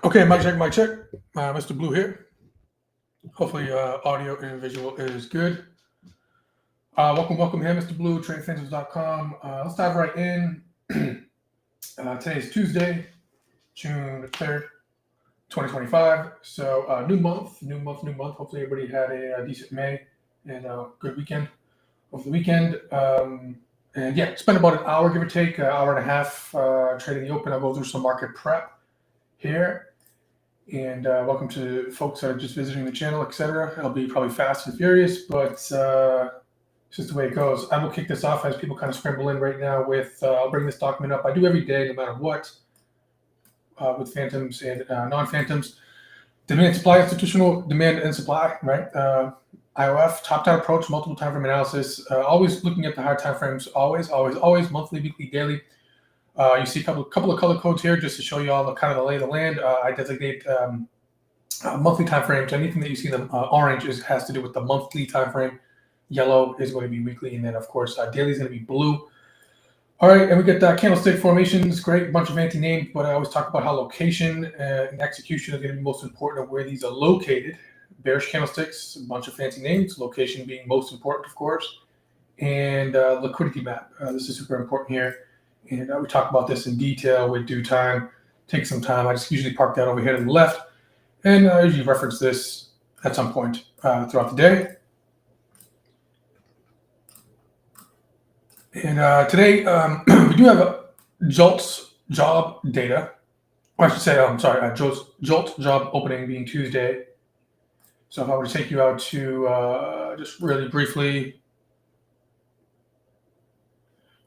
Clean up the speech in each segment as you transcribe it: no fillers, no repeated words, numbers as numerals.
Okay, mic check, mic check. Mr. Blue here. Hopefully, audio and visual is good. Welcome here, Mr. Blue, TradePhantoms.com. Let's dive right in. Today is Tuesday, June 3rd, 2025. So, new month. Hopefully, everybody had a decent May and a good weekend over the weekend. And yeah, spend about an hour, give or take, an hour and a half trading the open. I'll go through some market prep here. And welcome to folks that are just visiting the channel, etc. It'll be probably fast and furious, but it's just the way it goes. I will kick this off as people kind of scramble in right now with, I'll bring this document up. I do every day, no matter what, with phantoms and non-phantoms. Demand and supply, institutional demand and supply, right? IOF, top-down approach, multiple time frame analysis. Always looking at the higher time frames, always, monthly, weekly, daily. You see a couple of color codes here just to show you all the kind of the lay of the land. I designate monthly time frames. Anything that you see in the orange has to do with the monthly time frame. Yellow is going to be weekly, and then of course daily is going to be blue. All right, and we get candlestick formations. Great, bunch of anti-names, but I always talk about how location and execution are going to be most important of where these are located. Bearish candlesticks, a bunch of fancy names. Location being most important, of course, and liquidity map. This is super important here. And we talk about this in detail with due time. Take some time. I just usually park that over here to the left. And I usually reference this at some point throughout the day. And today, we do have JOLT's job data. Or I should say, JOLT job opening being Tuesday. So if I were to take you out to just really briefly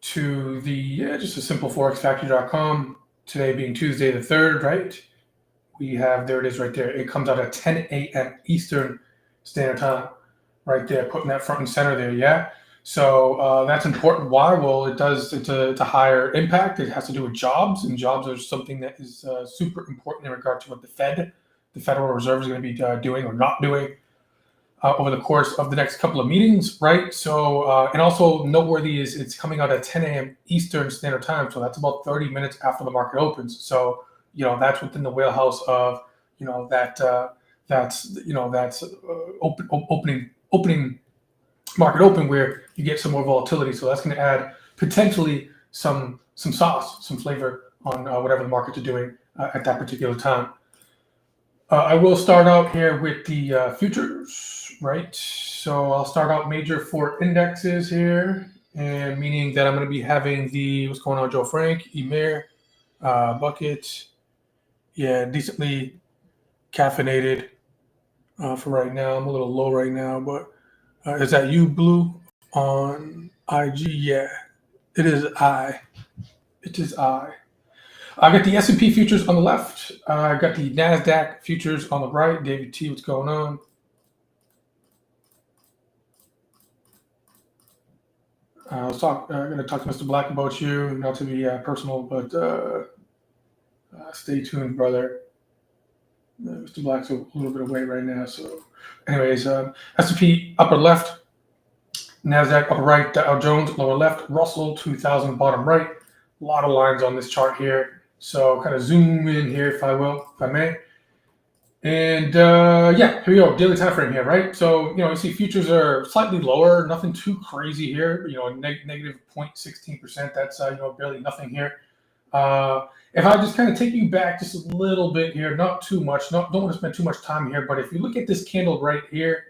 to the just a simple forexfactory.com, today being Tuesday the 3rd, right? We have, there it is right there. It comes out at 10 a.m. Eastern Standard Time, right there, putting that front and center there, yeah? So that's important. Why? Well, it's a higher impact. It has to do with jobs, and jobs are something that is super important in regard to what the Federal Reserve is going to be doing or not doing over the course of the next couple of meetings, right? So, and also noteworthy is it's coming out at 10 a.m. Eastern Standard Time, so that's about 30 minutes after the market opens. So, that's within the wheelhouse of, opening market open where you get some more volatility. So that's going to add potentially some sauce, some flavor on whatever the markets are doing at that particular time. I will start out here with the futures, right? So I'll start out major for indexes here, and meaning that I'm going to be having the, what's going on, Joe Frank, Emir, Bucket, yeah, decently caffeinated for right now. I'm a little low right now, but is that you, Blue, on IG? Yeah, it is I. It is I. I got the S&P futures on the left. I got the NASDAQ futures on the right. David T, what's going on? I'm going to talk to Mr. Black about you, not to be personal, but stay tuned, brother. Mr. Black's a little bit away right now. So anyways, S&P upper left, NASDAQ upper right, Dow Jones lower left, Russell 2000 bottom right. A lot of lines on this chart here. So kind of zoom in here, if I may. And yeah, here we go, daily time frame here, right? So, you see futures are slightly lower, nothing too crazy here, negative 0.16%. That's, barely nothing here. If I just kind of take you back just a little bit here, not too much, don't want to spend too much time here, but if you look at this candle right here,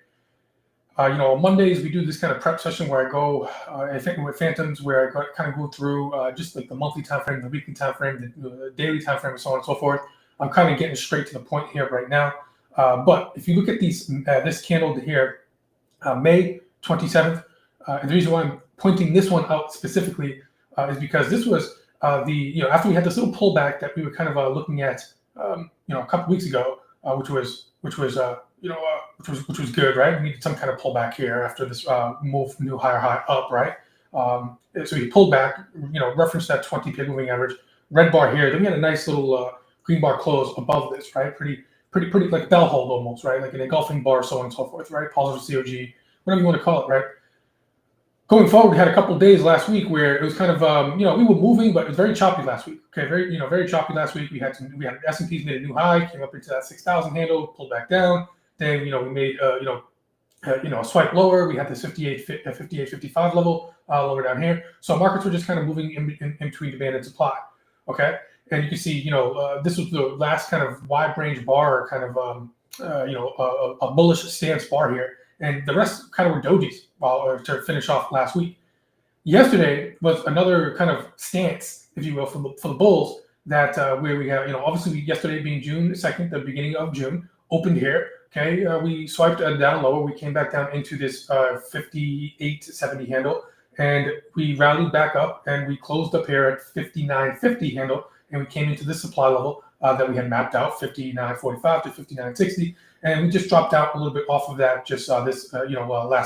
on Mondays we do this kind of prep session where I go, I think with Phantoms, where I kind of go through just like the monthly time frame, the weekly time frame, the daily time frame, and so on and so forth. I'm kind of getting straight to the point here right now. But if you look at this candle here, May 27th, and the reason why I'm pointing this one out specifically is because this was after we had this little pullback that we were kind of looking at, a couple weeks ago, which was good, right? We needed some kind of pullback here after this move from new higher high up, right? So he pulled back, referenced that 20 pip moving average, red bar here. Then we had a nice little green bar close above this, right? Pretty like bell hold almost, right? Like an engulfing bar, so on and so forth, right? Positive COG, whatever you want to call it, right? Going forward, we had a couple of days last week where it was kind of, we were moving, but it was very choppy last week. Okay, very choppy last week. We had S&P's made a new high, came up into that 6,000 handle, pulled back down. Then, we made, a swipe lower. We had this 58.55 level lower down here. So markets were just kind of moving in between demand and supply. Okay, and you can see, this was the last kind of wide range bar, kind of, a bullish stance bar here. And the rest kind of were dojis to finish off last week. Yesterday was another kind of stance, if you will, for the bulls. That where we have, obviously yesterday being June 2nd, the beginning of June, opened here. Okay, we swiped down lower. We came back down into this 58.70 handle, and we rallied back up, and we closed up here at 59.50 handle, and we came into this supply level that we had mapped out, 59.45 to 59.60. And we just dropped out a little bit off of that just last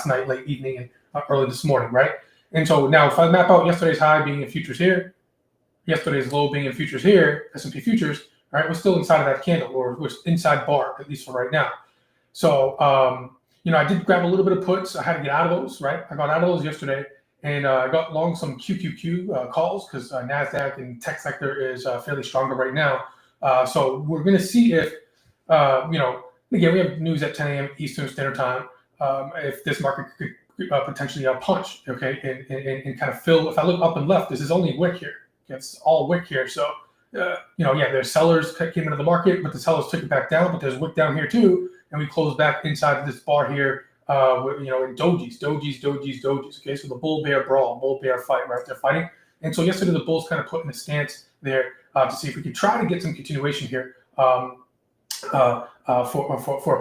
night, late evening, and early this morning, right? And so now if I map out yesterday's high being in futures here, yesterday's low being in futures here, S&P futures, all right, we're still inside of that candle, or we're inside bar, at least for right now. So, I did grab a little bit of puts. I had to get out of those, right? I got out of those yesterday, and I got long some QQQ calls because NASDAQ and tech sector is fairly stronger right now. So we're going to see if, again, we have news at 10 a.m. Eastern Standard Time. If this market could potentially punch, okay, and kind of fill. If I look up and left, this is only wick here. Okay, it's all wick here. So, there's sellers came into the market, but the sellers took it back down. But there's wick down here too, and we closed back inside of this bar here. In dojis. Okay, so the bull bear brawl, bull bear fight, right? They're fighting, and so yesterday the bulls kind of put in a stance there to see if we could try to get some continuation here. For a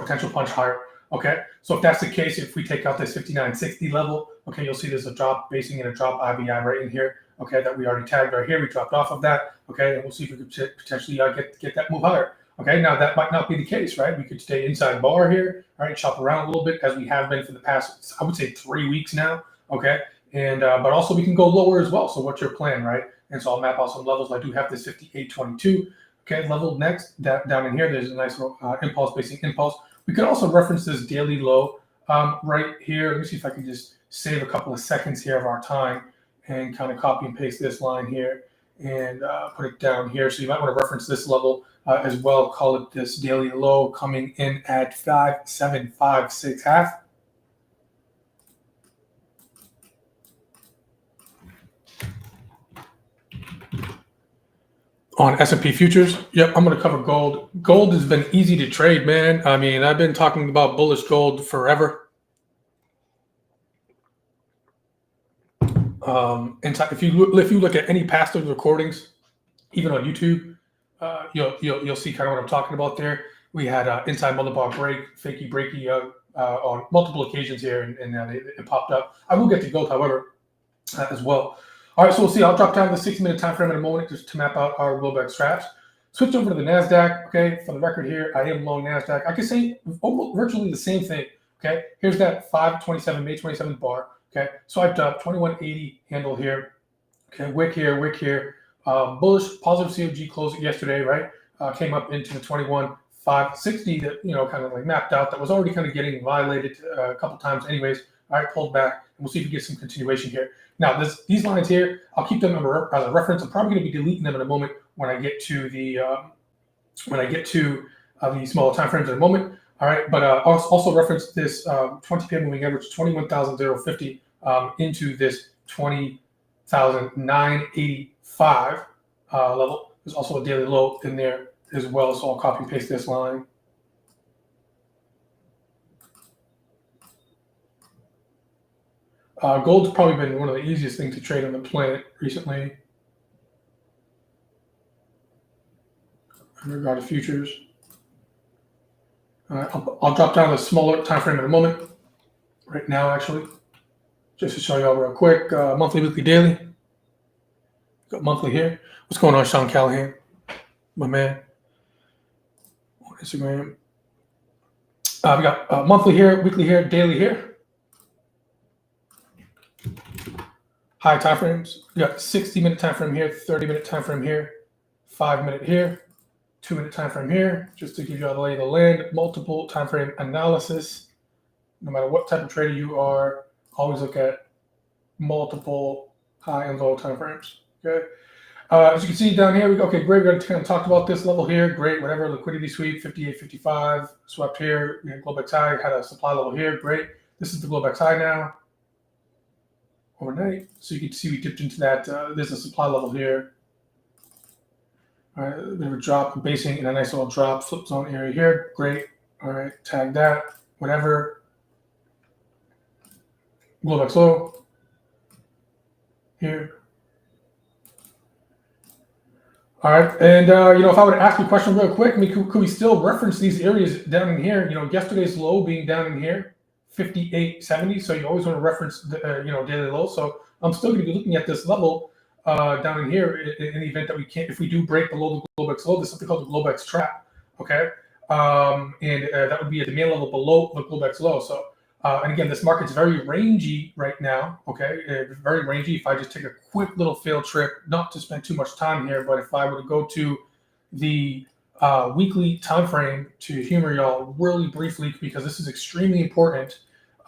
potential punch higher. Okay, so if that's the case, if we take out this 59.60 level, okay, you'll see there's a drop, basing in a drop IBI right in here. Okay, that we already tagged right here. We dropped off of that. Okay, and we'll see if we could potentially get that move higher. Okay, now that might not be the case, right? We could stay inside bar here, all right, chop around a little bit as we have been for the past, I would say 3 weeks now. Okay, and but also we can go lower as well. So what's your plan, right? And so I'll map out some levels. I do have this 58.22. Okay, level next down in here. There's a nice little impulse, basic impulse. We could also reference this daily low right here. Let me see if I can just save a couple of seconds here of our time and kind of copy and paste this line here and put it down here. So you might want to reference this level as well. Call it this daily low coming in at 5.756 half. On S&P futures, yep, I'm going to cover gold. Gold has been easy to trade, man. I mean, I've been talking about bullish gold forever. And if you look at any past recordings, even on YouTube, you'll see kind of what I'm talking about there. We had inside multiple break, fakey breaky on multiple occasions here, and it popped up. I will get to gold, however, as well. All right, so we'll see. I'll drop down the 60-minute time frame in a moment just to map out our rollback straps. Switch over to the NASDAQ. Okay, for the record here, I am long NASDAQ. I can say almost virtually the same thing. Okay, here's that 527 May 27th bar. Okay, swiped up 2180 handle here. Okay, wick here. Bullish positive COG closed yesterday, right? Came up into the 21.560 that kind of like mapped out. That was already kind of getting violated a couple times, anyways. All right, pulled back, and we'll see if we get some continuation here. Now, these lines here, I'll keep them as a reference. I'm probably going to be deleting them in a moment when I get to the smaller time frames in a moment. All right, but I'll also reference this 20 PM moving average 21,050 into this 20,985 level. There's also a daily low in there as well, so I'll copy and paste this line. Gold's probably been one of the easiest things to trade on the planet recently in regard to futures. I'll drop down the smaller time frame in a moment. Right now, actually, just to show you all real quick. Monthly, weekly, daily. Got monthly here. What's going on, Sean Callahan, my man, on Instagram? We got monthly here, weekly here, daily here. High time frames. We got 60-minute time frame here, 30-minute time frame here, 5-minute here, 2-minute time frame here, just to give you all the lay of the land. Multiple time frame analysis. No matter what type of trader you are, always look at multiple high and low time frames. Okay. As you can see down here, okay, great. We kind of talked about this level here. Great, whatever. Liquidity sweep, 58.55, swept here. We had Globex high, had a supply level here. Great. This is the Globex high now. Overnight. So you can see we dipped into that. There's a supply level here. All right, a bit of a drop, basing in a nice little drop, flip zone area here. Great. All right, tag that. Whatever. Globex low. Here. All right, and if I were to ask you a question real quick, I mean, could we still reference these areas down in here? Yesterday's low being down in here, 58.70. So you always want to reference the daily low. So I'm still going to be looking at this level down in here in the event that we can't. If we do break below the Globex low, there's something called the Globex trap. Okay, and that would be a demand level below the Globex low. So. And again, this market's very rangy right now, okay? Very rangy. If I just take a quick little field trip, not to spend too much time here, but if I were to go to the weekly time frame to humor y'all really briefly, because this is extremely important.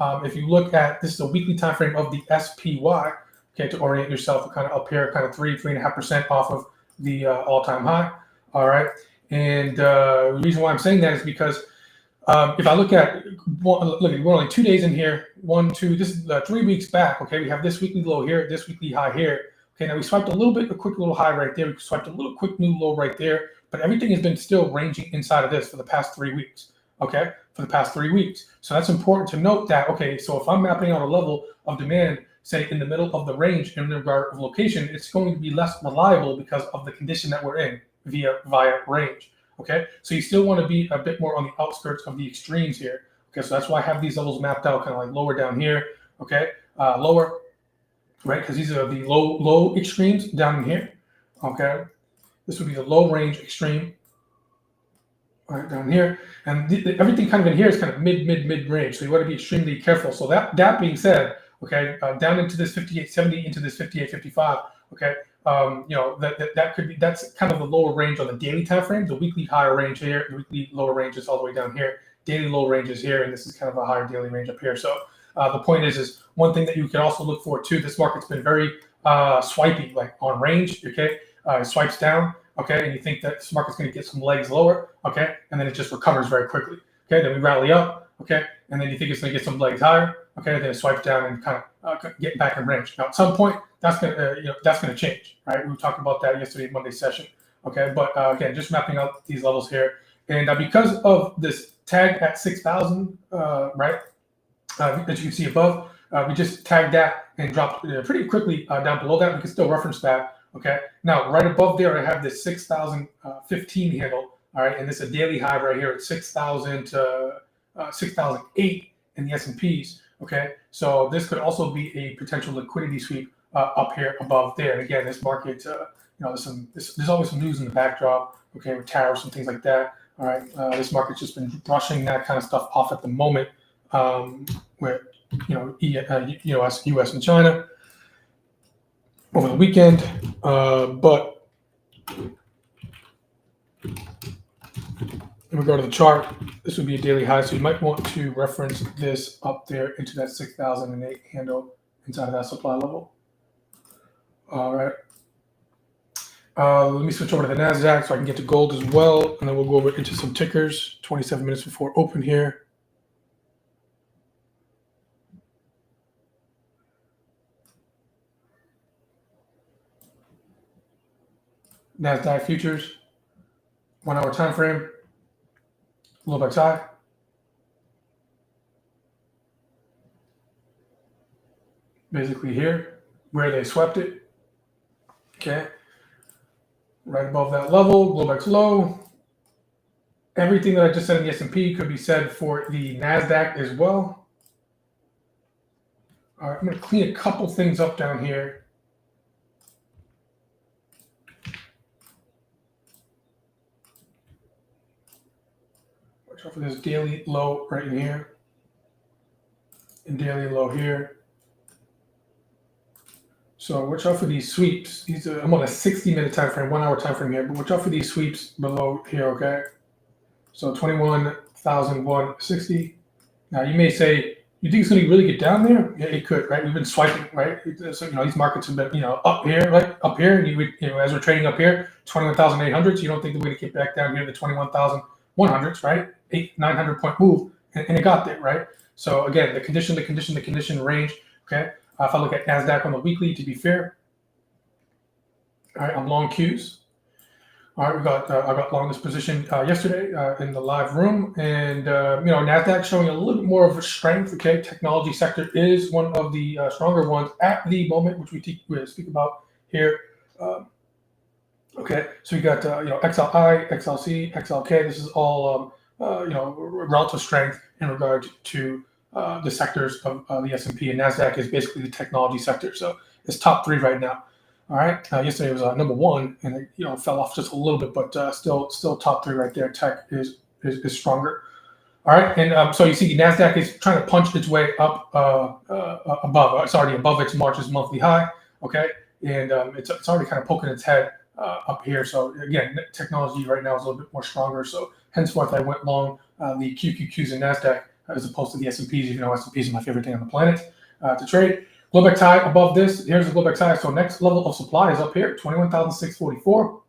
If you look at, this is a weekly time frame of the SPY, okay, to orient yourself kind of up here, kind of 3.5% off of the all-time high, all right? And the reason why I'm saying that is because if I look at, look, we're only 2 days in here. 1, 2, this is 3 weeks back. Okay, we have this weekly low here, this weekly high here. Okay, now we swiped a quick little high right there. We swiped a little quick new low right there, but everything has been still ranging inside of this for the past 3 weeks. Okay, for the past 3 weeks. So that's important to note that, okay, so if I'm mapping out a level of demand, say in the middle of the range in regard of location, it's going to be less reliable because of the condition that we're in via range. Okay, so you still want to be a bit more on the outskirts of the extremes here. Okay, so that's why I have these levels mapped out kind of like lower down here. Okay, lower, right? Because these are the low extremes down in here. Okay, this would be the low range extreme, right down here, and everything kind of in here is kind of mid range. So you want to be extremely careful. So that being said, okay, down into this 58.70, into this 58.55. Okay. That could be, that's kind of the lower range on the daily time frame. The weekly higher range here, the weekly lower range is all the way down here. Daily low range is here, and this is kind of a higher daily range up here. So the point is one thing that you can also look for too. This market's been very swipey, like on range. Okay, it swipes down. Okay, and you think that this market's going to get some legs lower. Okay, and then it just recovers very quickly. Okay, then we rally up. Okay, and then you think it's going to get some legs higher. Okay, then it swipes down and kind of get back in range. Now, at some point, that's gonna change, right? We talked about that yesterday, Monday session. Okay, but again, just mapping out these levels here, and because of this tag at 6,000, right? As you can see above, we just tagged that and dropped pretty quickly down below that. We can still reference that. Okay, now right above there, I have this 6,015 handle. All right, and this is a daily high right here at 6,000 to 6,008 in the S&Ps. Okay, so this could also be a potential liquidity sweep up here above there. And again, this market, there's always some news in the backdrop. Okay, with tariffs and things like that. All right, this market's just been brushing that kind of stuff off at the moment, with U.S. and China over the weekend, but. In regard to the chart, this would be a daily high, so you might want to reference this up there into that 6,008 handle inside of that supply level. All right. Let me switch over to the NASDAQ so I can get to gold as well, and then we'll go over into some tickers. 27 minutes before open here. NASDAQ futures, 1 hour time frame. Globex high. Basically here, where they swept it. Okay. Right above that level, Globex low. Everything that I just said in the S&P could be said for the NASDAQ as well. All right, I'm going to clean a couple things up down here. Watch out for this daily low right in here. And daily low here. So watch out for these sweeps. I'm on a 60-minute time frame, 1 hour time frame here, but watch out for these sweeps below here, okay? So 21,160. Now you may say, You think it's going to really get down there? Yeah, it could, right? We've been swiping, right? So, these markets have been, up here, right? Up here, and as we're trading up here, 21,800s. You don't think that we're going to get back down here to the 21,100s, right? 900 point move, and it got there, right? So again, the condition range. Okay. If I look at NASDAQ on the weekly, to be fair, all right, I'm long Qs. All right, I got long this position yesterday in the live room, and NASDAQ showing a little bit more of a strength. Okay, technology sector is one of the stronger ones at the moment, which we speak about here. Okay, so we got XLI, XLC, XLK. This is all relative strength in regard to the sectors of the S&P, and NASDAQ is basically the technology sector. So it's top 3 right now. All right. Yesterday was number 1, and it fell off just a little bit, but still top 3 right there. Tech is stronger. All right, and so you see NASDAQ is trying to punch its way up above. It's already above its March's monthly high. Okay, and it's already kind of poking its head up here. So again, technology right now is a little bit more stronger. So henceforth, I went long the QQQs and NASDAQ as opposed to the S&Ps. Even though S&Ps is my favorite thing on the planet to trade. Globex high above this. Here's the Globex high. So next level of supply is up here, 21,644.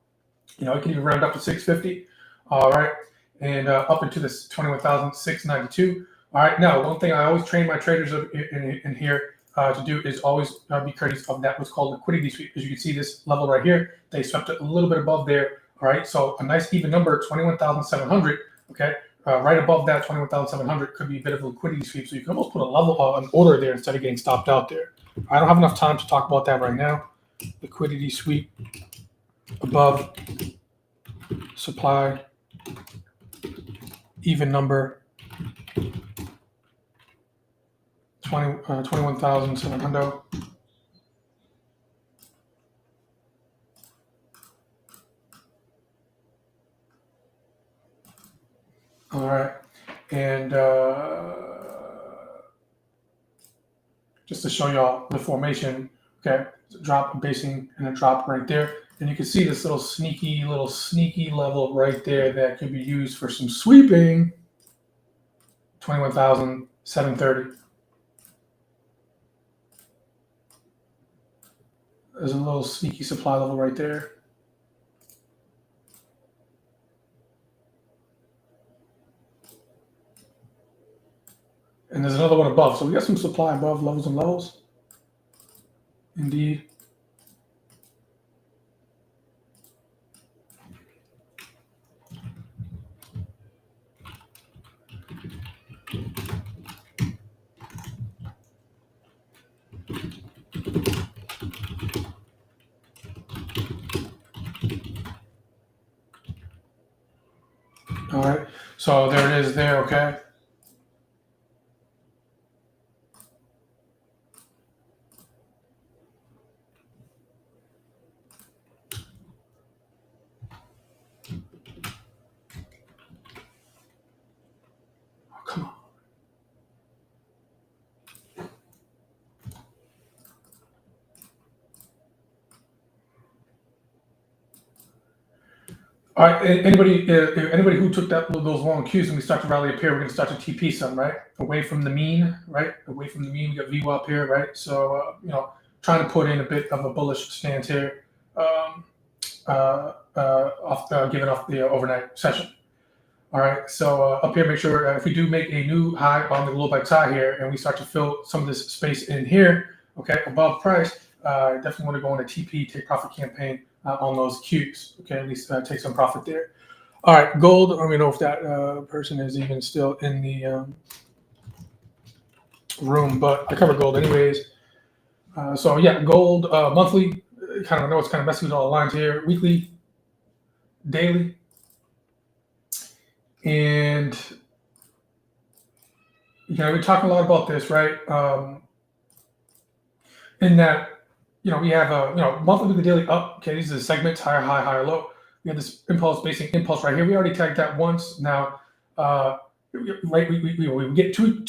It can even round up to 650. All right, and up into this 21,692. All right. Now, one thing I always train my traders in here to do is always be courteous of that what's called liquidity sweep. As you can see, this level right here, they swept it a little bit above there. All right, so a nice even number, 21,700. Okay. Right above that 21,700 could be a bit of a liquidity sweep. So you can almost put a level, an order there instead of getting stopped out there. I don't have enough time to talk about that right now. Liquidity sweep above supply, even number, 21,700. All right, and just to show y'all the formation, okay, drop, basing, and a drop right there, and you can see this little sneaky level right there that could be used for some sweeping. 21,730. There's a little sneaky supply level right there. And there's another one above. So we got some supply above, levels and levels. Indeed. All right. So there it is there, okay? Come on. All right. Anybody who took those long Qs and we start to rally up here, we're going to start to TP some, right? Away from the mean, right? Away from the mean, we got VWAP here, right? So, trying to put in a bit of a bullish stance here, given off the overnight session. All right, so up here, make sure if we do make a new high on the Globex high here and we start to fill some of this space in here, okay, above price, definitely want to go on a TP, take profit campaign on those Qs, okay, at least take some profit there. All right, gold, I don't even know if that person is even still in the room, but I cover gold anyways. So yeah, gold monthly, I know it's kind of messy with all the lines here, weekly, daily. And we're talking a lot about this, right? In that, we have monthly, weekly, daily up. Okay, these are the segments: higher, high, higher, low. We have this basic impulse right here. We already tagged that once. Now, we get too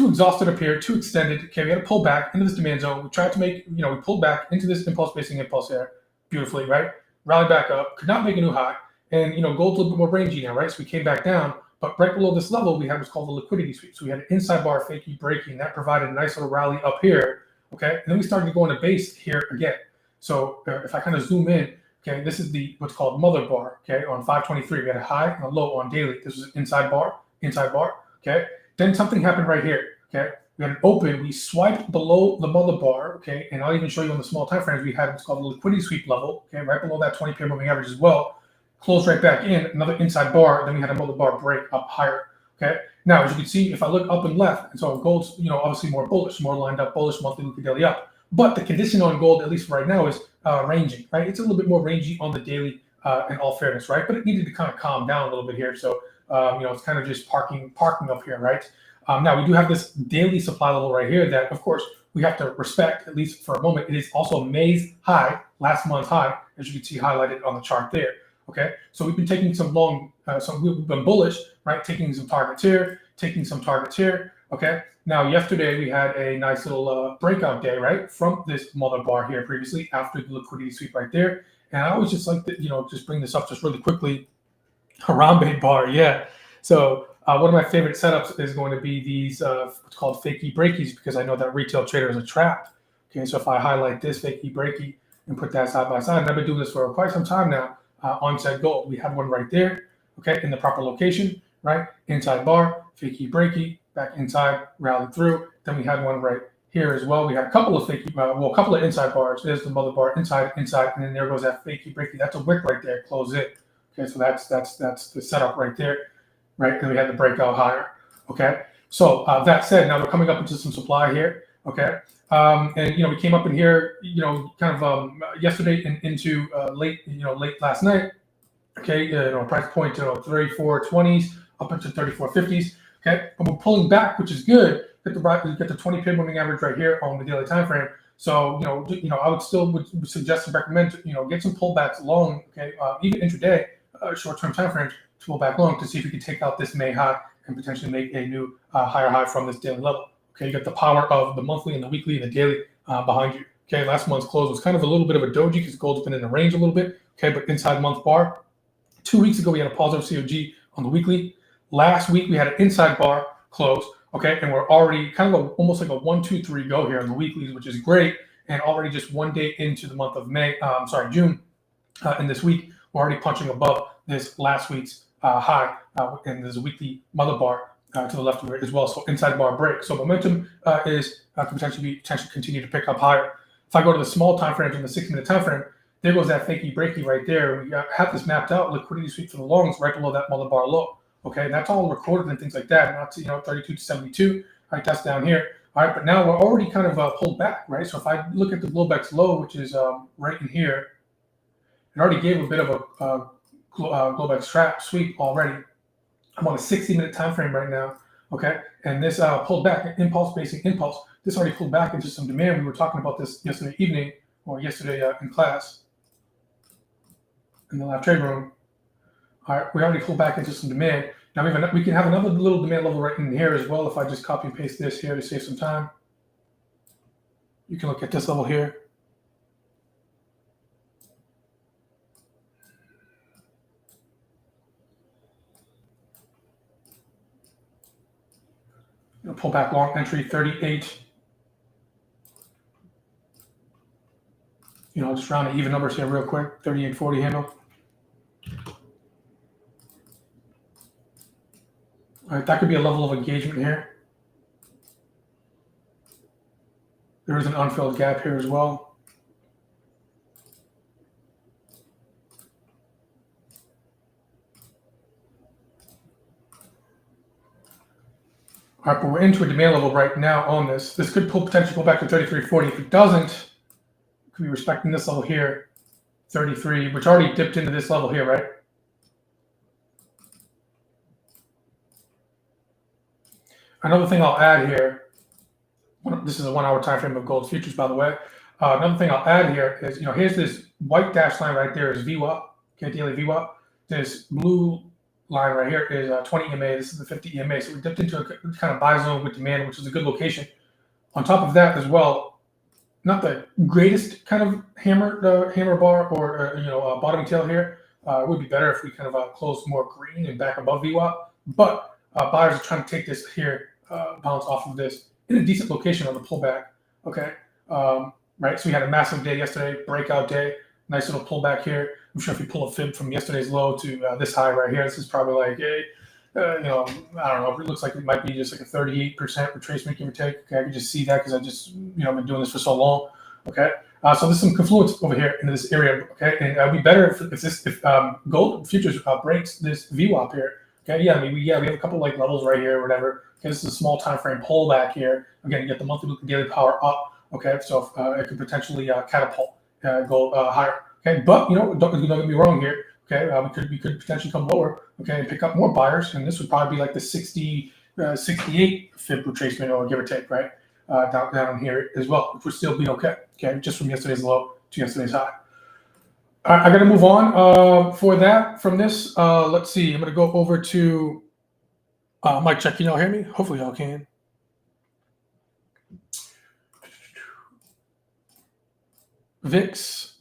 exhausted up here, too extended. Okay, we got to pull back into this demand zone. We tried to make, we pulled back into this impulse there beautifully, right? Rallied back up, could not make a new high. And gold's a little bit more rangy now, right? So we came back down, But right below this level, we had what's called the liquidity sweep. So we had an inside bar fakey breaking that provided a nice little rally up here. Okay, and then we started to go into base here again. So if I kind of zoom in, okay, this is the what's called mother bar. Okay, on 523, we had a high and a low on daily. This was an inside bar. Okay, then something happened right here. Okay, we had an open. We swiped below the mother bar. Okay, and I'll even show you on the small time frames. We had what's called the liquidity sweep level. Okay, right below that 20-pair moving average as well. Closed right back in, another inside bar. Then we had a mother bar break up higher. Okay. Now, as you can see, if I look up and left, and so gold's, obviously more bullish, more lined up bullish, monthly, weekly, daily up. But the condition on gold, at least right now, is ranging, right? It's a little bit more rangy on the daily, in all fairness, right? But it needed to kind of calm down a little bit here. So, it's kind of just parking up here, right? Now, we do have this daily supply level right here that, of course, we have to respect, at least for a moment. It is also May's high, last month's high, as you can see highlighted on the chart there. Okay, so we've been taking some long, we've been bullish, right? Taking some targets here, Okay, now yesterday we had a nice little breakout day, right? From this mother bar here previously after the liquidity sweep right there. And I always just like to, just bring this up just really quickly. Harambe bar, yeah. So one of my favorite setups is going to be these what's called fakey breakies, because I know that retail traders are trapped. Okay, so if I highlight this fakey breaky and put that side by side, and I've been doing this for quite some time now. On said gold, we had one right there, okay, in the proper location, right? Inside bar, fakey breaky, back inside, rallied through. Then we had one right here as well. We had a couple of fakey, a couple of inside bars. There's the mother bar, inside, and then there goes that fakey breaky. That's a wick right there. Close it. Okay, so that's the setup right there, right? And we had the breakout higher. Okay, so that said, now we're coming up into some supply here. Okay. And we came up in here, kind of yesterday and into late last night. Okay, price point 34.20s up into 34.50s. Okay, but we're pulling back, which is good. Get the 20-pip moving average right here on the daily time frame. So I would suggest and recommend get some pullbacks long. Okay, even intraday, short-term time frames to pull back long to see if we can take out this May high and potentially make a new higher high from this daily level. Okay, you got the power of the monthly and the weekly and the daily behind you. Okay, last month's close was kind of a little bit of a doji because gold's been in the range a little bit. Okay, but inside month bar. 2 weeks ago, we had a positive COG on the weekly. Last week, we had an inside bar close. Okay, and we're already kind of almost like a 1, 2, 3 go here on the weeklies, which is great. And already just one day into the month of June, in this week, we're already punching above this last week's high. And there's a weekly mother bar to the left of it as well. So inside bar break. So momentum is can potentially continue to pick up higher. If I go to the small time frames in the 6-minute time frame, there goes that fakey breaky right there. We have this mapped out, liquidity sweep for the longs right below that mother bar low. Okay, that's all recorded and things like that. Not 32 to 72. All right, that's down here. All right, but now we're already kind of pulled back, right? So if I look at the Globex low, which is right in here, it already gave a bit of a Globex trap sweep already. I'm on a 60-minute time frame right now, okay? And this pulled back, impulse. This already pulled back into some demand. We were talking about this yesterday evening or yesterday in class in the live trade room. All right, we already pulled back into some demand. Now we can have another little demand level right in here as well. If I just copy and paste this here to save some time, you can look at this level here. Pull back long entry 38. Just round the even numbers here real quick. 38.40 handle. All right, that could be a level of engagement here. There is an unfilled gap here as well. All right, but we're into a demand level right now on this. This could potentially pull back to 33.40. If it doesn't, it could be respecting this level here, 33, which already dipped into this level here, right? Another thing I'll add here, this is a 1 hour time frame of gold futures, by the way. Another thing I'll add here is, here's this white dash line right there is VWAP, okay, daily VWAP. This blue line right here is 20 EMA. This is the 50 EMA. So we dipped into a kind of buy zone with demand, which is a good location. On top of that as well, not the greatest kind of hammer bar or bottoming tail here. It would be better if we kind of closed more green and back above VWAP. But buyers are trying to take this here, bounce off of this in a decent location on the pullback. Okay, right. So we had a massive day yesterday, breakout day, nice little pullback here. I'm sure if you pull a fib from yesterday's low to this high right here, this is probably like a, I don't know. It looks like it might be just like a 38% retracement, give or take. Okay, I can just see that because I just, been doing this for so long. Okay, so there's some confluence over here into this area. Okay, and it'd be better if gold futures breaks this VWAP here. Okay, yeah, we have a couple like levels right here or whatever. Okay, this is a small time frame pullback here. Again, you get the monthly daily power up. Okay, so it could potentially catapult gold higher. Okay, but don't get me wrong here. Okay, we could potentially come lower. Okay, and pick up more buyers, and this would probably be like the 68 fib retracement, or give or take, right? Down here as well, which would still be okay. Okay, just from yesterday's low to yesterday's high. All right, I got to move on. For that, from this, let's see. I'm going to go over to mic check. Can y'all hear me? Hopefully, y'all can. VIX.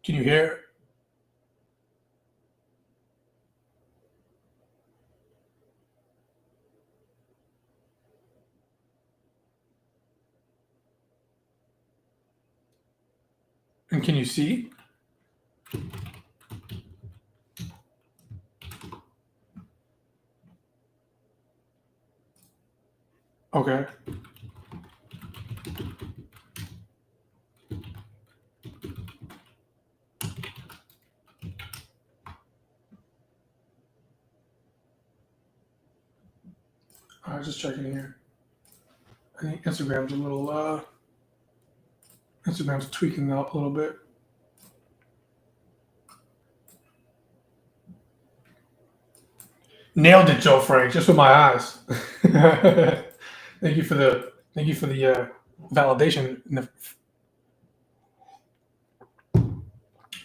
Can you hear? And can you see? Okay. I was just checking here. I think Instagram's a little Instagram's tweaking up a little bit. Nailed it, Joe Frank, just with my eyes. Thank you for the validation and the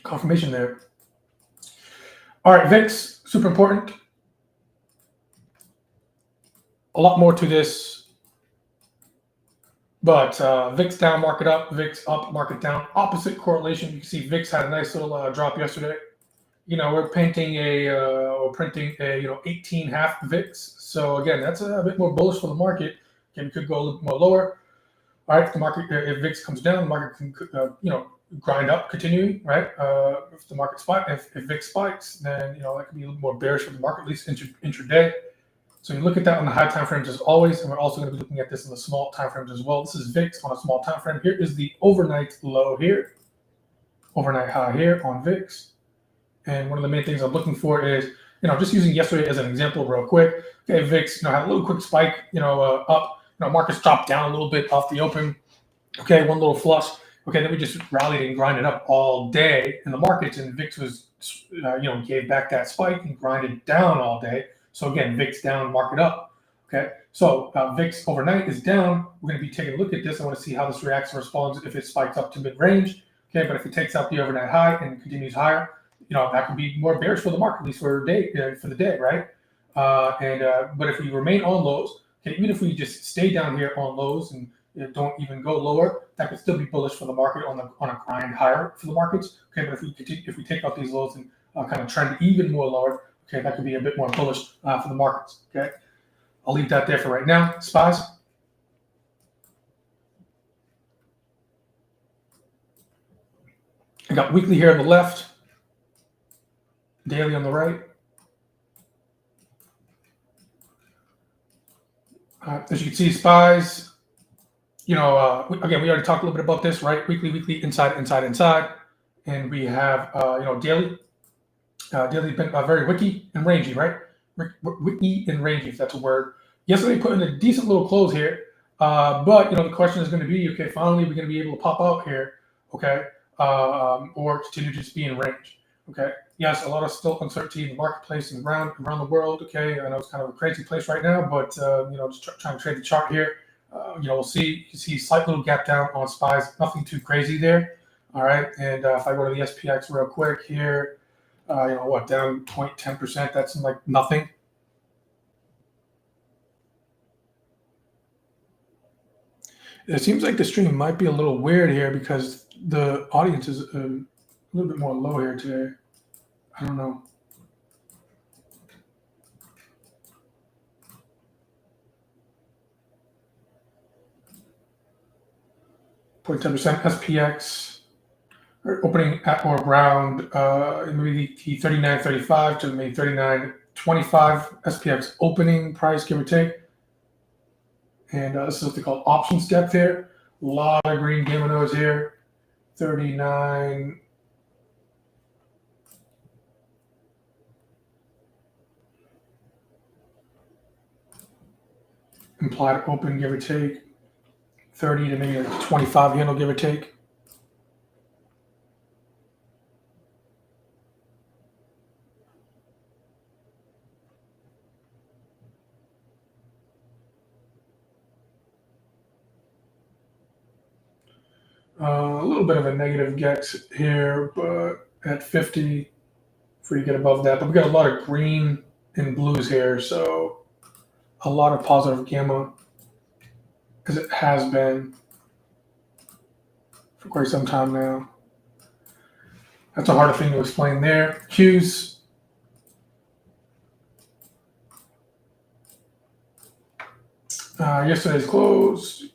confirmation there. All right, VIX, super important. A lot more to this, but VIX down, market up, VIX up, market down. Opposite correlation. You can see VIX had a nice little drop yesterday. We're printing a 18.5 VIX. So again, that's a bit more bullish for the market. Again, we could go a little more lower. All right, if VIX comes down, the market can grind up, continuing, right? If the market spikes, if VIX spikes, then that could be a little more bearish for the market, at least intraday. So you look at that on the high time frames as always, and we're also going to be looking at this in the small time frames as well. This is VIX on a small time frame. Here is the overnight low here, overnight high here on VIX. And one of the main things I'm looking for is, just using yesterday as an example real quick. Okay, VIX, had a little quick spike, up. Markets dropped down a little bit off the open. Okay, one little flush. Okay, then we just rallied and grinded up all day in the markets, and VIX was, gave back that spike and grinded down all day. So again, VIX down, market up. Okay, so VIX overnight is down. We're going to be taking a look at this. I want to see how this reacts and responds if it spikes up to mid-range. Okay, but if it takes out the overnight high and continues higher, that could be more bearish for the market, at least for the day, right? But if we remain on lows, okay, even if we just stay down here on lows and don't even go lower, that could still be bullish for the market on a grind higher for the markets. Okay, but if we take out these lows and kind of trend even more lower, okay, that could be a bit more bullish for the markets. Okay, I'll leave that there for right now. SPYs. I got weekly here on the left, daily on the right. As you can see, SPYs, again, we already talked a little bit about this, right? Weekly, inside. And we have, daily. Daily's been very wicky and rangy, right? Wicky and rangy, if that's a word. Yesterday put in a decent little close here. But, the question is going to be, okay, finally we're going to be able to pop out here, okay? Or continue to just be in range, okay? Yes, a lot of still uncertainty in the marketplace and around the world, okay? I know it's kind of a crazy place right now, but, just trying to trade the chart here. We'll see. You see slight little gap down on SPYs, nothing too crazy there, all right? And if I go to the SPX real quick here, down 0.10%, that's like nothing. It seems like the stream might be a little weird here because the audience is a little bit more low here today. I don't know. .10% SPX opening at or around maybe the 39.35 to maybe 39.25 SPX opening price, give or take. And this is what they call options depth here. A lot of green gamma nodes here. 39. Implied open, give or take. 30 to maybe like 25 handle, give or take. A little bit of a negative GEX here, but at 50, before you get above that. But we got a lot of green and blues here, so a lot of positive gamma, as it has been for quite some time now. That's a harder thing to explain there. Qs. Yesterday's close.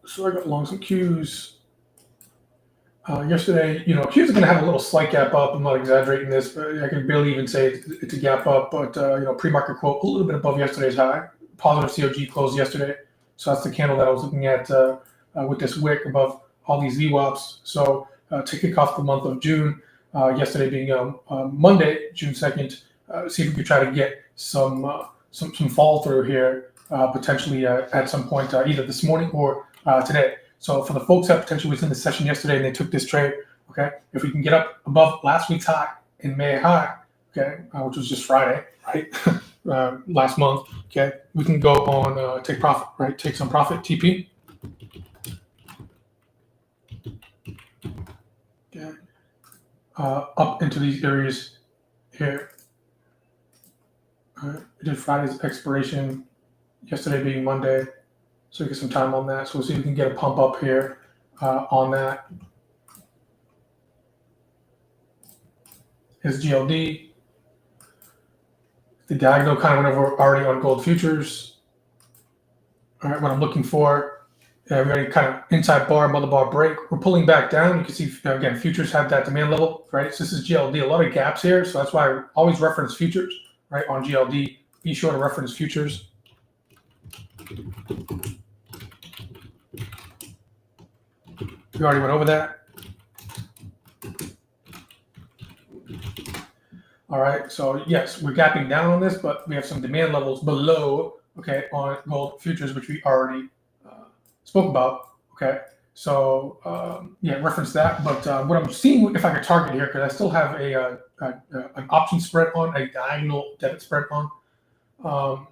So I got along some Qs. Yesterday, Qs are going to have a little slight gap up. I'm not exaggerating this, but I can barely even say it's a gap up. But, pre-market quote, a little bit above yesterday's high. Positive COG closed yesterday. So that's the candle that I was looking at with this wick above all these VWAPs. So to kick off the month of June, yesterday being Monday, June 2nd, see if we could try to get some fall through here, potentially at some point, either this morning or today. So for the folks that potentially was in the session yesterday and they took this trade, okay, if we can get up above last week's high and May high, okay, which was just Friday, right, last month, okay, we can go on take profit, right, take some profit, TP. Okay, up into these areas here. All right, we did Friday's expiration, yesterday being Monday. So we get some time on that. So we'll see if we can get a pump up here on that. Is GLD. The diagonal kind of went over already on gold futures. All right, what I'm looking for, we already kind of inside bar, mother bar break. We're pulling back down. You can see, again, futures have that demand level, right? So this is GLD, a lot of gaps here. So that's why I always reference futures, right, on GLD. Be sure to reference futures. We already went over that. All right, so yes, we're gapping down on this, but we have some demand levels below, okay, on gold futures, which we already spoke about, okay? So, reference that. But what I'm seeing, if I could target here, because I still have an option spread on, a diagonal debit spread on.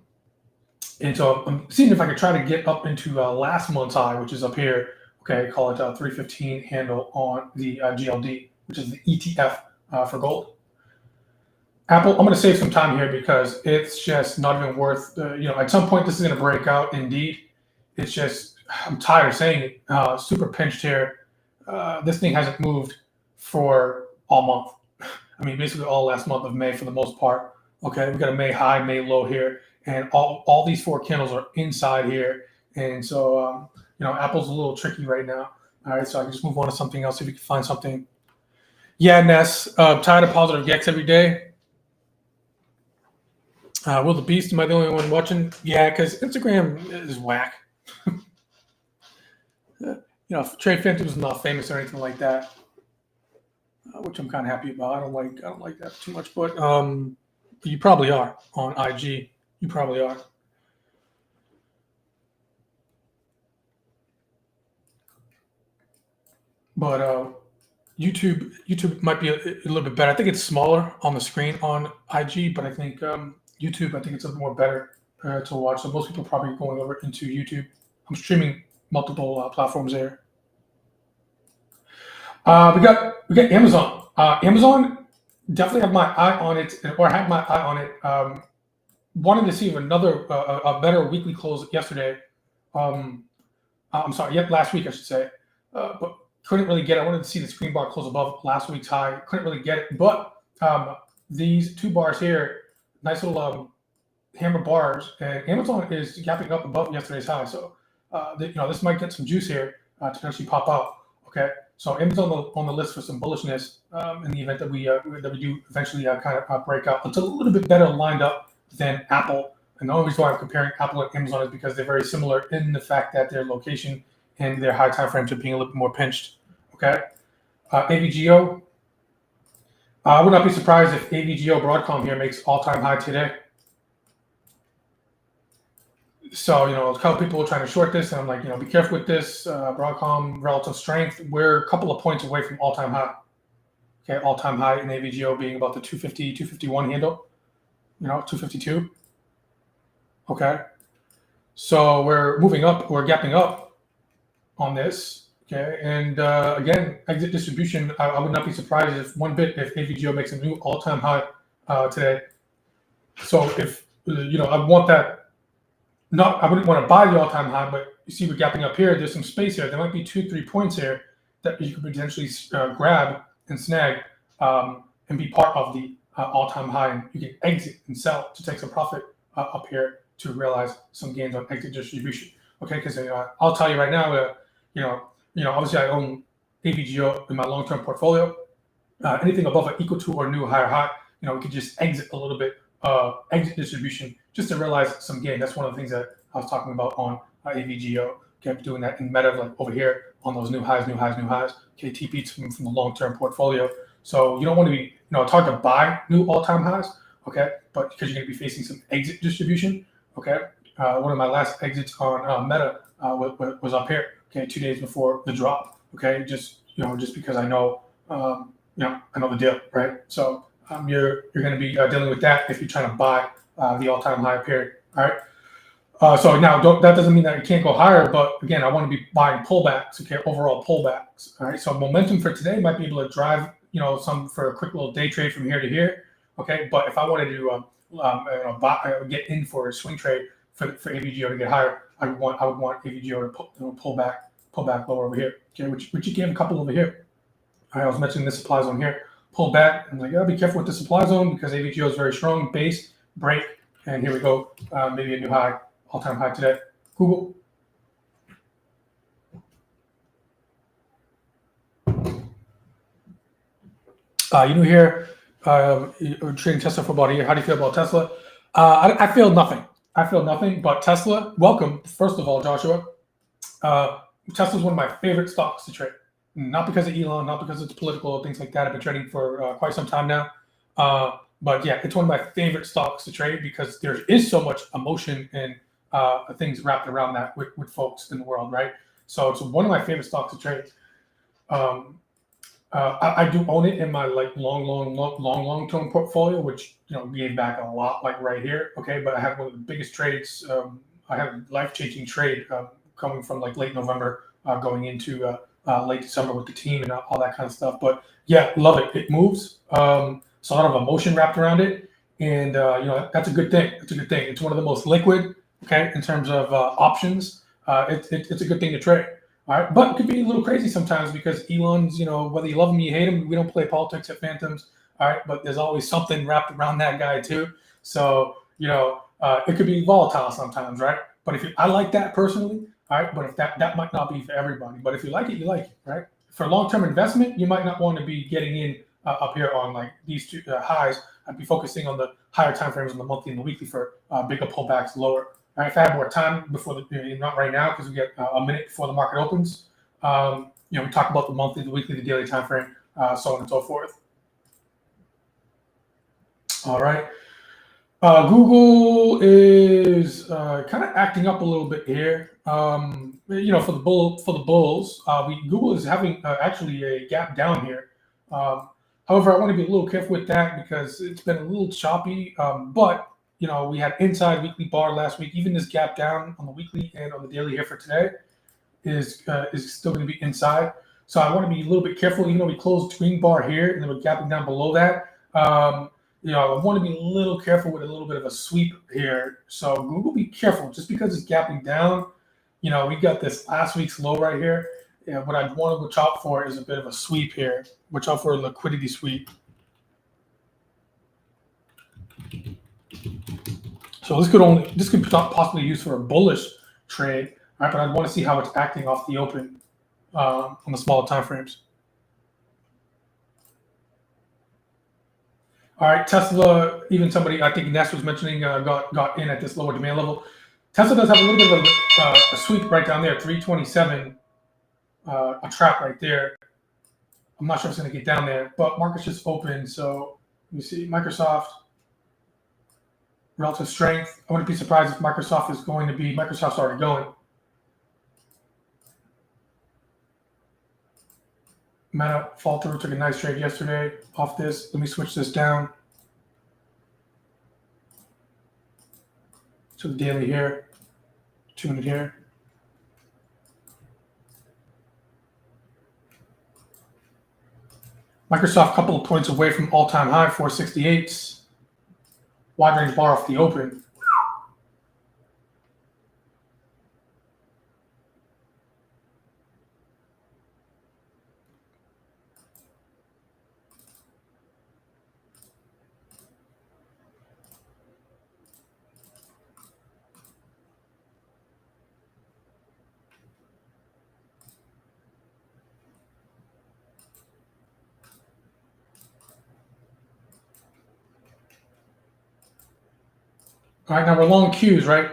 And so I'm seeing if I could try to get up into last month's high, which is up here. Okay, call it 315 handle on the GLD, which is the ETF for gold. Apple, I'm going to save some time here because it's just not even worth, at some point this is going to break out. Indeed, it's just, I'm tired of saying it. Super pinched here. This thing hasn't moved for all month. I mean, basically all last month of May for the most part. Okay, we've got a May high, May low here. And all these four candles are inside here. And so, Apple's a little tricky right now. All right, so I can just move on to something else if you can find something. Yeah, Ness, tired of positive GEX every day. Will the Beast, am I the only one watching? Yeah, because Instagram is whack. TradePhantoms is not famous or anything like that, which I'm kind of happy about. I don't like that too much, but you probably are on IG. You probably are. But YouTube might be a little bit better. I think it's smaller on the screen on IG, but I think YouTube, I think it's a little more better to watch. So most people are probably going over into YouTube. I'm streaming multiple platforms there. We got Amazon. Amazon, definitely have my eye on it, or had my eye on it. Wanted to see another a better weekly close yesterday. I'm sorry, yep, last week I should say, but couldn't really get it. I wanted to see the screen bar close above last week's high. Couldn't really get it, but these two bars here, nice little hammer bars, and Amazon is gapping up above yesterday's high. So this might get some juice here to potentially pop out. Okay, so Amazon on the list for some bullishness in the event that we do eventually kind of break out. It's a little bit better lined up than Apple. And the only reason why I'm comparing Apple and Amazon is because they're very similar in the fact that their location and their high time frames are being a little bit more pinched. Okay, AVGO. I would not be surprised if AVGO Broadcom here makes all-time high today. So, a couple people are trying to short this, and I'm like, be careful with this. Broadcom relative strength. We're a couple of points away from all-time high. Okay, all-time high in AVGO being about the 250, 251 handle. 252. Okay, so we're moving up. We're gapping up on this. Okay, and again, exit distribution. I would not be surprised if AVGO makes a new all-time high today. So if I want that. I wouldn't want to buy the all-time high, but you see we're gapping up here. There's some space here. There might be 2-3 points here that you could potentially grab and snag and be part of the all-time high. And you can exit and sell to take some profit up here to realize some gains on exit distribution. Okay, because I'll tell you right now, obviously I own AVGO in my long-term portfolio. Anything above an equal to or new higher high, we could just exit a little bit. Exit distribution just to realize some gain. That's one of the things that I was talking about on AVGO. Okay, doing that in meta, like over here on those new highs. Okay, TPs from the long-term portfolio. So you don't want to be, it's hard to buy new all-time highs. Okay, but because you're going to be facing some exit distribution. Okay, one of my last exits on meta was up here. Okay, 2 days before the drop. Okay, just because I know, I know the deal, right? So. You're going to be dealing with that if you're trying to buy the all-time high period. All right. So now that doesn't mean that it can't go higher, but again, I want to be buying pullbacks. Okay, overall pullbacks. All right. So momentum for today might be able to drive some for a quick little day trade from here to here. Okay, but if I wanted to get in for a swing trade for AVGO to get higher, I would want AVGO to pull back lower over here. Okay, which you can have a couple over here. All right, I was mentioning this supply zone here. Pull back. I'm like, be careful with the supply zone because AVGO is very strong. Base, break, and here we go. Maybe a new high, all-time high today. Google. Here, trading Tesla for about a year. How do you feel about Tesla? I feel nothing. But Tesla, welcome. First of all, Joshua. Tesla's one of my favorite stocks to trade. Not because of Elon, not because it's political, things like that. I've been trading for quite some time now. But yeah, it's one of my favorite stocks to trade because there is so much emotion and things wrapped around that with folks in the world, right? So it's one of my favorite stocks to trade. I do own it in my long-term portfolio, which gave back a lot, like right here. Okay, but I have one of the biggest trades. I have a life-changing trade coming from like late November going into late December with the team and all that kind of stuff. But yeah, love it. It moves. It's a lot of emotion wrapped around it, and that's a good thing. It's one of the most liquid, okay, in terms of options. It's a good thing to trade. All right, but it could be a little crazy sometimes because Elon's, whether you love him or you hate him, we don't play politics at Phantoms. All right, but there's always something wrapped around that guy too. So it could be volatile sometimes, right? But I like that personally. All right, but if that might not be for everybody. But if you like it, you like it, right? For long-term investment, you might not want to be getting in up here on like these two highs. I'd be focusing on the higher time frames on the monthly and the weekly for bigger pullbacks lower. All right, if I had more time before not right now because we get a minute before the market opens. We talk about the monthly, the weekly, the daily time frame, so on and so forth. All right. Google is kind of acting up a little bit here. For the bulls, Google is having actually a gap down here. However, I want to be a little careful with that because it's been a little choppy. But we had inside weekly bar last week. Even this gap down on the weekly and on the daily here for today is still going to be inside. So I want to be a little bit careful. Even though we closed green bar here and then we're gapping down below that. I want to be a little careful with a little bit of a sweep here. So Google, be careful. Just because it's gapping down, You know, we got this last week's low right here. Yeah, what I'd want to go chop for is a bit of a sweep here. Watch out for a liquidity sweep. So this could possibly be used for a bullish trade, right? But I'd want to see how it's acting off the open on the smaller time frames. All right, Tesla. Even somebody, I think Ness was mentioning, got in at this lower demand level. Tesla does have a little bit of a sweep right down there, 327, a trap right there. I'm not sure if it's going to get down there, but market's just open. So you see Microsoft. Relative strength. I wouldn't be surprised if Microsoft's already going. Meta fall through, took a nice trade yesterday off this. Let me switch this down to the daily here, 2 minute here. Microsoft, couple of points away from all-time high, 468s. Wide range bar off the open. All right, now we're long Qs, right?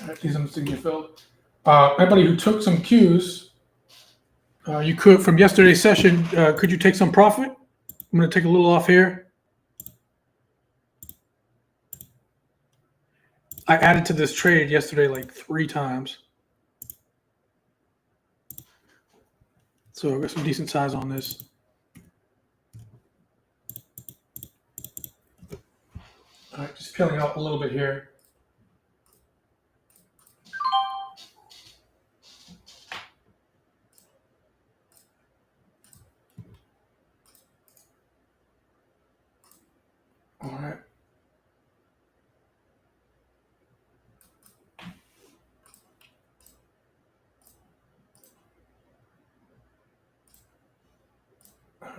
All right, these I'm still get filled. Anybody who took some Qs, you could, from yesterday's session, could you take some profit? I'm going to take a little off here. I added to this trade yesterday like 3 times. So I got some decent size on this. All right, just peeling out a little bit here. All right.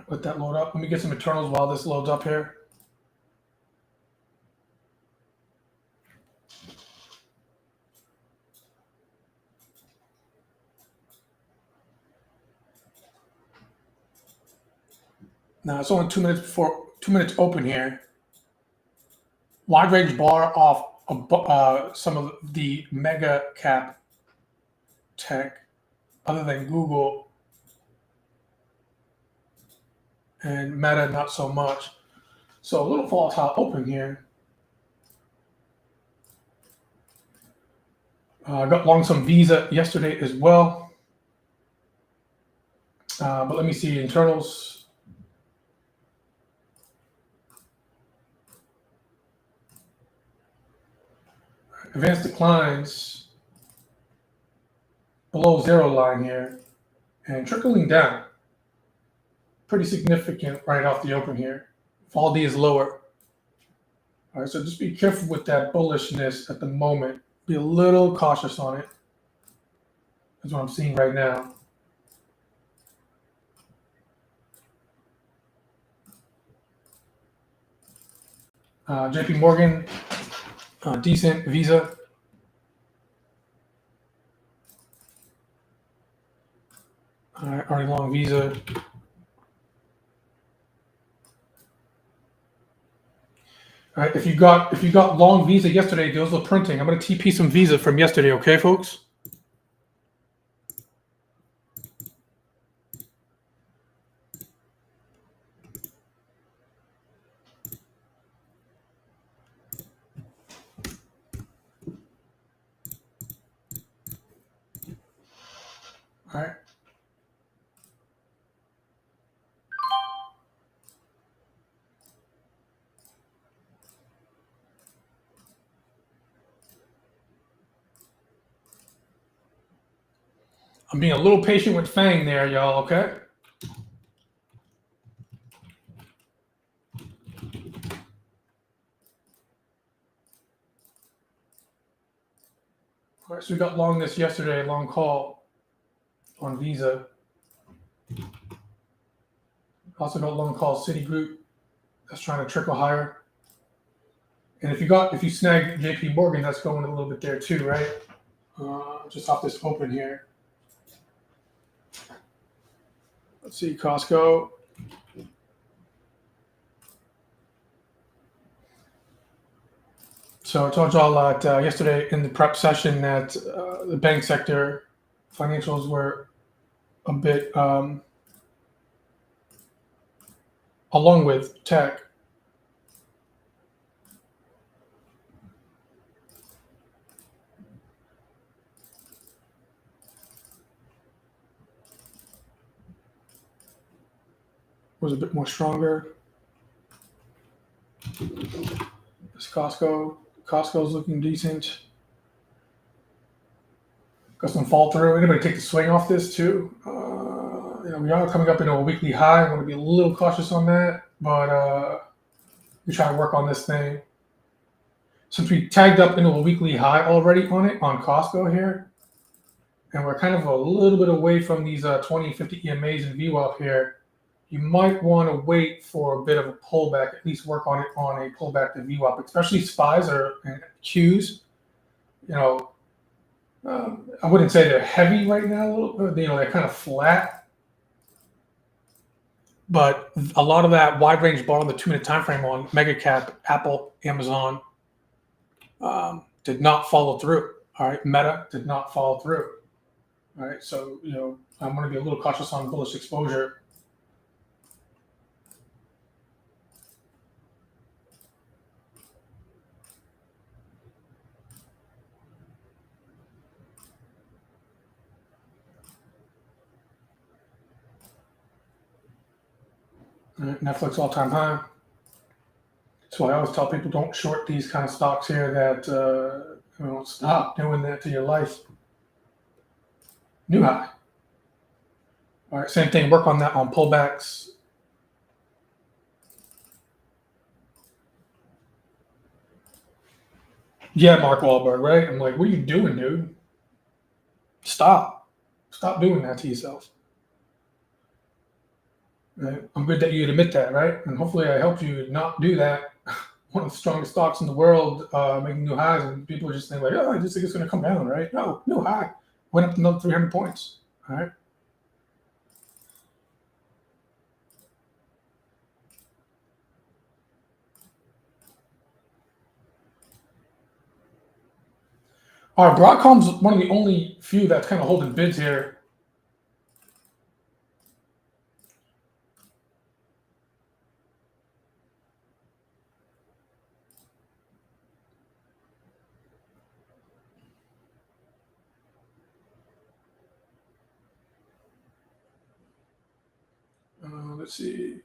Let that load up. Let me get some internals while this loads up here. Now it's only 2 minutes before 2 minutes open here. Wide range bar off some of the mega cap tech, other than Google and Meta, not so much. So a little volatile open here. I got long some Visa yesterday as well. But let me see internals. Advanced declines below 0 line here and trickling down. Pretty significant right off the open here. Vol D is lower. All right, so just be careful with that bullishness at the moment. Be a little cautious on it. That's what I'm seeing right now. JP Morgan, decent. Visa. All right, already long Visa. All right, if you got long Visa yesterday, those are printing. I'm going to TP some Visa from yesterday, okay, folks? All right. I'm being a little patient with Fang there, y'all, okay? All right, so we got long this yesterday, long call on Visa. Also got long call Citigroup. That's trying to trickle higher. And if you snag JP Morgan, that's going a little bit there too, right? Just off this open here. Let's see, Costco. So I told y'all that yesterday in the prep session that the bank sector financials were a bit, along with tech. Was a bit more stronger. This Costco. Costco's looking decent. Got some fall through. Anybody take the swing off this too? We are coming up into a weekly high. I'm going to be a little cautious on that, but we try to work on this thing. Since we tagged up into a weekly high already on it on Costco here, and we're kind of a little bit away from these 20, 50 EMAs and VWAP here, you might want to wait for a bit of a pullback, at least work on it on a pullback to VWAP, especially SPYs and Qs. I wouldn't say they're heavy right now. They're kind of flat. But a lot of that wide range bar on the 2-minute time frame on mega cap, Apple, Amazon, did not follow through. All right, Meta did not follow through. All right, so I'm going to be a little cautious on bullish exposure. All right, Netflix all-time high. That's why I always tell people don't short these kind of stocks here. That stop doing that to your life. New high. All right, same thing. Work on that on pullbacks. Yeah, Mark Wahlberg, right? I'm like, what are you doing, dude? Stop doing that to yourself. Right? I'm good that you'd admit that, right? And hopefully I helped you not do that. One of the strongest stocks in the world, making new highs, and people are just saying like, oh, I just think it's going to come down, right? No, new high. Went up another 300 points, all right? All right, Broadcom's one of the only few that's kind of holding bids here. Let's see.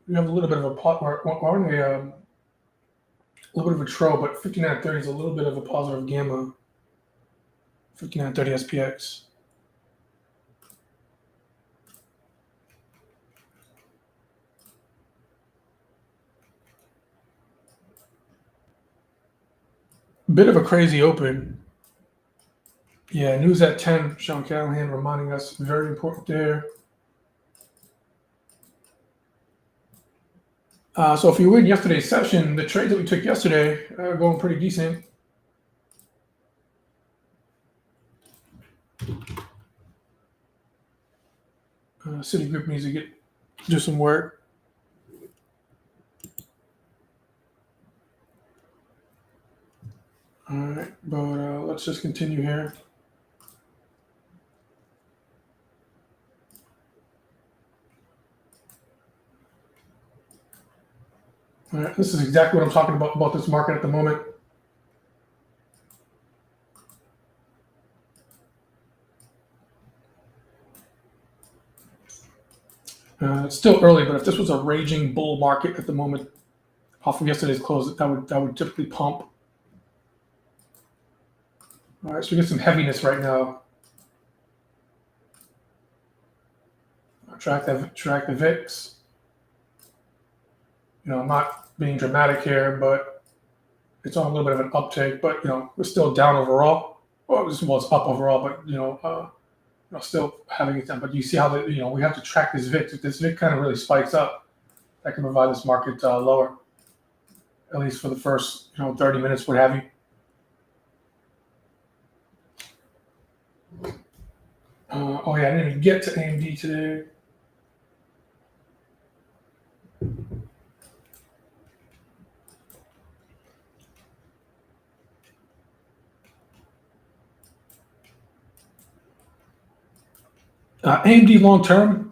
We have a little bit of a pot. We're on a little bit of a trough, but 5930 is a little bit of a positive gamma. 5930 SPX. Bit of a crazy open. Yeah, news at 10. Sean Callahan reminding us, very important there. So if you were in yesterday's session, the trades that we took yesterday are going pretty decent. Citigroup needs to do some work. All right, but let's just continue here. All right, this is exactly what I'm talking about this market at the moment. It's still early, but if this was a raging bull market at the moment, off of yesterday's close, that would typically pump. All right, so we get some heaviness right now. Track the VIX. I'm not being dramatic here, but it's on a little bit of an uptick. But we're still down overall. Well, it's up overall, but still having it down. But you see how we have to track this VIX. If this VIX kind of really spikes up, that can provide this market lower, at least for the first 30 minutes, what have you. Oh yeah, I didn't even get to AMD today. AMD long term,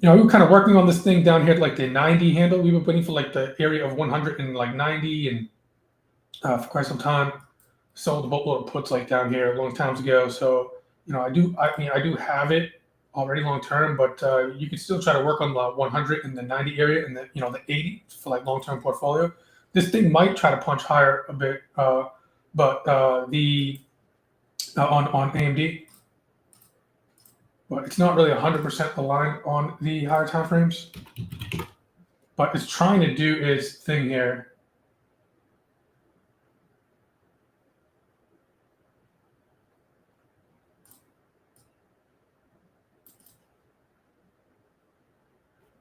we were kind of working on this thing down here at like the 90 handle. We were waiting for like the area of 100 and like 90, and for quite some time. Sold a boatload of puts like down here a long times ago. So I do have it already long term, but you can still try to work on the 100 and the 90 area, and the 80 for like long term portfolio. This thing might try to punch higher a bit, but the on AMD. But it's not really 100% aligned on the higher time frames. But it's trying to do its thing here.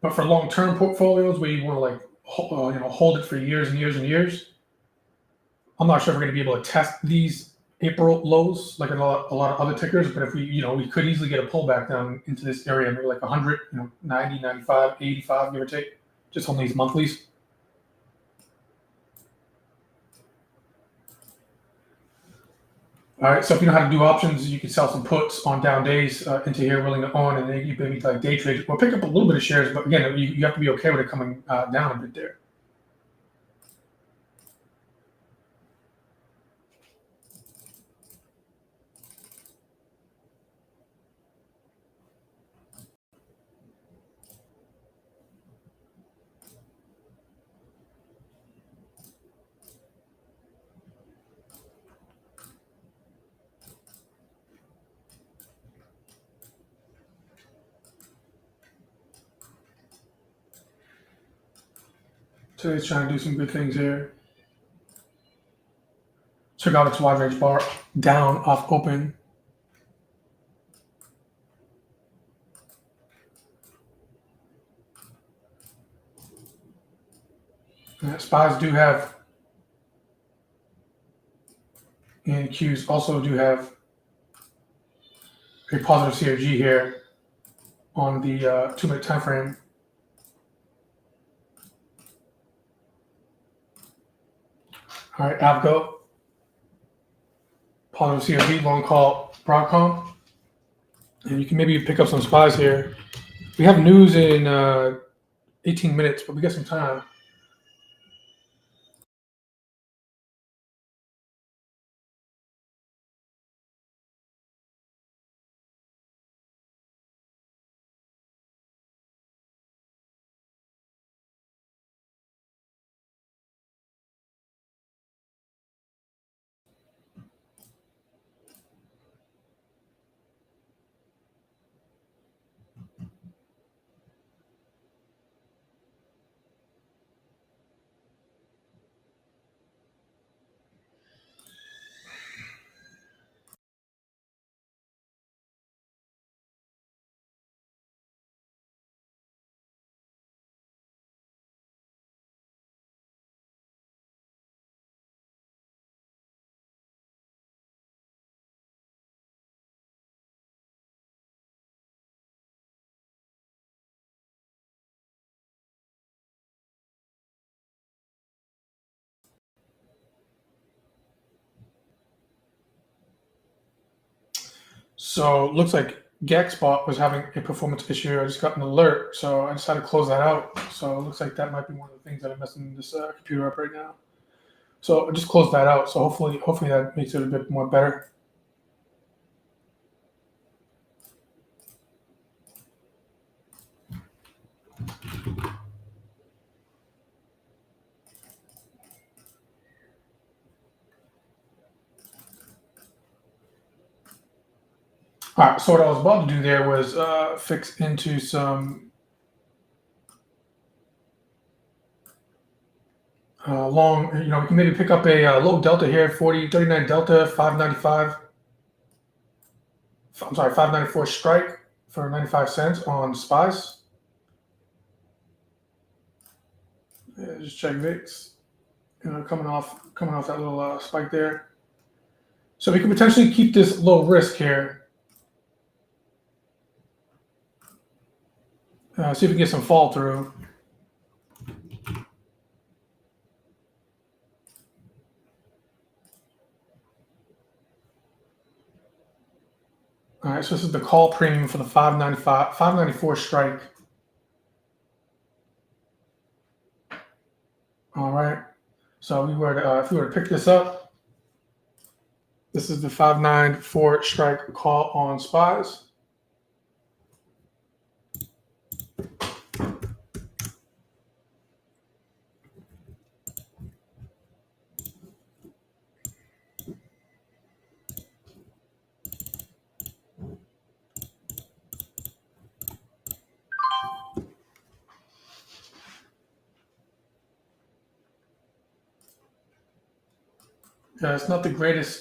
But for long-term portfolios where you want to like hold it for years and years and years, I'm not sure if we're going to be able to test these April lows like a lot of other tickers. But if we could easily get a pullback down into this area, maybe like 100, 90, 95, 85, give or take, just on these monthlies. All right, so if you know how to do options, you can sell some puts on down days into here, willing to own, and then you maybe like day trade. Well, pick up a little bit of shares, but again, you have to be okay with it coming down a bit there. So it's trying to do some good things here. Check out its wide range bar down off open. SPYs do have, and Qs also do have a positive CRG here on the 2-minute time frame. All right, Avgo, positive CRG, long call Broadcom, and you can maybe pick up some SPYs here. We have news in 18 minutes, but we got some time. So it looks like GackSpot was having a performance issue. I just got an alert, so I decided to close that out. So it looks like that might be one of the things that are messing this computer up right now. So I just closed that out. So hopefully that makes it a bit more better. All right, so what I was about to do there was fix into some long, we can maybe pick up a low delta here, 39 delta, 595. I'm sorry, 594 strike for 95 cents on SPYs. Yeah, just check VIX. Coming off that little spike there. So we could potentially keep this low risk here. See if we can get some fall through. All right, so this is the call premium for the 594 strike. All right, so if we were to pick this up, this is the 594 strike call on SPYs. Yeah, it's not the greatest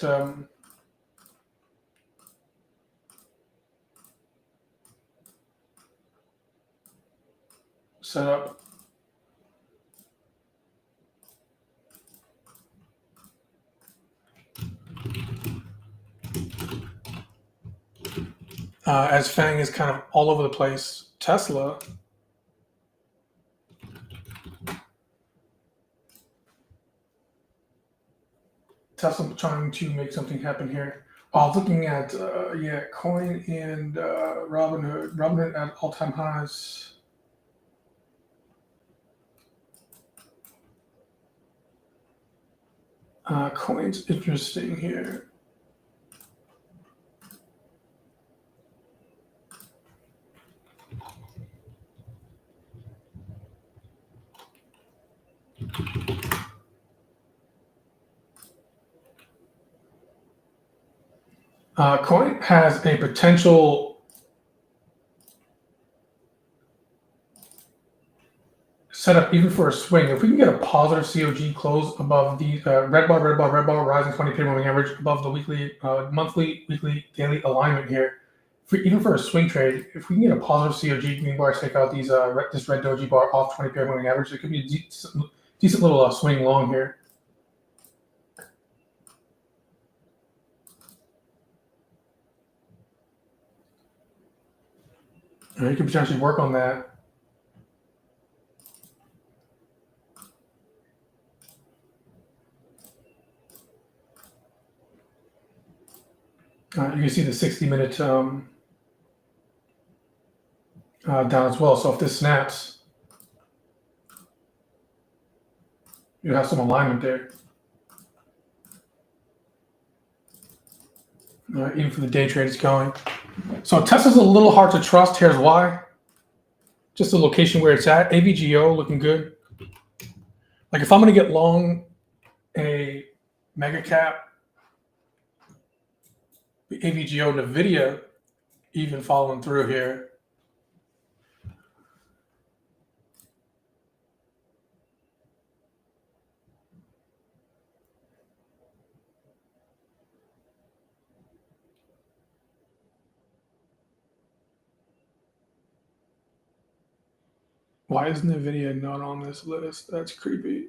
setup. As Fang is kind of all over the place. Tesla. Tesla trying to make something happen here. I was looking at Coin and Robinhood. Robinhood at all-time highs. Coin's interesting here. Coin has a potential setup even for a swing. If we can get a positive COG close above the red bar, rising 20-period moving average above the weekly, monthly, weekly, daily alignment here, even for a swing trade, if we can get a positive COG green bar, take out these this red doji bar off 20-period moving average, it could be a decent little swing long here. You could potentially work on that. You can see the 60-minute down as well. So if this snaps, you have some alignment there. Even for the day trade, it's going. So Tesla's a little hard to trust. Here's why. Just the location where it's at. AVGO looking good. Like if I'm going to get long a mega cap, the AVGO NVIDIA even following through here. Why is NVIDIA not on this list? That's creepy.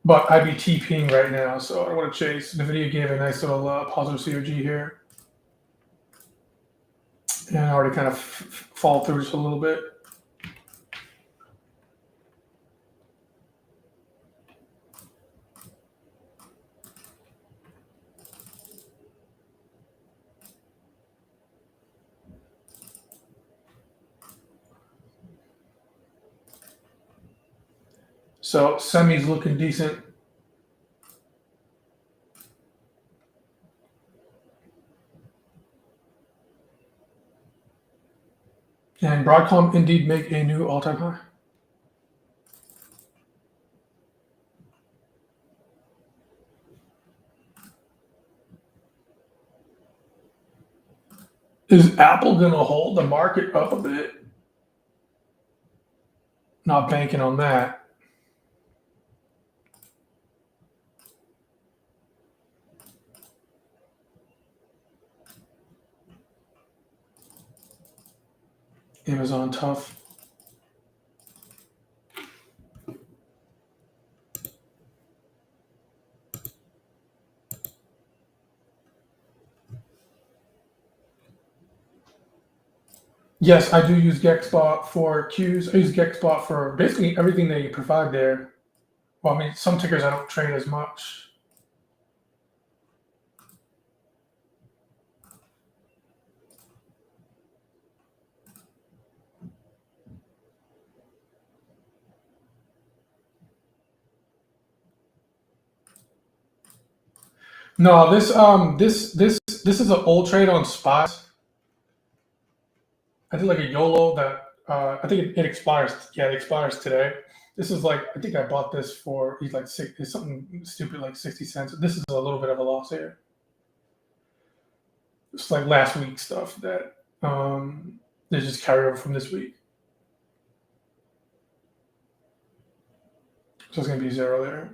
But I'd be TPing right now, so I don't want to chase. NVIDIA gave a nice little positive COG here. And I already kind of fall through just a little bit. So semi's looking decent. And Broadcom indeed make a new all-time high. Is Apple going to hold the market up a bit? Not banking on that. Amazon tough. Yes, I do use GexBot for Qs. I use GexBot for basically everything they provide there. Well, I mean, some tickers I don't trade as much. No, this is an old trade on SPY. I did like a YOLO that I think it expires. Yeah, it expires today. This is like I think I bought this for he's like it's something stupid like 60 cents. This is a little bit of a loss here. It's like last week's stuff that they just carry over from this week. So it's gonna be zero there.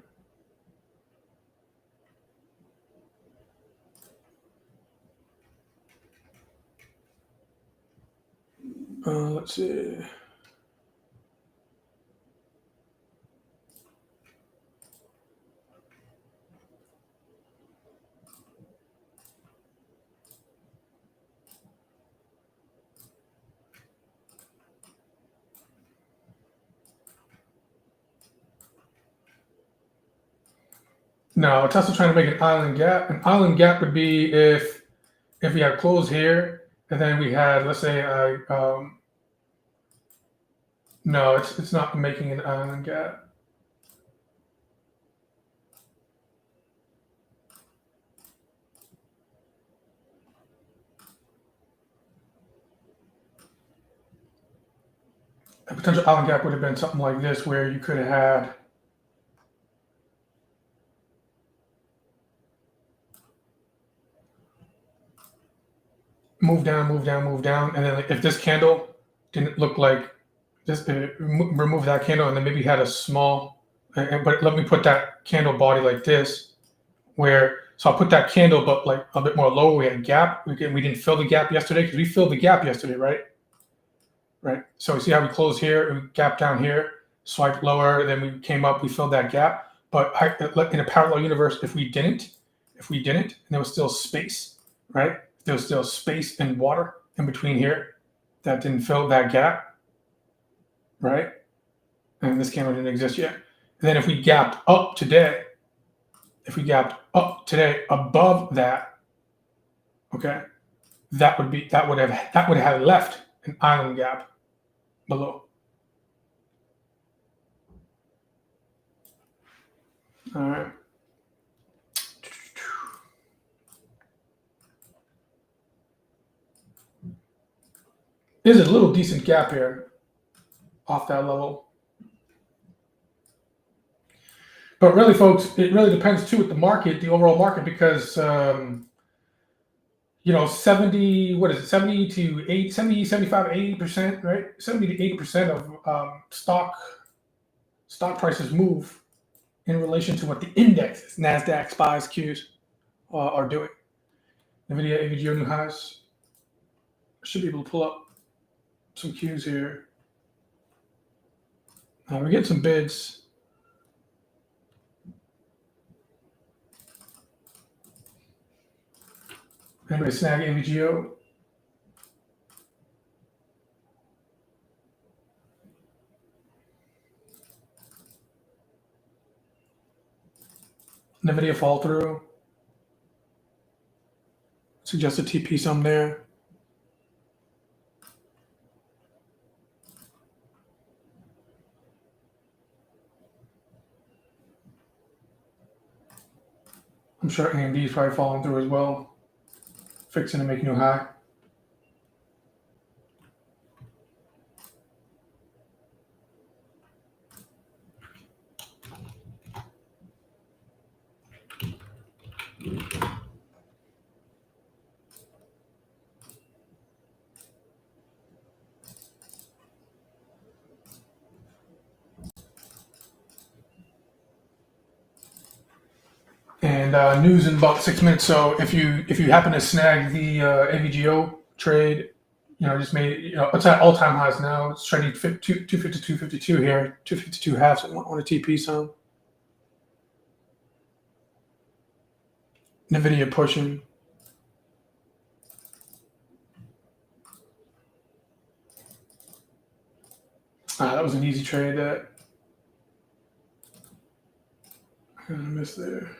Let's see. No, Tesla trying to make an island gap. An island gap would be if we had close here and then we had, let's say, no, it's not making an island gap. A potential island gap would have been something like this, where you could have had move down, move down, move down, and then like, if this candle didn't look like this, remove that candle, and then maybe had a small. But let me put that candle body like this, where so I'll put that candle, but like a bit more lower. We had a gap. We didn't fill the gap yesterday because we filled the gap yesterday, right? Right. So we see how we closed here, we gap down here, swipe lower, then we came up, we filled that gap. But in a parallel universe, if we didn't, and there was still space, right? There was still space and water in between here that didn't fill that gap, right? And this candle didn't exist yet. And then if we gapped up today, above that, okay, that would have left an island gap below. All right. There's a little decent gap here off that level. But really, folks, it really depends too with the market, the overall market, because 70, what is it, 70 to 8, 70, 75, 80%, right? 70 to 80% of stock prices move in relation to what the indexes, NASDAQ, SPYs, Qs are doing. NVIDIA, AVGO new highs. I should be able to pull up some Qs here. We get some bids. Anybody snag AVGO? NVIDIA fall through. Suggested TP some there. I'm sure AMD is probably falling through as well. Fixing to make a new high. And news in about 6 minutes. So if you happen to snag the AVGO trade, just made it's at all-time highs now. It's trading 252 here, 252 halves. I want to TP some. NVIDIA pushing. That was an easy trade that I missed there.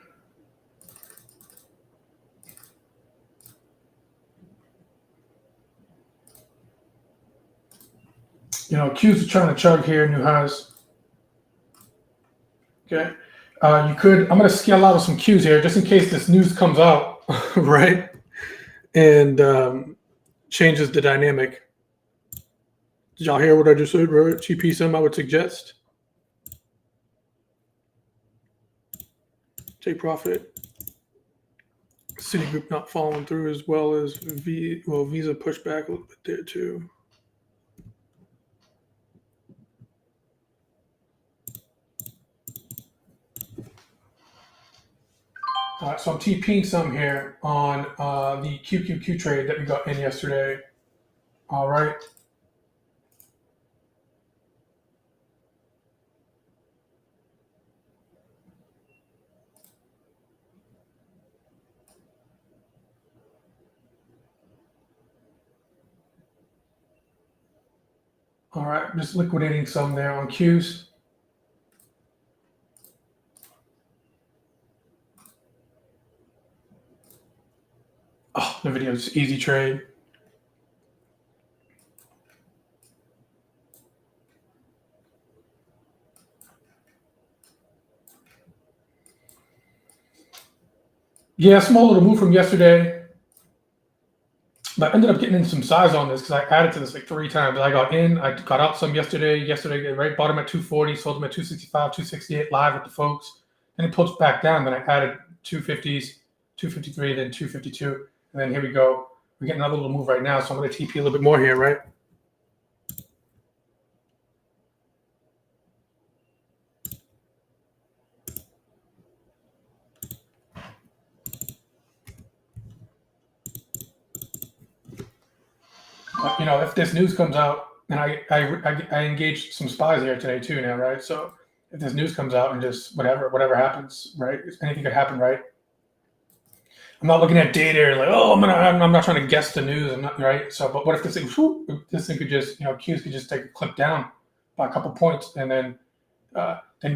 Q's are trying to chug here, new highs. Okay. I'm going to scale out of some Q's here just in case this news comes out, right? And changes the dynamic. Did y'all hear what I just said, right? TP some, I would suggest. Take profit. Citigroup not following through as well as Visa pushed back a little bit there too. All right, so I'm TPing some here on the QQQ trade that we got in yesterday. All right. All right, just liquidating some there on Qs. Oh, the video's easy trade. Yeah, small little move from yesterday. But I ended up getting in some size on this because I added to this like 3 times. I got in, I got out some yesterday, right? Bought them at 240, sold them at 265, 268 live with the folks. And it pulled back down. Then I added 250s, 253, then 252. And then here we go. We're getting another little move right now. So I'm going to TP a little bit more here, right? If this news comes out, and I engaged some spies here today too now, right? So if this news comes out and just whatever happens, right? Anything could happen, right? I'm not looking at data and like, oh, I'm not trying to guess the news. I'm not right. So, but what if this thing could just, Qs could just take a clip down by a couple points, and then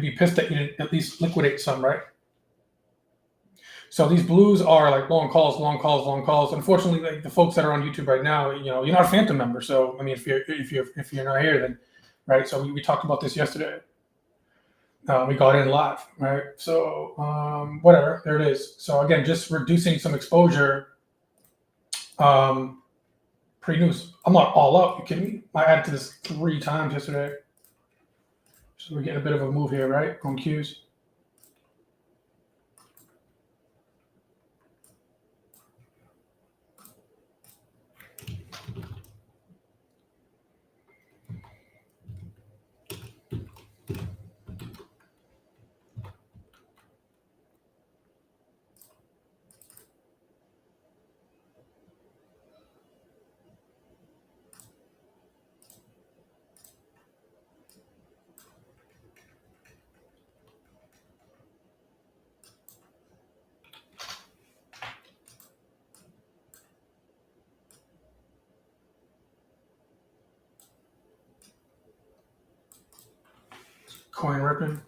be pissed that you didn't at least liquidate some, right? So these blues are like long calls. Unfortunately, like the folks that are on YouTube right now, you're not a Phantom member. So I mean, if you're not here, then right. So we talked about this yesterday. We got in live, right? So whatever, there it is. So again, just reducing some exposure. Pre-news. I'm not all up. You kidding me? I added to this 3 times yesterday. So we're getting a bit of a move here, right? On Qs. Coin ripping.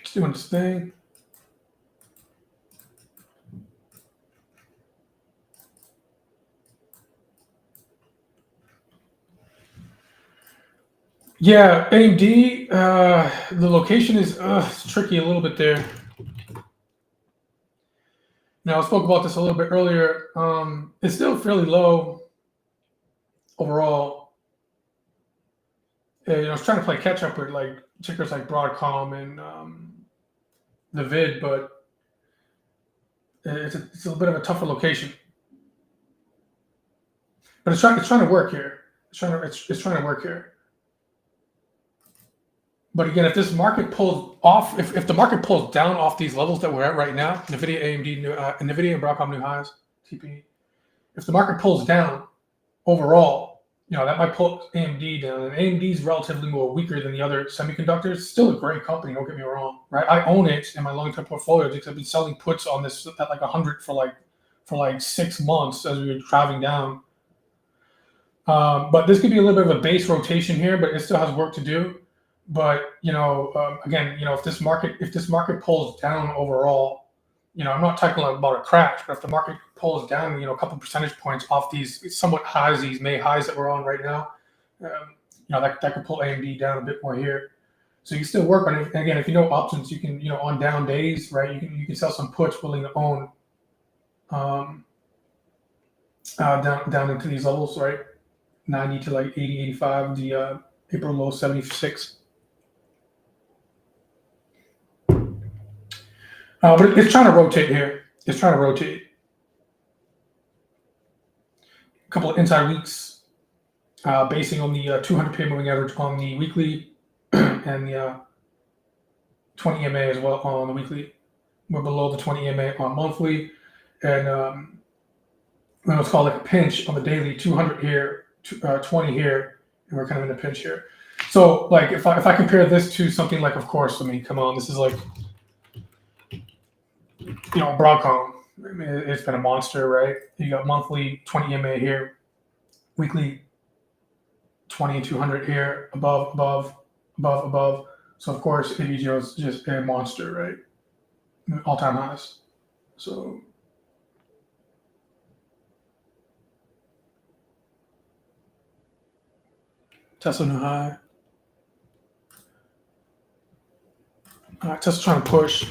Just doing this thing. Yeah, AMD, the location is it's tricky a little bit there. Now, I spoke about this a little bit earlier. It's still fairly low overall. I was trying to play catch up with like tickers like Broadcom and the vid, but it's a bit of a tougher location. But it's trying to work here. It's trying to work here. But again, if this market pulls off, if the market pulls down off these levels that we're at right now, NVIDIA, AMD, NVIDIA and Broadcom new highs, TP. If the market pulls down overall, that might pull AMD down. And AMD is relatively more weaker than the other semiconductors. Still a great company, don't get me wrong, right? I own it in my long-term portfolio because I've been selling puts on this at like 100 for like 6 months as we were driving down. But this could be a little bit of a base rotation here, but it still has work to do. But again, if this market pulls down overall, I'm not talking about a crash, but if the market pulls down, a couple percentage points off these somewhat highs, these May highs that we're on right now, that could pull AMD down a bit more here. So you can still work on it. And again, if you know options, you can on down days, right? You can sell some puts willing to own down into these levels, right? 90 to like 80, 85, the April low 76. But it's trying to rotate here. It's trying to rotate. A couple of inside weeks, basing on the 200 pay moving average on the weekly and the 20 EMA as well on the weekly. We're below the 20 EMA on monthly. And it's called like a pinch on the daily, 200 here, 20 here, and we're kind of in a pinch here. So like if I compare this to something like, of course, come on, this is like, Broadcom. It's been a monster, right? You got monthly 20 EMA here, weekly 20 and 200 here, above. So of course, AVGO is just a monster, right? All-time highs. So Tesla new high. All right, Tesla's trying to push.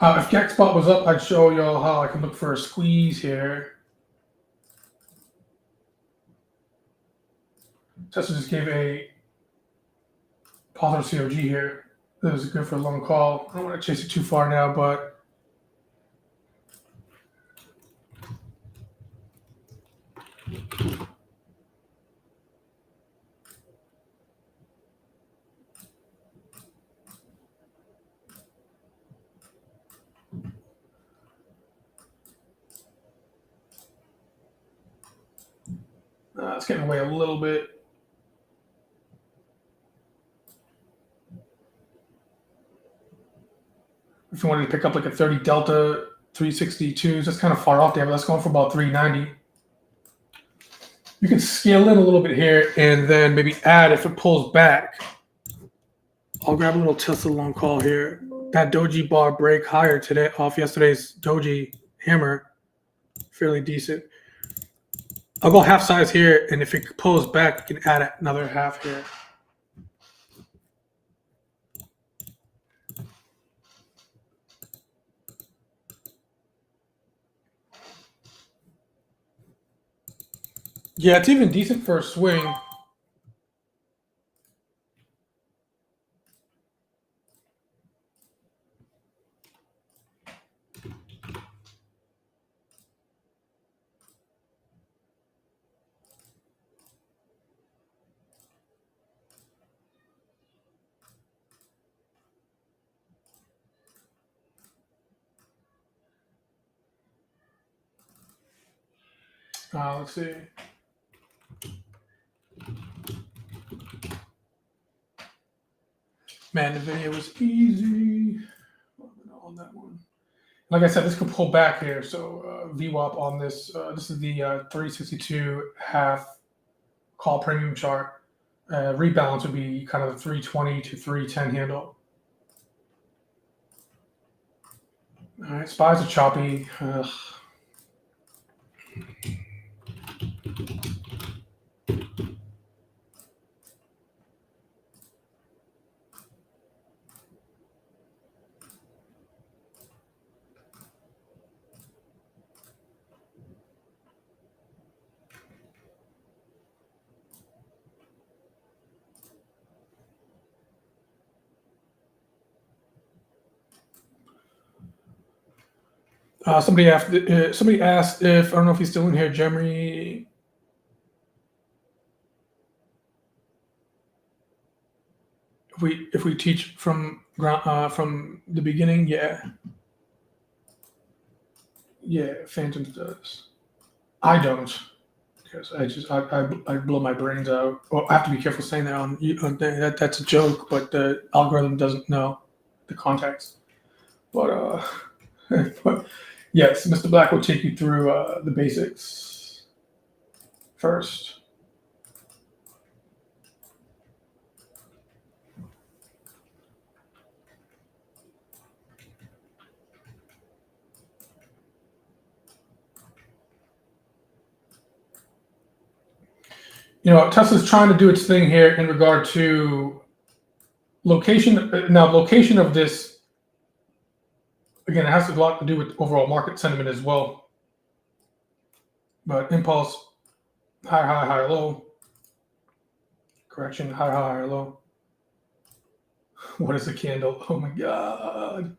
If GackSpot was up, I'd show y'all how I can look for a squeeze here. Tesla just gave a positive COG here. This is good for a long call. I don't want to chase it too far now, but it's getting away a little bit. If you wanted to pick up like a 30 Delta 362s, that's kind of far off there, but that's going for about 390. You can scale in a little bit here and then maybe add if it pulls back. I'll grab a little Tesla long call here. That doji bar break higher today off yesterday's doji hammer. Fairly decent. I'll go half size here, and if it pulls back, you can add another half here. Yeah, it's even decent for a swing. Let's see. Man, the video was easy on that one. Like I said, this could pull back here. So VWAP on this. This is the 362 half call premium chart. Rebalance would be kind of the 320 to 310 handle. All right, SPYs are choppy. Somebody asked if, I don't know if he's still in here, Jeremy. If we teach from the beginning, yeah, Phantoms does. I don't, because I blow my brains out. Well, I have to be careful saying that on that's a joke, but the algorithm doesn't know the context. But but yes, Mr. Black will take you through the basics first. Tesla's trying to do its thing here in regard to location. Now, location of this, again, it has a lot to do with overall market sentiment as well. But impulse, high, low. Correction, high, low. What is a candle? Oh my God.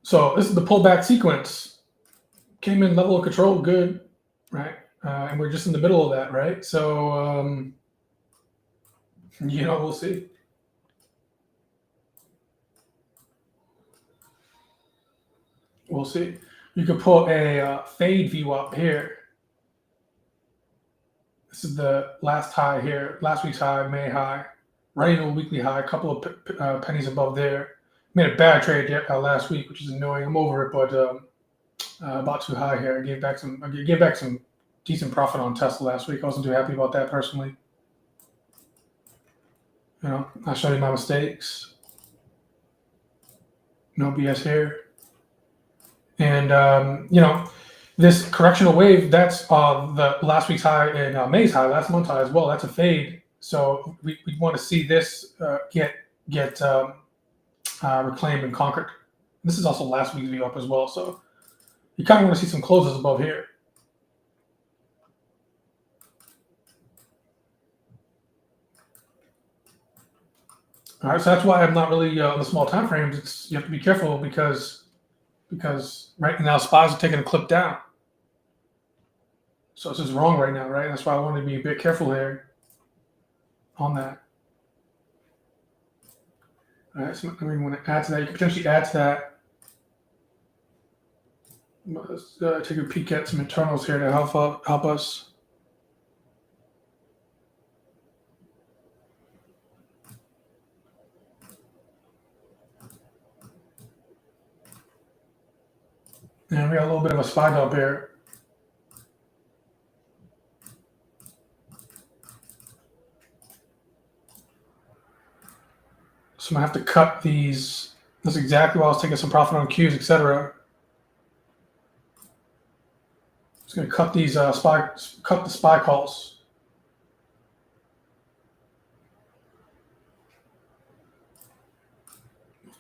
So this is the pullback sequence. Came in level of control, good, right? And we're just in the middle of that, right? So, we'll see. We'll see. You could put a fade VWAP here. This is the last high here, last week's high, May high, right into a weekly high, a couple of pennies above there. Made a bad trade last week, which is annoying. I'm over it, but about too high here. I gave back some decent profit on Tesla last week. I wasn't too happy about that personally. I'll show you my mistakes. No BS here. And this correctional wave, that's the last week's high and May's high, last month's high as well. That's a fade. So we want to see this get reclaimed and conquered. This is also last week's view up as well. So you kind of want to see some closes above here. All right, so that's why I'm not really on the small time frames. You have to be careful because right now SPYs are taking a clip down. So this is wrong right now, right? That's why I want to be a bit careful here on that. All right, so I want to add to that. You can potentially add to that. Let's take a peek at some internals here to help us. And we got a little bit of a SPY dump here. So I'm gonna have to cut these. That's exactly why I was taking some profit on Qs, etc. Just gonna cut these cut the SPY calls.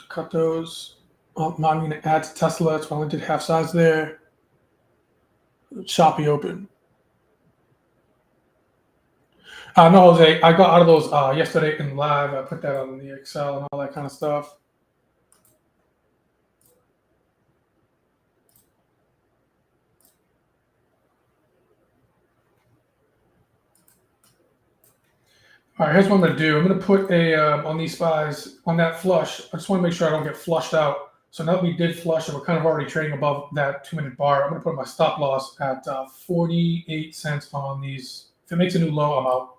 Cut those. I'm going to add to Tesla. That's why I only did half size there. Choppy open. No, Jose, I got out of those yesterday in live. I put that on the Excel and all that kind of stuff. All right, here's what I'm going to do. I'm going to put a on these SPYs on that flush. I just want to make sure I don't get flushed out. So now that we did flush and we're kind of already trading above that 2-minute bar, I'm going to put my stop loss at 48 cents on these. If it makes a new low, I'm out.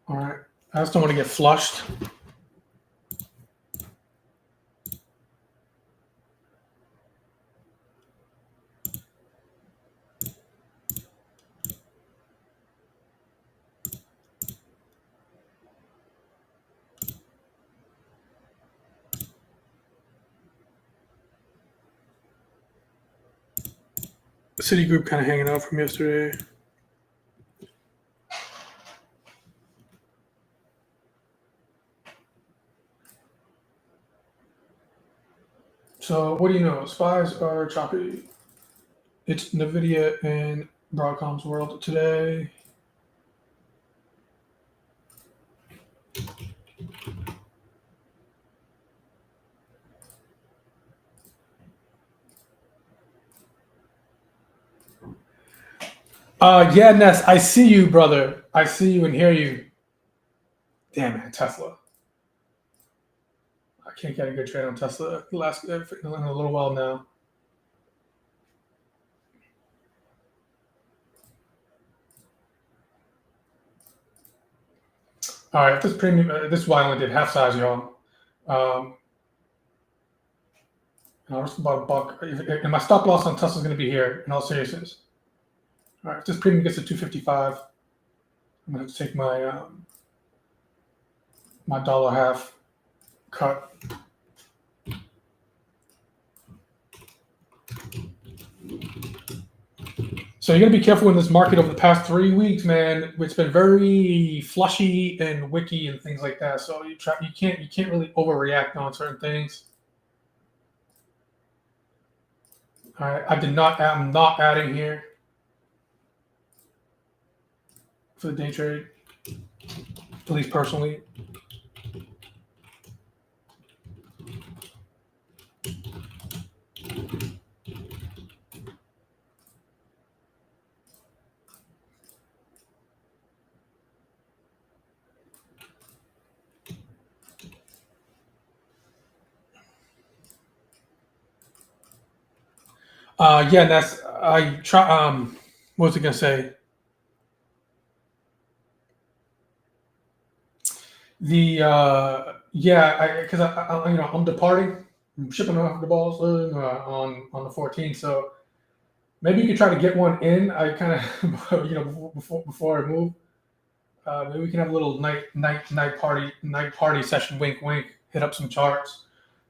All right, I just don't want to get flushed. Citigroup kind of hanging out from yesterday. So what do you know? Spies are choppy. It's NVIDIA and Broadcom's world today. Yeah, Ness, I see you, brother. I see you and hear you. Damn, man, Tesla. I can't get a good trade on Tesla in a little while now. All right, this premium. This is why I only did half size, y'all. I was about a buck, and my stop loss on Tesla is going to be here. In all seriousness. All right, if this premium gets to 255, I'm going to take my my $1.50 cut. So you're gonna be careful in this market over the past 3 weeks, man. It's been very flushy and wicky and things like that. So you can't really overreact on certain things. All right, I'm not adding here for the day trade, at least personally. Yeah, that's I try. What was I gonna say? The because I'm departing. I'm shipping off the balls on the 14th. So maybe you could try to get one in. I kind of before I move. Maybe we can have a little night party session. Wink, wink. Hit up some charts.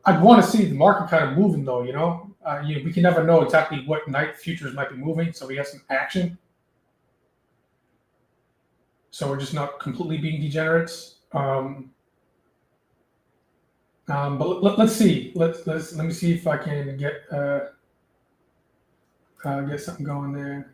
I'd want to see the market kind of moving though. We can never know exactly what night futures might be moving, so we have some action. So we're just not completely being degenerates. But let's see. Let me see if I can get something going there.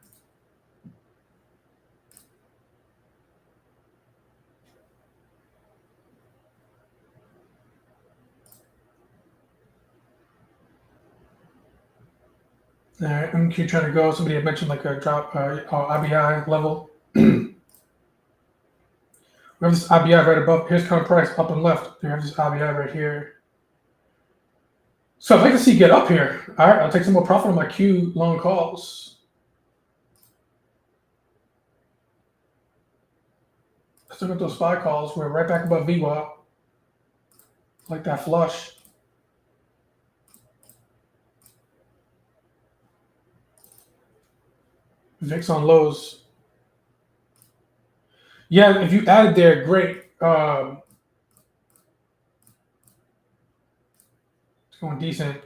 All right, I'm trying to go. Somebody had mentioned like a drop IBI level. We have this IBI right above. Here's current price up and left. We have this IBI right here. So I'd like to see get up here. All right, I'll take some more profit on my Q long calls. Let's look at those SPY calls. We're right back above VWAP. Like that flush. VIX on lows. Yeah, if you added there, great. It's going decent.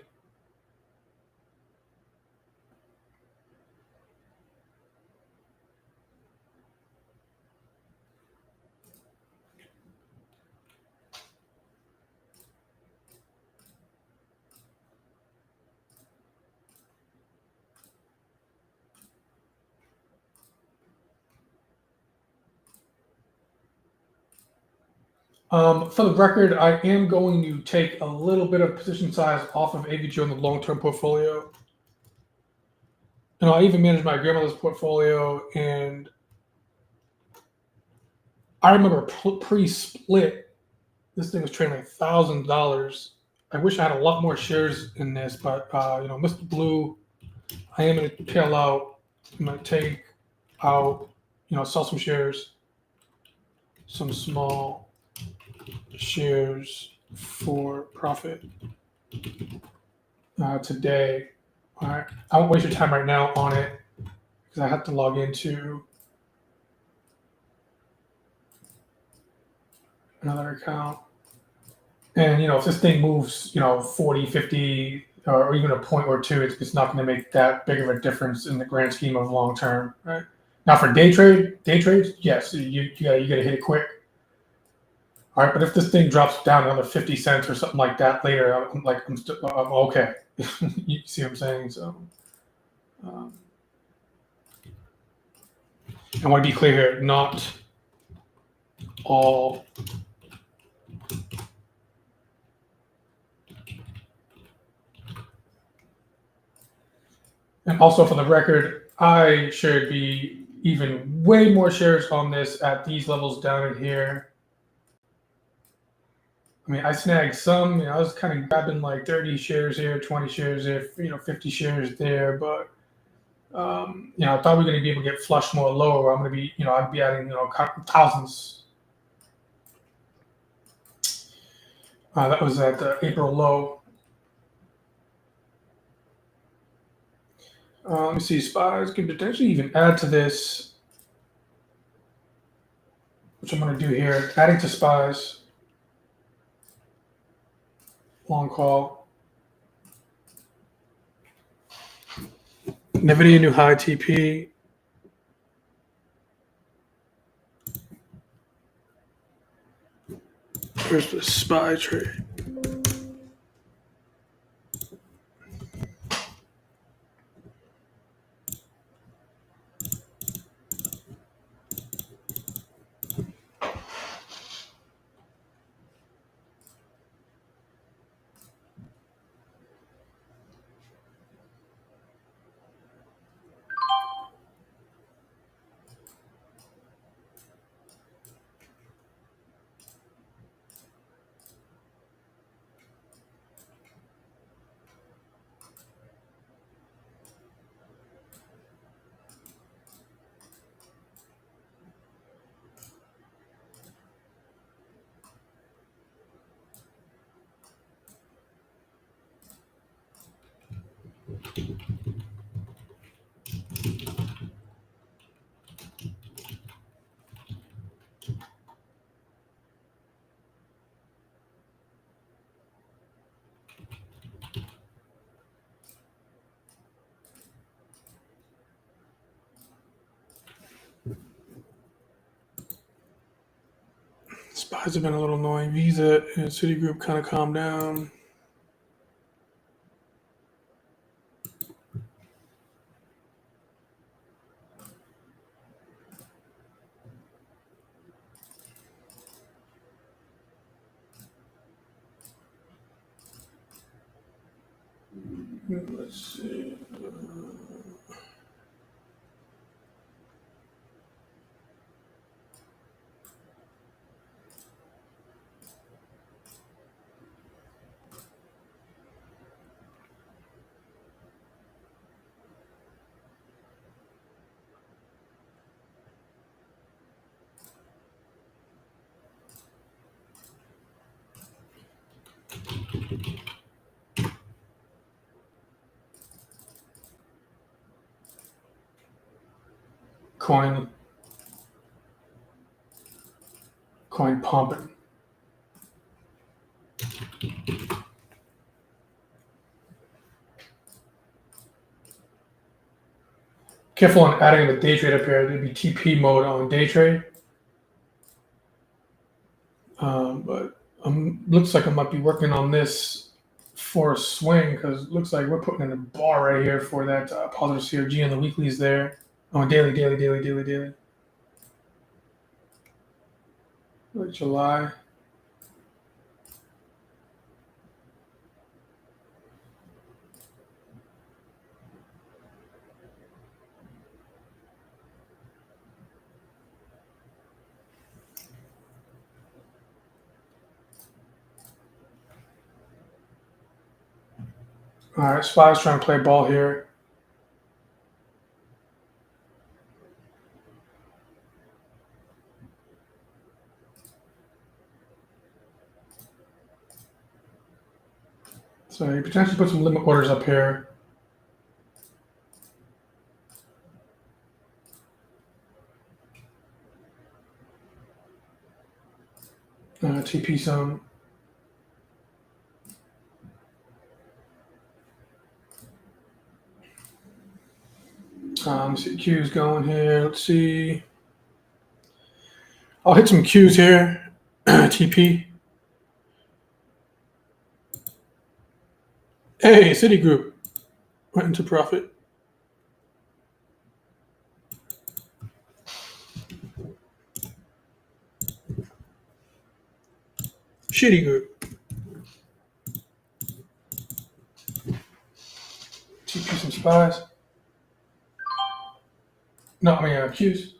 For the record, I am going to take a little bit of position size off of AVG on the long-term portfolio. And I even manage my grandmother's portfolio. And I remember pre-split, this thing was trading like $1,000. I wish I had a lot more shares in this, but Mr. Blue, I am going to tail out. I'm going to take out, sell some shares, some small shares for profit today. All right, I won't waste your time right now on it because I have to log into another account. And if this thing moves 40, 50 or even a point or two, it's not going to make that big of a difference in the grand scheme of long term, right? Now for day trades, yes, you got to hit it quick. All right, but if this thing drops down another 50 cents or something like that later, I'm okay. You see what I'm saying? So, I want to be clear here, not all and also for the record, I should be even way more shares on this at these levels down in here. I mean, I snagged some, I was kind of grabbing like 30 shares here, 20 shares there, 50 shares there, but I thought we were going to be able to get flushed more lower. I'm going to be, I'd be adding, thousands. That was at the April low. Let me see, SPYs could potentially even add to this, which I'm going to do here. Adding to SPYs, long call. NVIDIA new high TP. Here's the SPY trade. SPYs have been a little annoying. Visa and Citigroup kind of calmed down. Let's see. Coin pumping. Careful on adding the day trade up here. There'd be TP mode on day trade. But looks like I might be working on this for a swing because it looks like we're putting in a bar right here for that positive CRG and the weeklies there. Oh, daily. Like July. All right, SPY's trying to play ball here. So you potentially put some limit orders up here. TP some. See Q's going here. Let's see. I'll hit some Q's here. TP. Hey, Citigroup went into profit. Shitty group. TP some spies. No, I mean Qs.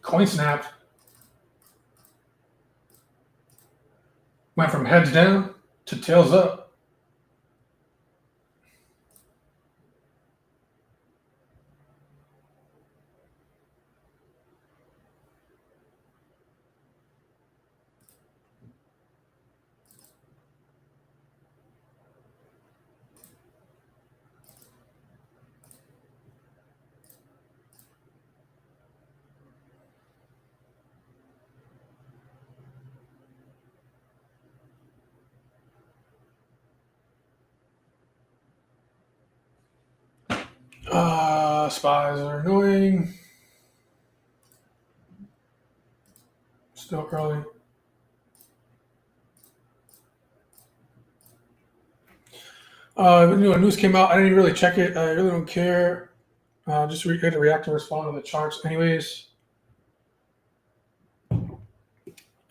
Coin snapped. Went from heads down to tails up. Spies are annoying. Still early. News came out. I didn't really check it. I really don't care. Just had to react and respond to the charts, anyways. And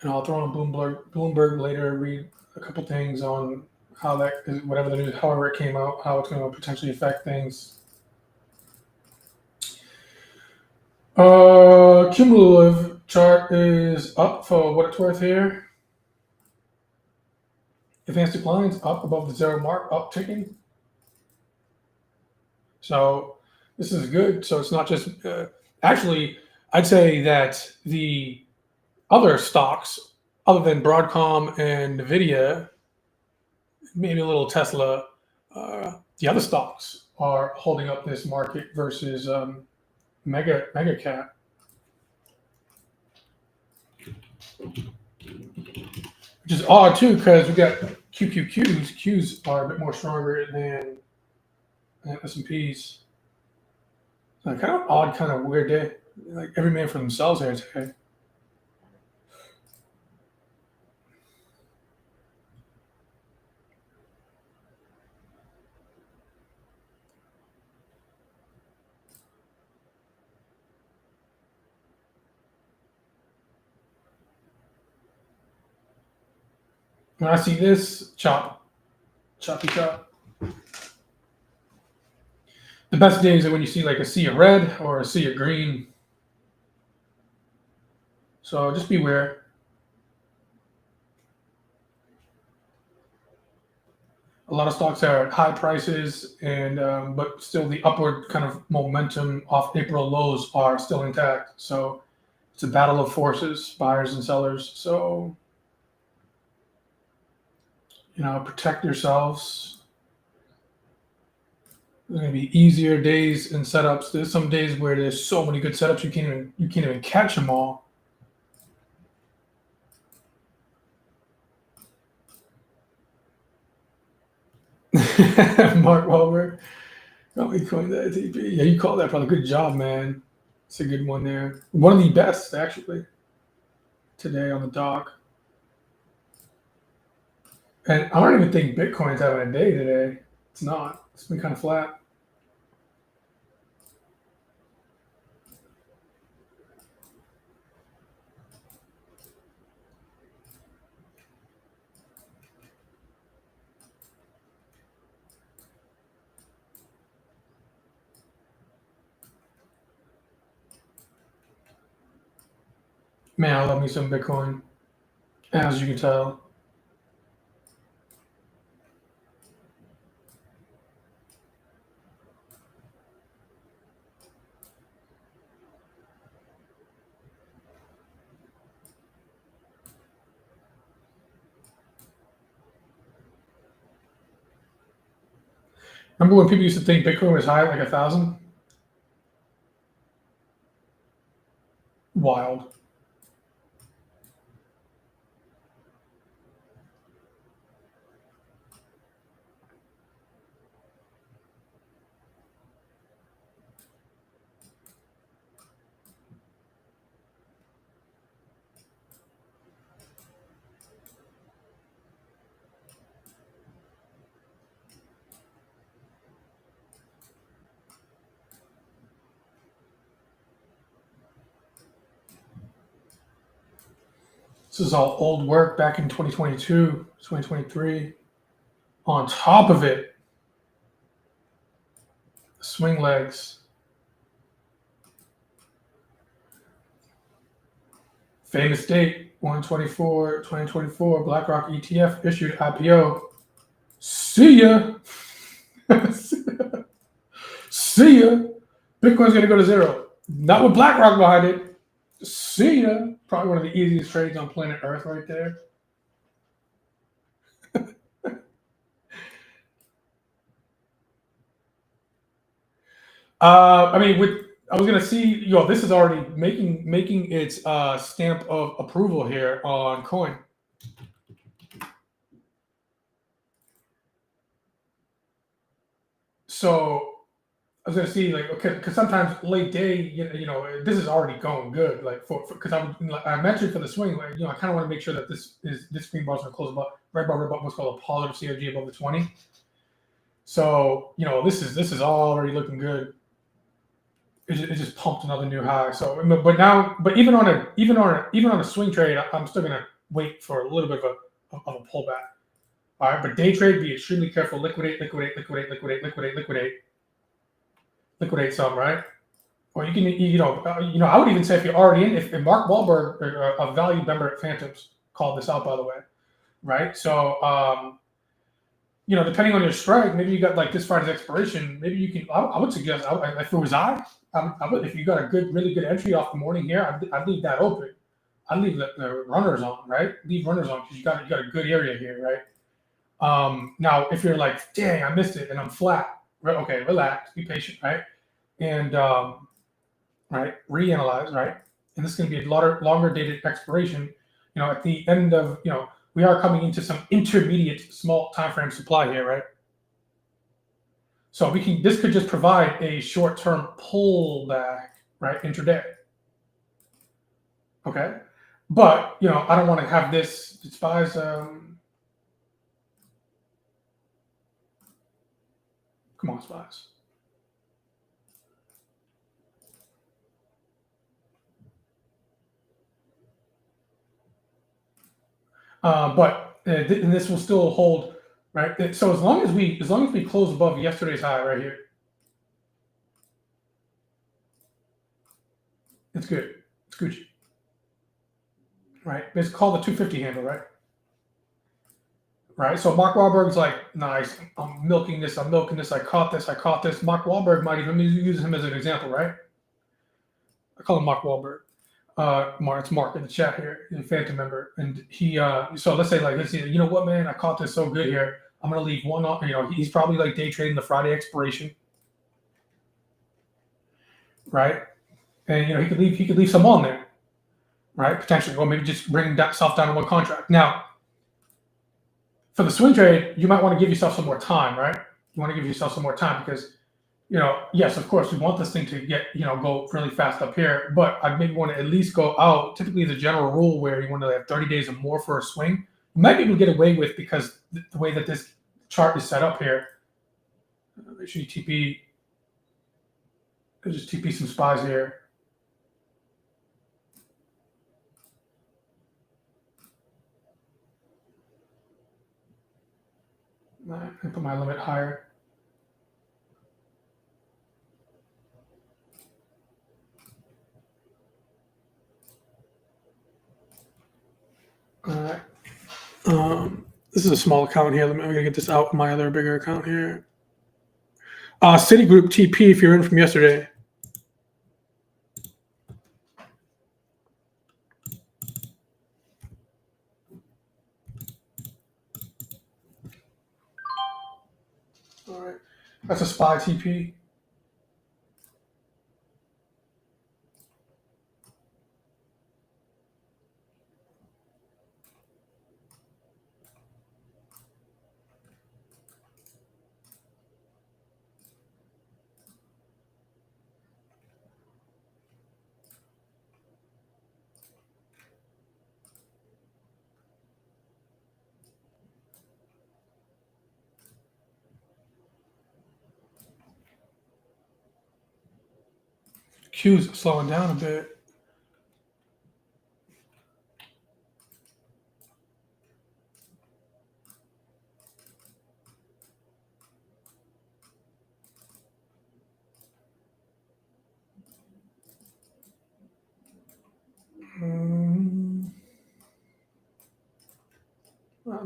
I'll throw on Bloomberg later. Read a couple things on how that is, whatever the news, however it came out, how it's going to potentially affect things. Cumulative chart is up for what it's worth here. Advanced declines up above the zero mark, up ticking. So this is good. So it's not just actually, I'd say that the other stocks, other than Broadcom and NVIDIA, maybe a little Tesla, the other stocks are holding up this market versus mega cap. Which is odd too, because we got QQQs. Qs are a bit more stronger than S&Ps. So kind of odd, kind of weird day. Like every man for themselves here today. When I see this, choppy chop. The best days are when you see like a sea of red or a sea of green. So just beware. A lot of stocks are at high prices, and but still the upward kind of momentum off April lows are still intact. So it's a battle of forces, buyers and sellers. So protect yourselves. There's going to be easier days and setups. There's some days where there's so many good setups you can't even catch them all. Mark Wahlberg. Probably coined that TP. Yeah, you called that probably. Good job, man. It's a good one there. One of the best, actually, today on the dock. And I don't even think Bitcoin's having a day today. It's not. It's been kind of flat. Man, I love me some Bitcoin, as you can tell. Remember when people used to think Bitcoin was high, like 1,000? Wild. This is all old work back in 2022, 2023. On top of it, swing legs. Famous date, 1/24/2024, BlackRock ETF issued IPO. See ya. See ya. Bitcoin's going to go to zero. Not with BlackRock behind it. See ya. Probably one of the easiest trades on planet Earth right there. I was gonna see, this is already making its stamp of approval here on coin. So I was gonna see, like, okay, because sometimes late day, this is already going good, like because I mentioned for the swing, like, I kind of want to make sure that this green bar is gonna close right above what's called a positive CRG above the 20. So this is already looking good. It just pumped another new high. So, but even on a swing trade, I'm still gonna wait for a little bit of a pullback. All right, but day trade, be extremely careful. Liquidate some, right? Or you can, I would even say if you're already in, if Mark Wahlberg, a valued member at Phantoms, called this out, by the way, right? So, depending on your strike, maybe you got like this Friday's expiration. Maybe you can. I would suggest, if it was I would, if you got a really good entry off the morning here, I'd leave that open. I'd leave the runners on, right? Leave runners on because you got a good area here, right? Now, if you're like, dang, I missed it and I'm flat, right? Okay, relax, be patient, right? And right, reanalyze, right? And this is going to be a longer dated expiration. At the end of, we are coming into some intermediate small time frame supply here, right? So this could just provide a short-term pullback, right, intraday. Okay, but I don't want to have this. Spies. Come on, Spies. And this will still hold, right? So as long as we close above yesterday's high right here, it's good. It's Gucci, right? It's called the 250 handle, right? Right. So Mark Wahlberg's like, nice. I'm milking this. I caught this. Mark Wahlberg might even use him as an example, right? I call him Mark Wahlberg. It's Mark in the chat here, a Phantom member, and he. So let's say, you know what, man, I caught this so good here. I'm gonna leave one on. He's probably like day trading the Friday expiration, right? And he could leave some on there, right? Potentially, or maybe just bring himself down to one contract. Now, for the swing trade, you might want to give yourself some more time, right? You want to give yourself some more time because, yes, of course, we want this thing to get, go really fast up here, but I maybe want to at least go out. Typically, the general rule where you want to have 30 days or more for a swing, you might be able to get away with because the way that this chart is set up here. Make sure you TP. Just TP some spies here. I put my limit higher. All right. This is a small account here. I'm gonna get this out of my other bigger account here. Citigroup TP, if you're in from yesterday. All right. That's a SPY TP. Q's slowing down a bit.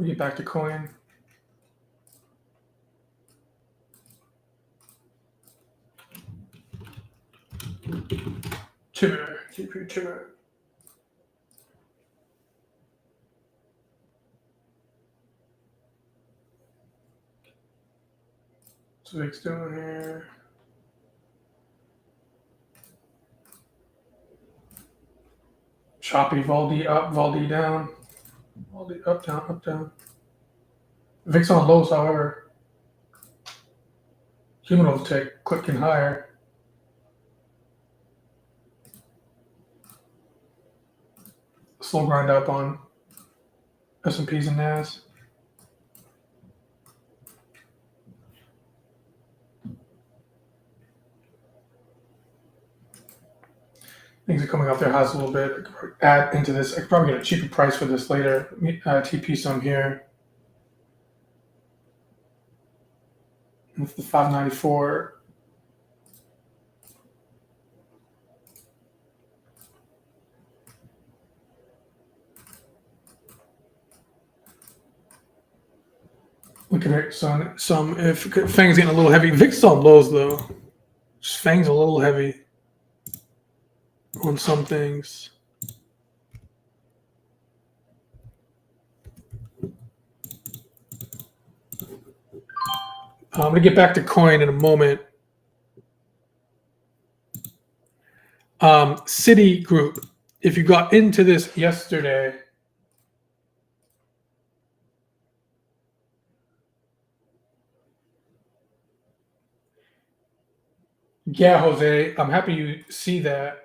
me get back to coin. Timber, TP Timber. So Vic's doing here. Choppy, Valdi up, Valdi down. Valdi up, down, up, down. VIX on lows, however. Cumulative tick, clicking higher. Slow grind up on S&Ps and NAS. Things are coming off their highs a little bit. I could add into this. I could probably get a cheaper price for this later. TP some here. With the 594. Look at it, some if Fang's getting a little heavy. VIX on lows though. Just Fang's a little heavy on some things. I'm going to get back to coin in a moment. Citigroup, if you got into this yesterday, yeah, Jose, I'm happy you see that.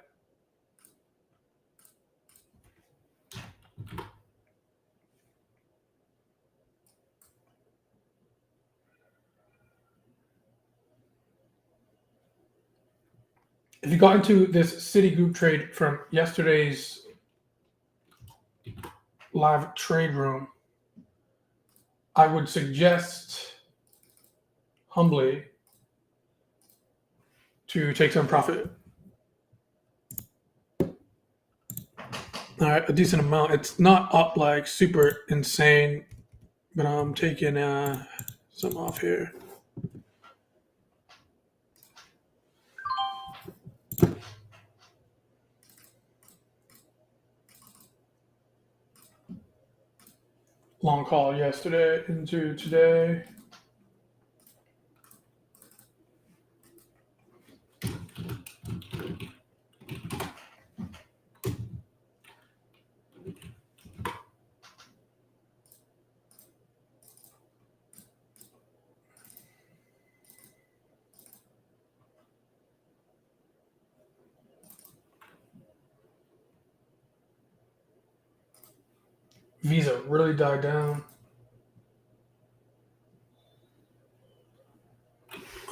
If you got into this Citigroup trade from yesterday's live trade room, I would suggest humbly to take some profit. All right, a decent amount. It's not up like super insane, but I'm taking some off here. Long call yesterday into today. Visa really died down.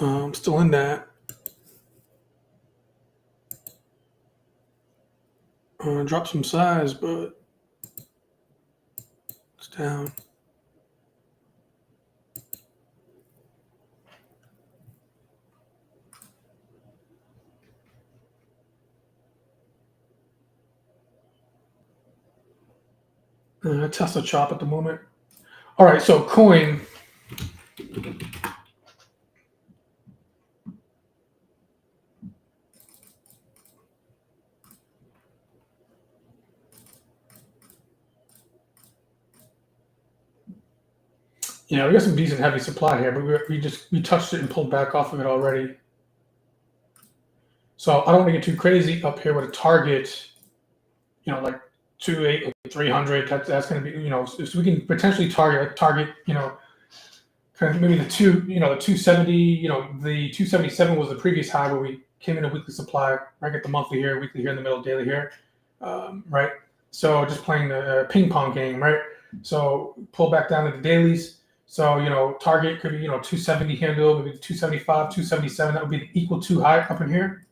I'm still in that. Dropped some size, but it's down. Tesla chop at the moment. All right, so coin. Yeah, we got some decent heavy supply here, but we touched it and pulled back off of it already. So I don't want to get too crazy up here with a target, like 280, 300. That's going to be, so we can potentially target, kind of maybe the 270. The 277 was the previous high where we came in a weekly supply. Right, get the monthly here, weekly here in the middle, daily here, right? So just playing the ping pong game, right? So pull back down to the dailies. So, target could be, 270 handle, maybe 275, 277. That would be the equal to high up in here.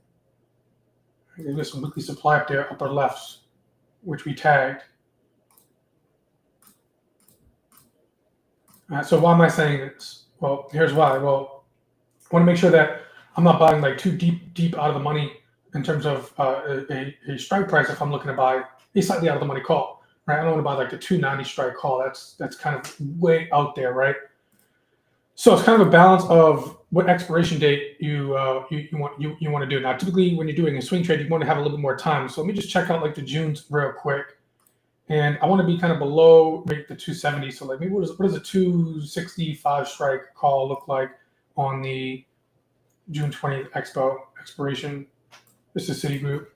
There's some weekly supply up there, upper left, which we tagged. So why am I saying this? Well, here's why. Well, I want to make sure that I'm not buying like too deep out of the money in terms of a strike price if I'm looking to buy a slightly out of the money call. right? I don't want to buy like the 290 strike call. That's kind of way out there, right? So it's kind of a balance of what expiration date you want to do. Now, typically when you're doing a swing trade, you want to have a little bit more time. So let me just check out like the Junes real quick, and I want to be kind of below maybe the 270. So like maybe what does a 265 strike call look like on the June 20th expo expiration? This is Citigroup.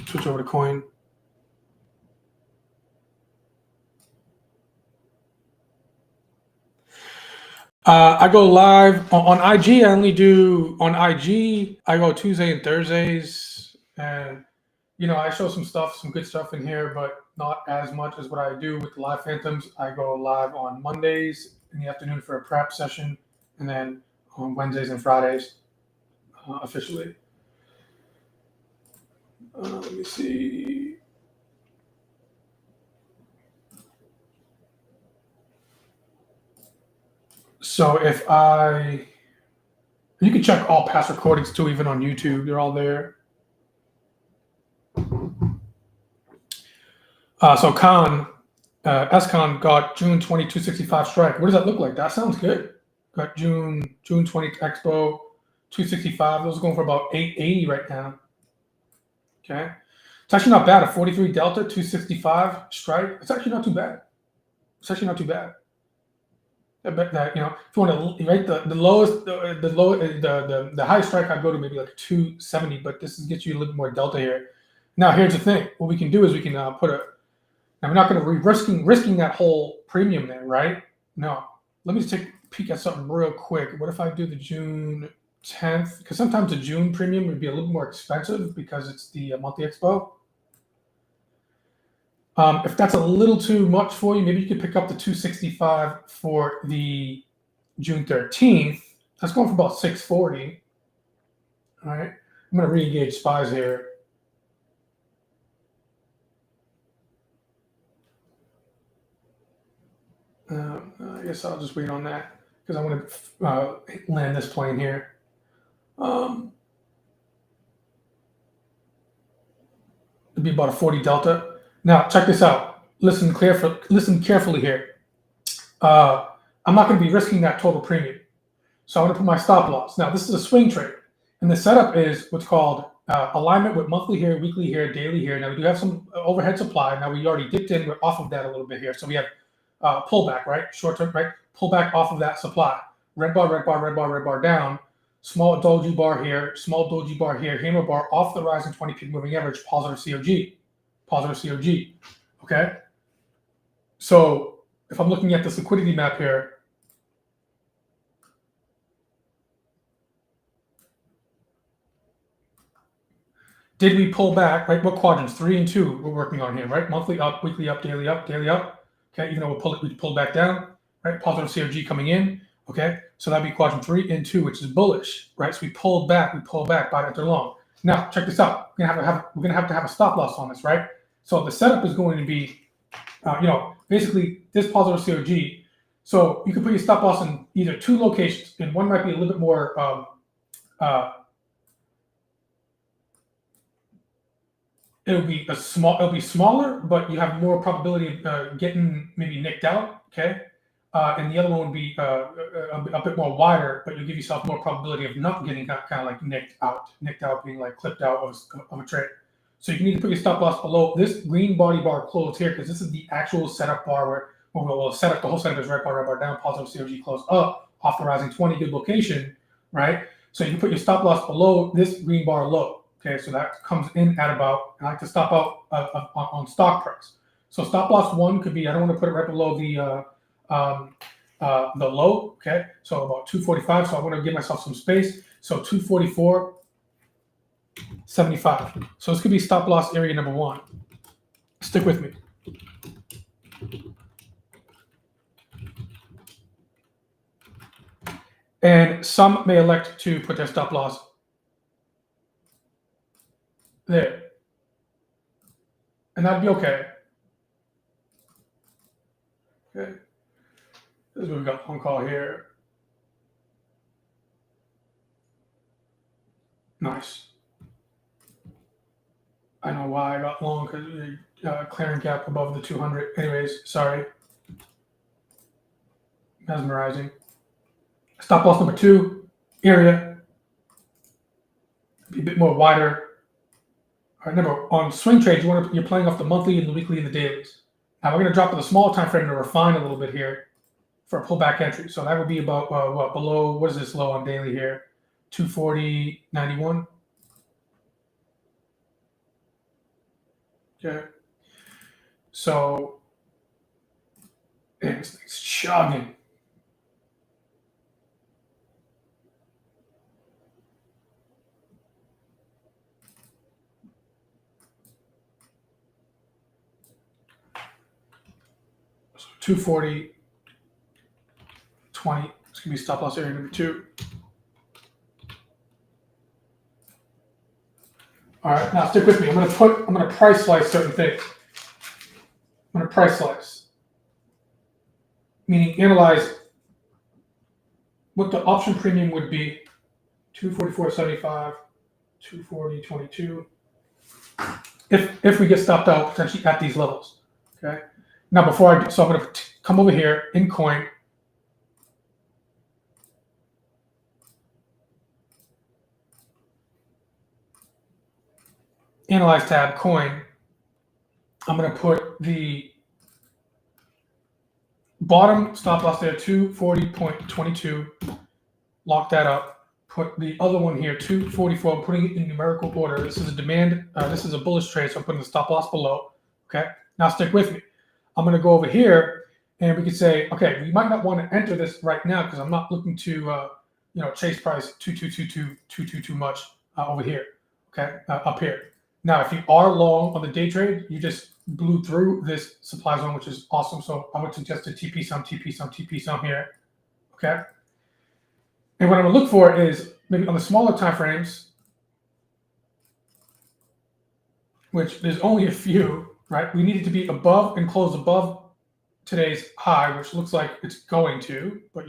Switch over to coin. I go live on IG. I only do on IG. I go Tuesday and Thursdays, and I show some stuff, some good stuff in here, but not as much as what I do with the live phantoms. I go live on Mondays in the afternoon for a prep session, and then on Wednesdays and Fridays officially. Let me see. So you can check all past recordings too, even on YouTube. They're all there. So S-Con got June 2265 strike. What does that look like? That sounds good. Got June 20 Expo 265. Those are going for about 880 right now. Okay. It's actually not bad. A 43 Delta 265 strike. It's actually not too bad. I bet that, if you want to rate the lowest, the highest strike, I go to maybe like 270, but this gets you a little more delta here. Now, here's the thing. What we can do is we can now we're not going to be risking that whole premium there, right? No. Let me just take a peek at something real quick. What if I do the June 10th? Because sometimes the June premium would be a little more expensive because it's the monthly expo. If that's a little too much for you, maybe you could pick up the 265 for the June 13th. That's going for about 640. All right. I'm going to re-engage SPYs here. I guess I'll just wait on that because I want to land this plane here. It'd be about a 40 delta. Now, check this out. Listen carefully here. I'm not going to be risking that total premium. So I'm going to put my stop loss. Now, this is a swing trade. And the setup is what's called alignment with monthly here, weekly here, daily here. Now, we do have some overhead supply. Now, we already dipped in. We're off of that a little bit here. So we have pullback, right? Short term, right? Pullback off of that supply. Red bar, red bar, red bar, red bar down. Small doji bar here, small doji bar here, hammer bar off the rising 20 peak moving average, positive COG. Okay? So if I'm looking at this liquidity map here, did we pull back, right? What quadrants? 3 and 2 we're working on here, right? Monthly up, weekly up, daily up, daily up. Okay, even though we pulled back down, right? Positive COG coming in. Okay, so that'd be quadrant 3 and 2, which is bullish, right? So we pulled back, bought after long. Now, check this out. We're gonna have to have a stop loss on this, right? So the setup is going to be, basically this positive COG. So you can put your stop loss in either two locations, and one might be a little bit more it'll be smaller, but you have more probability of getting maybe nicked out. Okay, and the other one would be a bit more wider, but you give yourself more probability of not getting kind of like nicked out. Nicked out being like clipped out of a trade. So you need to put your stop loss below this green body bar close here, because this is the actual setup bar where we'll set up the whole setup is red bar down, positive COG close up off the rising 20, good location, right? So you can put your stop loss below this green bar low. Okay, so that comes in at about, I like to stop out on stock price. So stop loss 1 could be, I don't want to put it right below the low. Okay, so about 245. So I want to give myself some space. So 244. 75. So this could be stop loss area number 1. Stick with me. And some may elect to put their stop loss there. And that'd be okay. Okay. This is what we've got on call here. Nice. I know why I got long, because clearing gap above the 200. Anyways, sorry. Mesmerizing. Stop loss number 2, area. Be a bit more wider. All right, remember, on swing trades, you're playing off the monthly and the weekly and the dailies. Now we're going to drop to the small time frame to refine a little bit here for a pullback entry. So that would be about what, below, what is this low on daily here? 240.91. Okay. So, man, this thing's chugging. So 240.20. It's going to be stop loss area number 2. All right, now stick with me. I'm going to price slice certain things. I'm going to price slice, meaning analyze what the option premium would be. 244.75, 240.22. If we get stopped out potentially at these levels. Okay. Now before I do, so I'm going to come over here in coin. Analyze tab, coin. I'm going to put the bottom stop loss there, 240.22. Lock that up. Put the other one here, 244. I'm putting it in numerical order. This is a demand. This is a bullish trade, so I'm putting the stop loss below. Okay. Now stick with me. I'm going to go over here, and we could say, okay, we might not want to enter this right now because I'm not looking to, chase price 2222 too much over here. Okay, up here. Now, if you are long on the day trade, you just blew through this supply zone, which is awesome. So I would suggest a TP some here. Okay. And what I'm going to look for is maybe on the smaller time frames, which there's only a few, right? We need it to be above and close above today's high, which looks like it's going to, but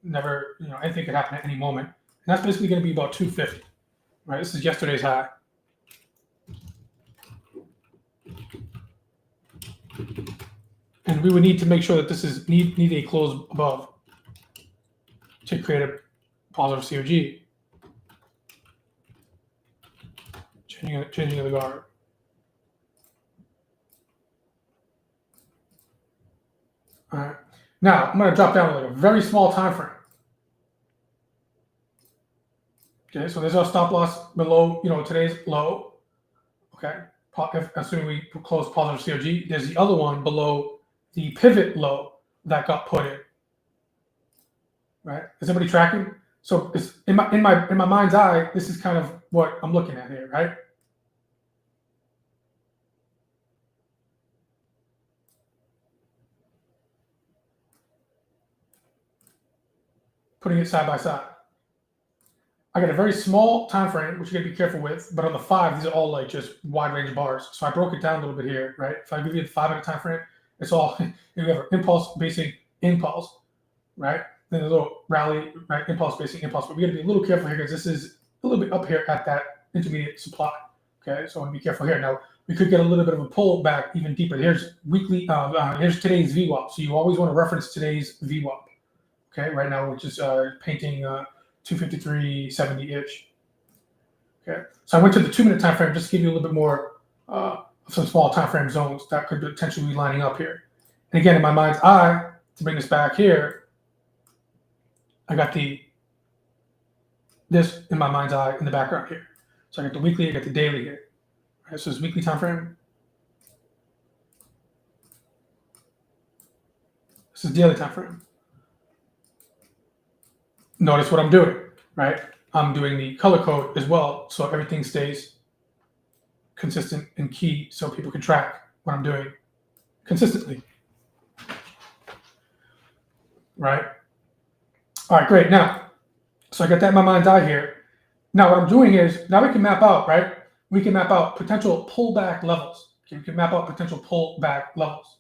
never, anything could happen at any moment. And that's basically going to be about 250, right? This is yesterday's high. And we would need to make sure that this is need a close above to create a positive COG. Changing of the guard. All right. Now I'm going to drop down to like a very small time frame. Okay, so there's our stop loss below, today's low. Okay, assuming we close positive COG. There's the other one below the pivot low that got put in. Right? Is everybody tracking? So it's in my mind's eye, this is kind of what I'm looking at here, right? Putting it side by side. I got a very small time frame, which you gotta be careful with, but on the 5, these are all like just wide range bars. So I broke it down a little bit here, right? If I give you the 5-minute time frame, it's all you have impulse, basic, impulse, right? Then a little rally, right? Impulse, basic, impulse. But we got to be a little careful here because this is a little bit up here at that intermediate supply. Okay, so I want to be careful here. Now we could get a little bit of a pullback even deeper. Here's weekly. Here's today's VWAP. So you always want to reference today's VWAP. Okay, right now which is painting 253.70 ish. Okay, so I went to the 2-minute time frame just to give you a little bit more some small time frame zones that could potentially be lining up here. And again, in my mind's eye, to bring this back here, I got this in my mind's eye in the background here. So I got the weekly, I got the daily here. All right, so this weekly time frame. This is daily time frame. Notice what I'm doing, right? I'm doing the color code as well, so everything stays consistent and key so people can track what I'm doing consistently. Right? All right, great. Now, so I got that in my mind's eye here. Now what I'm doing is, now we can map out, right? We can map out potential pullback levels. Okay, we can map out potential pullback levels.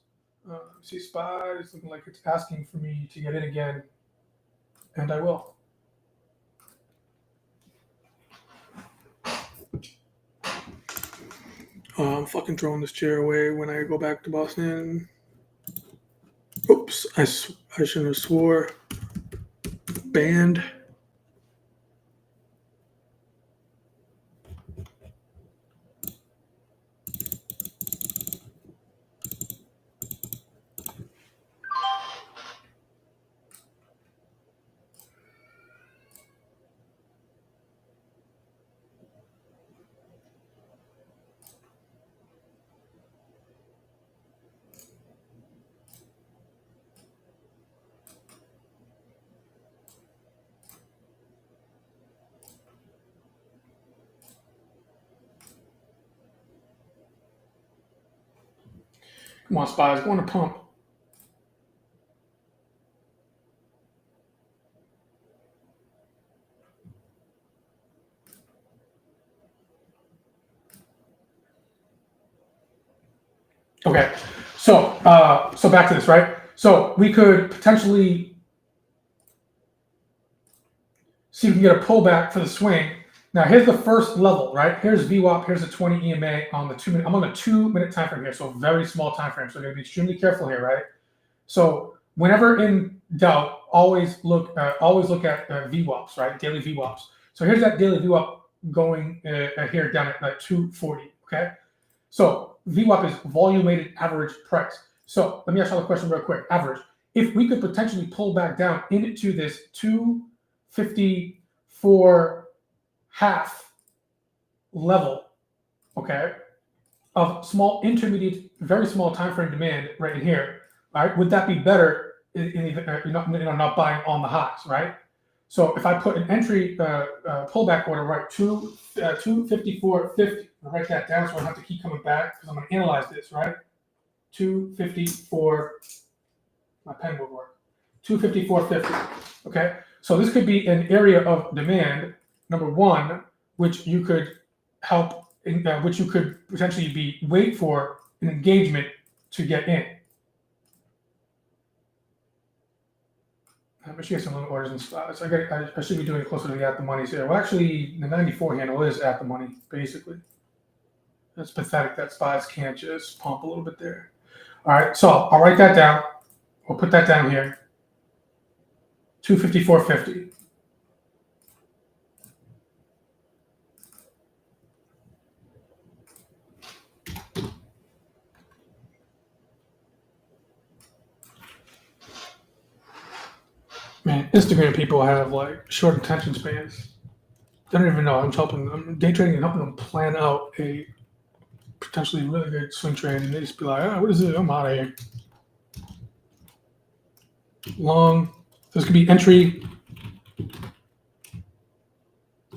See, SPY is looking like it's asking for me to get in again, and I will. I'm fucking throwing this chair away when I go back to Boston. Oops, I shouldn't have swore. Banned. Come on, spies, go on a pump. Okay, so back to this, right? So we could potentially see if we can get a pullback for the swing. Now here's the first level, right? Here's VWAP, here's a 20 EMA on the 2 minute. I'm on a 2 minute time frame here, so very small time frame. So we're gonna be extremely careful here, right? So whenever in doubt, always look at VWAPs, right? Daily VWAPs. So here's that daily VWAP going here down at 240. Okay, so VWAP is volume weighted average price. So let me ask you a question real quick. Average. If we could potentially pull back down into this 254 half level, okay, of small, intermediate, very small time frame demand right in here, right? Would that be better not buying on the highs, right? So if I put an entry pullback order right 254.50, I'll write that down so I don't have to keep coming back because I'm going to analyze this, right? 254, my pen will work. 254.50. Okay, so this could be an area of demand, number one, which you could help, which you could potentially wait for an engagement to get in. I should get some limit orders and spots. I should be doing it closer to the at the money here. Well, actually, the 94 handle is at the money, basically. That's pathetic that spots can't just pump a little bit there. All right, so I'll write that down. We'll put that down here. 254.50. Man, Instagram people have like short attention spans. They don't even know I'm helping them. Day trading and helping them plan out a potentially really good swing trade, and they just be like, "Oh, what is it? I'm out of here." Long. This could be entry,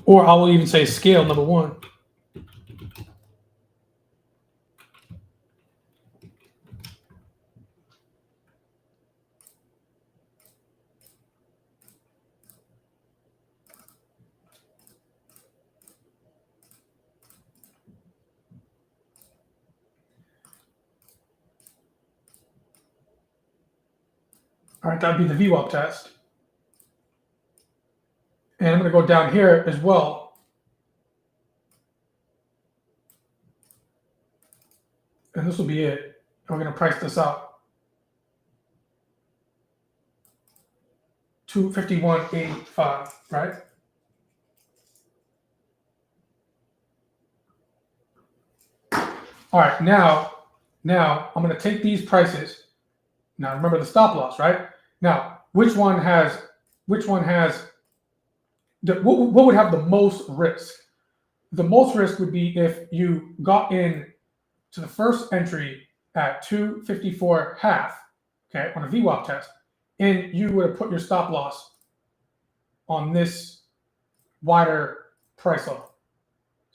or I will even say scale number one. All right, that'd be the VWAP test. And I'm going to go down here as well. And this will be it. And we're going to price this out. 251.85, right? All right, now I'm going to take these prices. Now remember the stop loss, right? Now, which one has what would have the most risk? The most risk would be if you got in to the first entry at 254 half, okay, on a VWAP test, and you would have put your stop loss on this wider price level.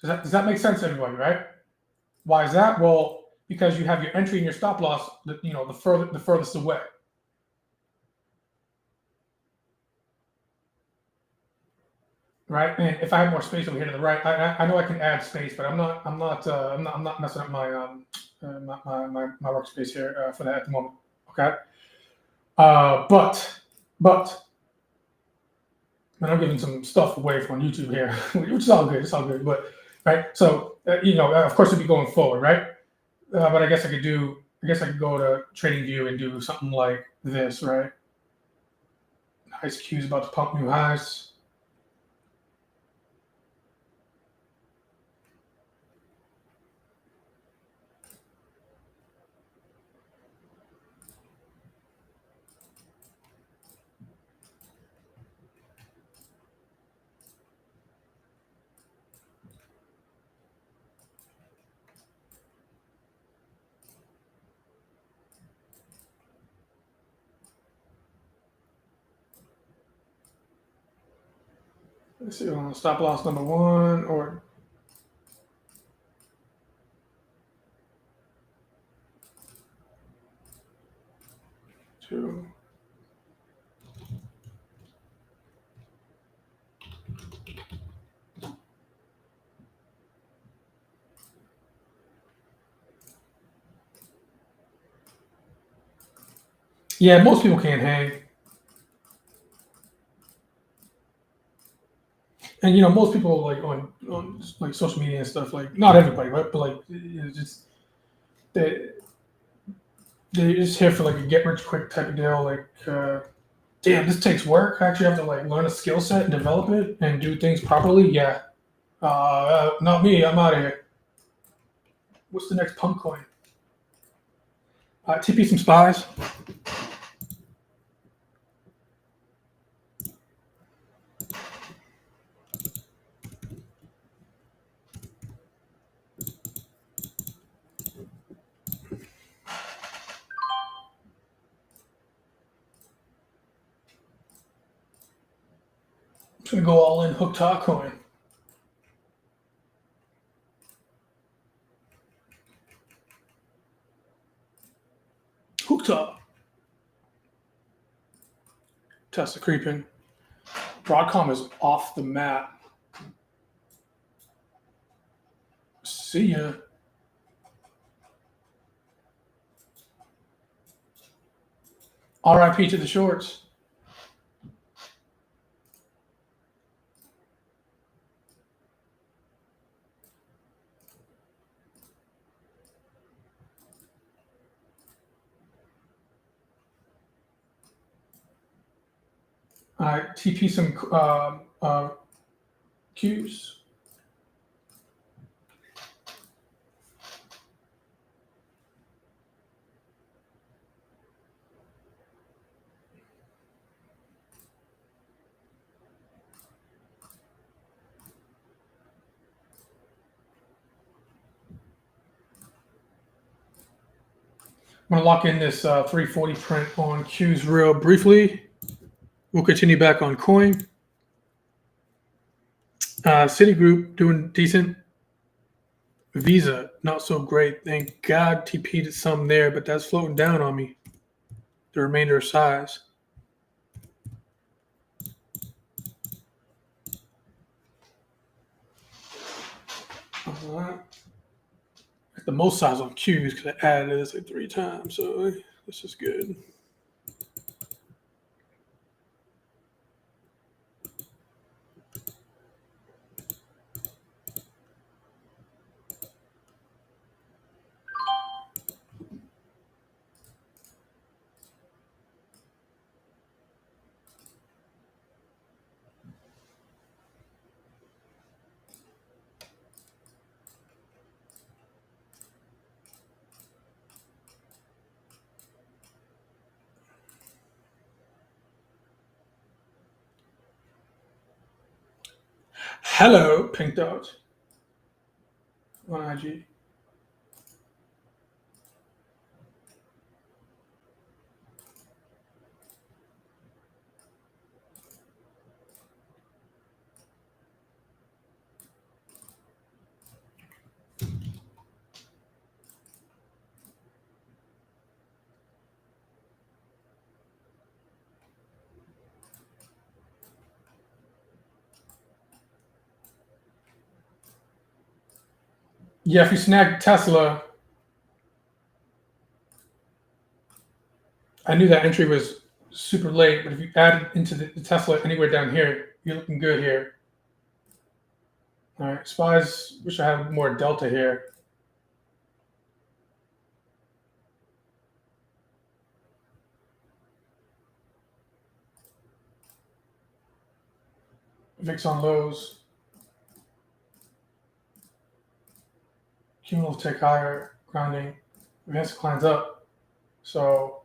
Does that make sense to everybody, right? Why is that? Well, because you have your entry and your stop loss, the furthest away. Right, and if I have more space over here to the right, I know I can add space, but I'm not messing up my my workspace here for that at the moment. Okay, but and I'm giving some stuff away from YouTube here, which is all good. It's all good, but right? So of course, it'd be going forward, right? But I guess I could go to TradingView and do something like this, right? Nice Q is about to pump new highs. Let's see, stop loss number 1 or 2. Yeah, most people can't hang. And most people like on like social media and stuff, like not everybody, right? But like it's just they're just here for like a get rich quick type of deal. Like, damn, this takes work. I actually have to like learn a skill set and develop it and do things properly. Yeah, not me. I'm out of here. What's the next pump coin? TP some spies. I'm just gonna go all in hook top coin. Hook top. Tesla creeping. Broadcom is off the map. See ya. RIP to the shorts. All right, TP some Qs. I'm gonna lock in this 340 print on Qs real briefly. We'll continue back on coin. Citigroup doing decent. Visa not so great. Thank God TP'd some there, but that's floating down on me. The remainder of size. The most size on Qs because I added this like 3 times, so this is good. Hello, Pink Dogs on IG. Yeah, if you snag Tesla, I knew that entry was super late, but if you add into the Tesla anywhere down here, you're looking good here. All right, SPYs, wish I had more delta here. VIX on lows. Cumulative tick higher, grounding. Advanced declines up. So,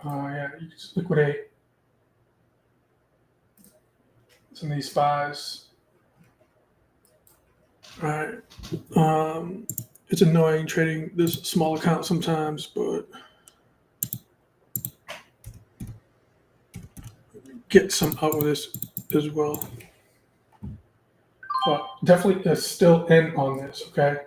yeah, you can just liquidate some of these SPYs. All right. It's annoying trading this small account sometimes, but get some out of this as well. But definitely is still in on this, okay?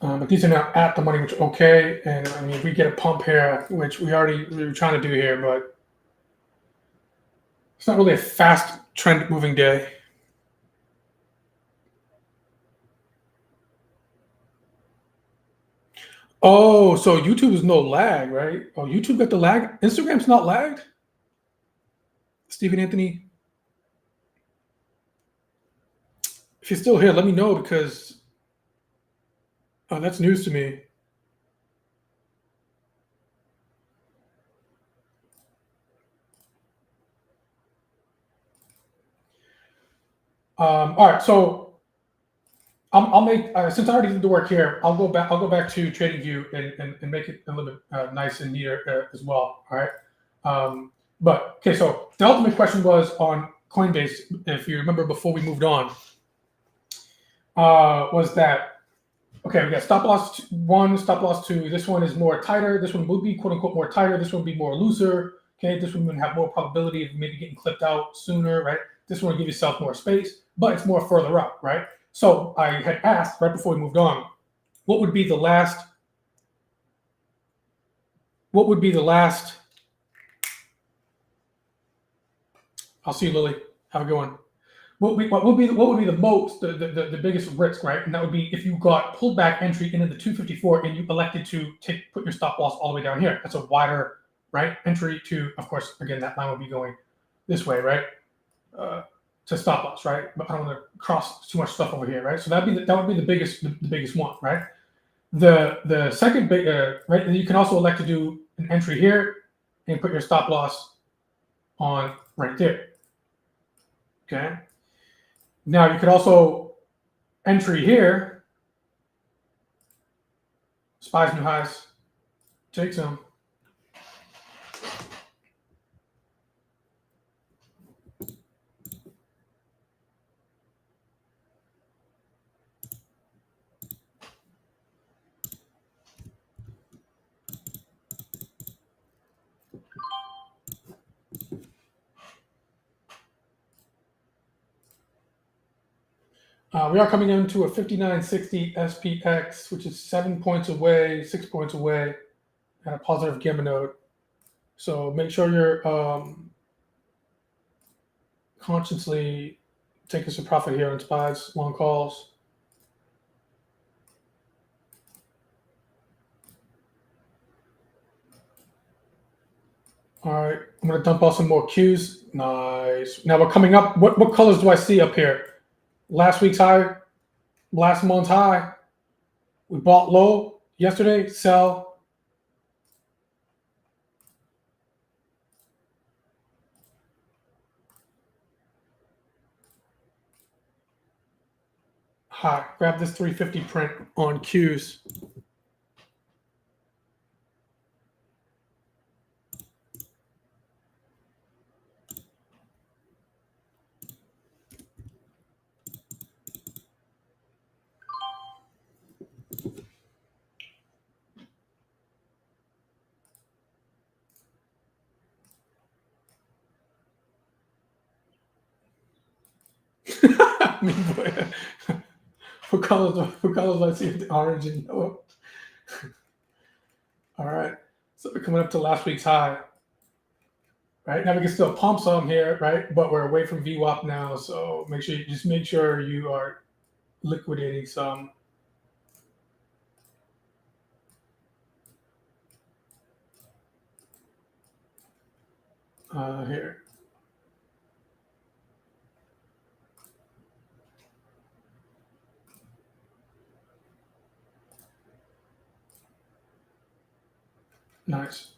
But these are now at the money, which is okay. And I mean, if we get a pump here, which we were trying to do here, but it's not really a fast trend moving day. Oh, so YouTube is no lag, right? Oh, YouTube got the lag. Instagram's not lagged? Stephen Anthony, if you're still here, let me know because that's news to me. All right, so I'll make since I already did the work here, I'll go back. I'll go back to TradingView and make it a little bit nice and neater as well. All right. But okay, so the ultimate question was on Coinbase. If you remember, before we moved on, was that okay? We got stop loss one, stop loss two. This one is more tighter. This one would be quote unquote more tighter. This one would be more looser. Okay, this one would have more probability of maybe getting clipped out sooner, right? This one would give yourself more space, but it's more further up, right? So I had asked right before we moved on, what would be the last? What would be the last? I'll see you, Lily. Have a good one. What would be the most the biggest risk, right? And that would be if you got pulled back entry into the 254 and you elected to put your stop loss all the way down here. That's a wider right entry to, of course, again that line would be going this way, right? To stop loss, right? But I don't want to cross too much stuff over here, right? So that would be the biggest one, right? The second big right. And you can also elect to do an entry here and put your stop loss on right there. Okay. Now you could also entry here, SPY's new highs, take some. We are coming into a 5960 SPX, which is 7 points away, 6 points away, and a positive gamma node. So make sure you're consciously taking some profit here on SPYs, long calls. All right, I'm going to dump out some more Qs. Nice. Now we're coming up. What colors do I see up here? Last week's high, last month's high. We bought low yesterday, sell. High. Grab this 350 print on Qs. I mean, what colors do I see? Orange and yellow. All right. So we're coming up to last week's high. Right now we can still pump some here, right? But we're away from VWAP now, so make sure you are liquidating some. Here. Nice.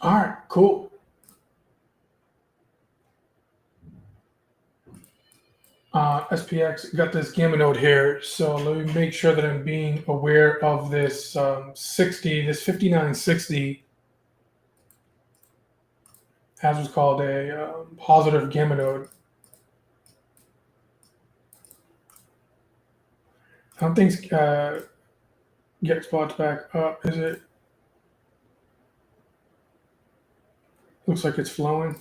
All right, cool. SPX got this gamma node here, so let me make sure that I'm being aware of this 60, this 5960 as was called a positive gamma node. I don't think get spots back up, is it? Looks like it's flowing.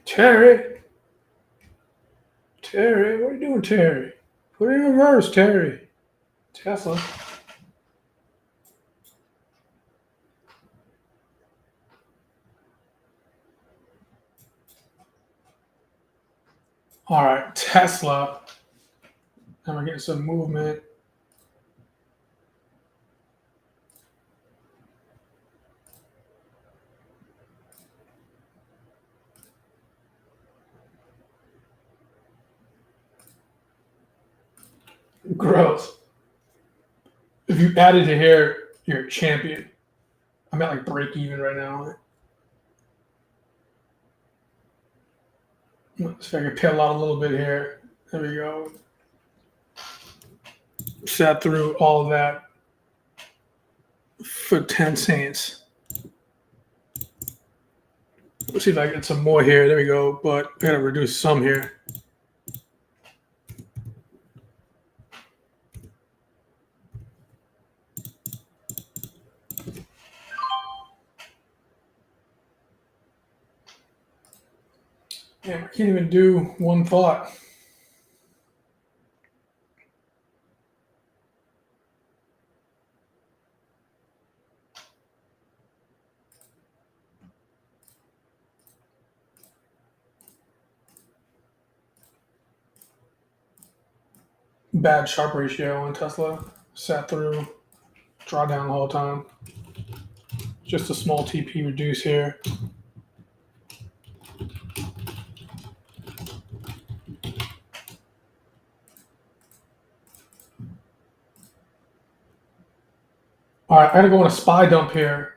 Terry, what are you doing, Terry? Put it in reverse, Terry. Tesla. All right, Tesla. And we're getting some movement. Gross. If you added to here, you're a champion. I'm at like break even right now. Let's see if I can peel out a little bit here. There we go. Sat through all of that for 10 cents. Let's see if I get some more here. There we go. But I gotta reduce some here. Damn, I can't even do one thought. Bad Sharp ratio on Tesla. Sat through, drawdown the whole time. Just a small TP reduce here. All right, I gotta go on a SPY dump here.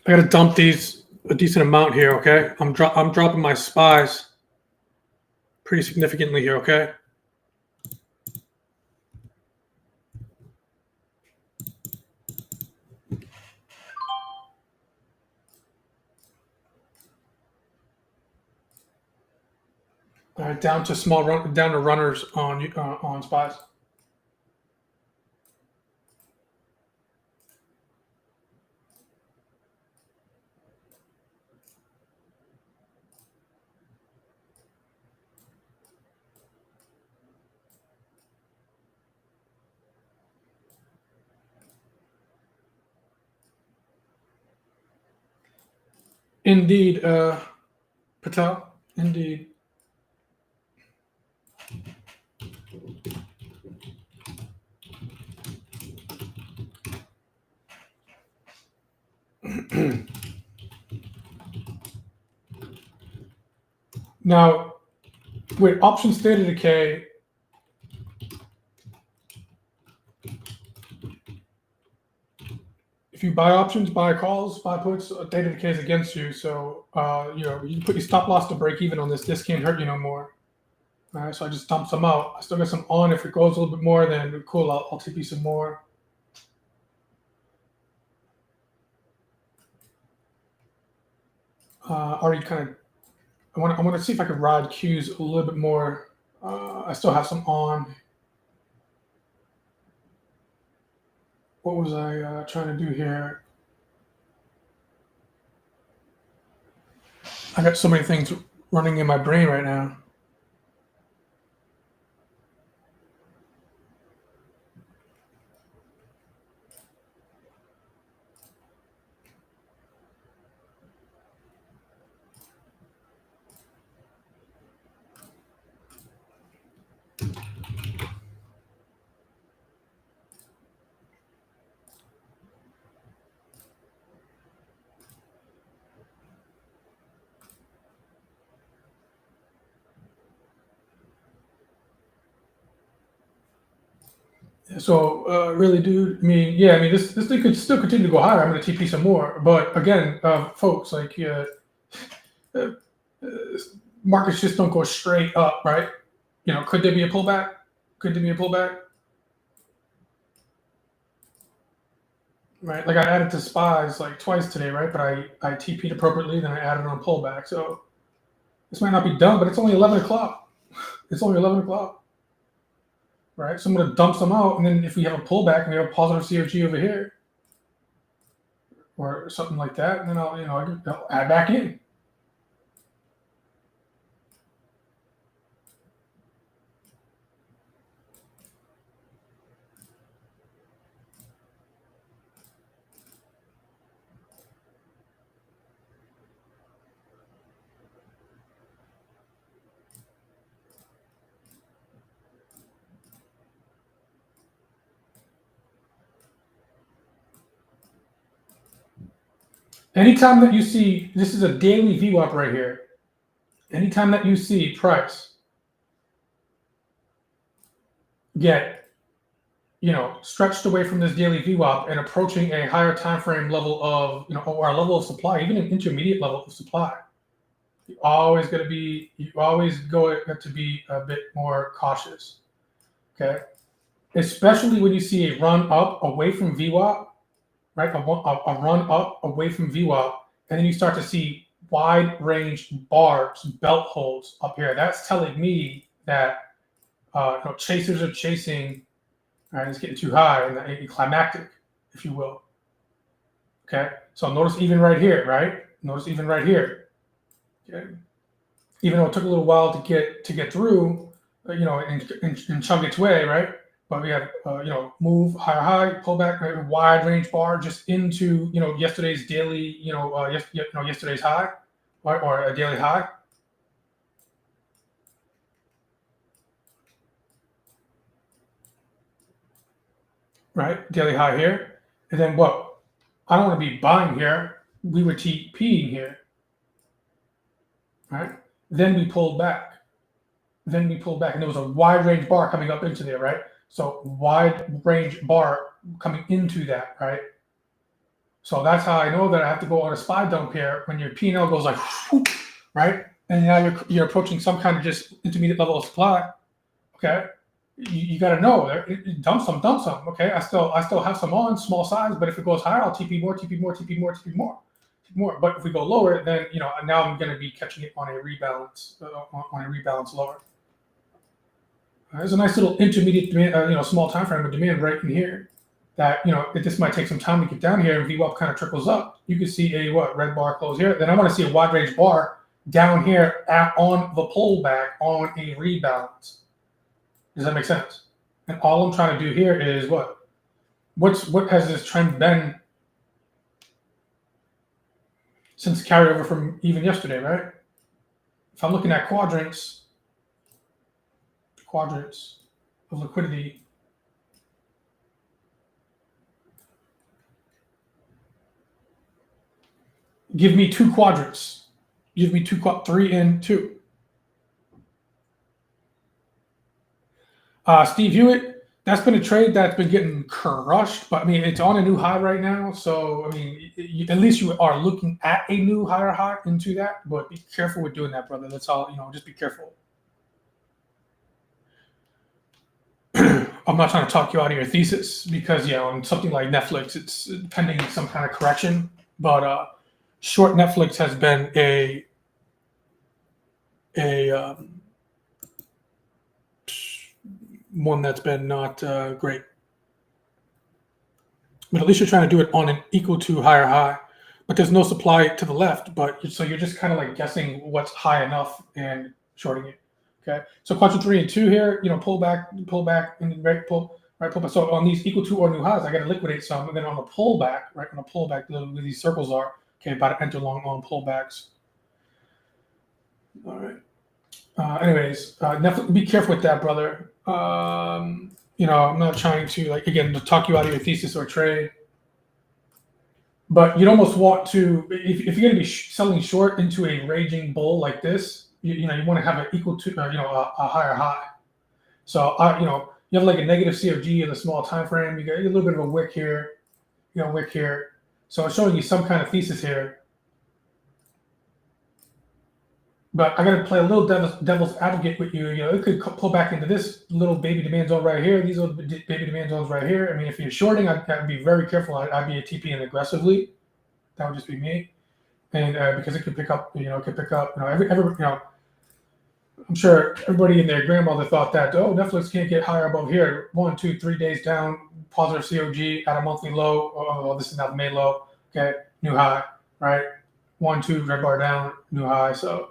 I gotta dump these a decent amount here. Okay, I'm dropping my SPYs pretty significantly here. Okay. All right, down to runners on SPYs. Indeed, Patel. Indeed. Now, with option state of decay, if you buy options, buy calls, buy puts, data decay is against you. So, you put your stop loss to break even on this. This can't hurt you no more. All right, so I just dump some out. I still got some on. If it goes a little bit more, then cool. I'll TP some more. Already kind of. I want to see if I can ride Qs a little bit more. I still have some on. What was I trying to do here? I got so many things running in my brain right now. So really, dude. I mean, yeah. I mean, this thing could still continue to go higher. I'm going to TP some more, but again, folks, like, uh, markets just don't go straight up, right? You know, could there be a pullback? Could there be a pullback? Right. Like I added to SPYs like twice today, right? But I TP'd appropriately, then I added on a pullback. So this might not be done, but it's only 11 o'clock. It's only 11 o'clock, right? So I'm going to dump some out, and then if we have a pullback and we have a positive CFG over here or something like that, then I'll add back in. Anytime that you see, this is a daily VWAP right here. Anytime that you see price get, stretched away from this daily VWAP and approaching a higher time frame level of, or a level of supply, even an intermediate level of supply, you always got to be a bit more cautious. Okay, especially when you see a run up away from VWAP, right? A run up away from VWAP, and then you start to see wide range bars, belt holds up here. That's telling me that chasers are chasing. All right, it's getting too high and climactic, if you will. Okay, so notice even right here, right? Notice even right here. Okay, even though it took a little while to get through, and chug its way, right? But we have, move higher high, pull back, right, wide range bar just into, yesterday's daily, yesterday's high, or a daily high. Right, daily high here, and then what? I don't want to be buying here. We were TPing here, right? Then we pulled back. And there was a wide range bar coming up into there, right? So wide range bar coming into that, right? So that's how I know that I have to go on a SPY dump here when your P&L goes like, whoop, right? And now you're approaching some kind of just intermediate level of supply. Okay, you got to know dump some. Okay, I still have some on small size, but if it goes higher, I'll TP more. But if we go lower, then now I'm going to be catching it on a rebalance lower. There's a nice little intermediate demand, small time frame of demand right in here. That this might take some time to get down here, and VWAP kind of trickles up. You can see a red bar close here. Then I want to see a wide range bar down here on the pullback on a rebalance. Does that make sense? And all I'm trying to do here is what has this trend been since carryover from even yesterday, right? If I'm looking at quadrants of liquidity, give me two quadrants. Give me 3 and 2. Steve Hewitt, that's been a trade that's been getting crushed, but I mean, it's on a new high right now. So, I mean, at least you are looking at a new higher high into that, but be careful with doing that, brother. That's all, just be careful. I'm not trying to talk you out of your thesis because, on something like Netflix, it's pending some kind of correction, but short Netflix has been a one that's been not great. But at least you're trying to do it on an equal to higher high. but there's no supply to the left. So you're just kind of like guessing what's high enough and shorting it. Okay, so quadrant 3 and 2 here, pull back, and pull back. So on these equal to or new highs, I got to liquidate some, and then on the pullback, right? On a pullback, where these circles are, okay, about to enter long on pullbacks. All right. Anyways, be careful with that, brother. I'm not trying to to talk you out of your thesis or trade, but you'd almost want to, if you're going to be selling short into a raging bull like this, you want to have an equal to, a higher high. So you have like a negative COG in a small time frame. You got a little bit of a wick here, wick here. So it's showing you some kind of thesis here. But I got to play a little devil's advocate with you. It could pull back into this little baby demand zone right here. These little baby demand zones right here. I mean, if you're shorting, I'd be very careful. I'd be a TPing aggressively. That would just be me. And because it could pick up, I'm sure everybody and their grandmother thought that, Netflix can't get higher above here. 1, 2, 3 days down, positive COG at a monthly low. Oh, this is not the May low. Okay, new high, right? 1, 2, red bar down, new high. So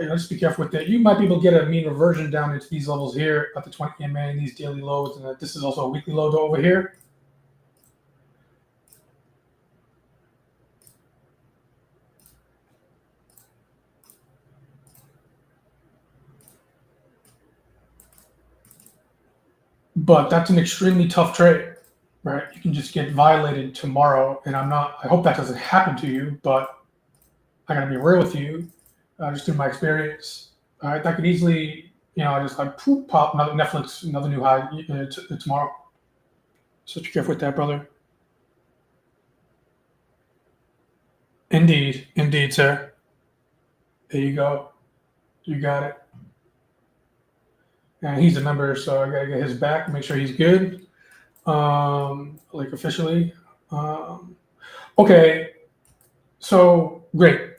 just be careful with that. You might be able to get a mean reversion down into these levels here at the 20 EMA and these daily lows. And this is also a weekly low over here. But that's an extremely tough trade, right? You can just get violated tomorrow. And I hope that doesn't happen to you, but I gotta be real with you, just through my experience. All right, that could easily, just like pop another Netflix, another new high tomorrow. So be careful with that, brother. Indeed, sir. There you go. You got it. And he's a member, so I gotta get his back, make sure he's good, officially. Okay, so great.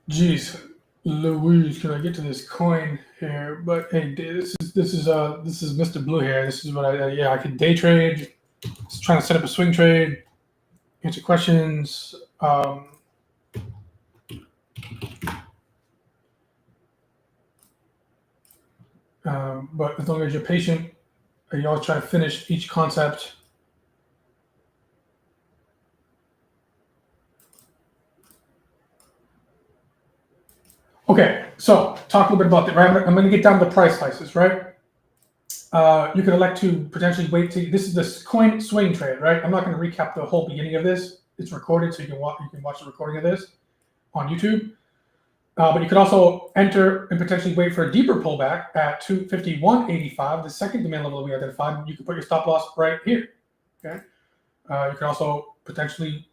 Geez, Louise, can I get to this coin here? But hey, this is Mr. Blue here. This is what I can day trade. Just trying to set up a swing trade, answer questions. But as long as you're patient, you always try to finish each concept. Okay, so talk a little bit about that, right? I'm going to get down to the price slices, right? You could elect to potentially wait to. This is this coin swing trade, right? I'm not going to recap the whole beginning of this. It's recorded, so you can watch the recording of this on YouTube. But you could also enter and potentially wait for a deeper pullback at 251.85, the second demand level that we identified. You can put your stop loss right here. Okay. You can also potentially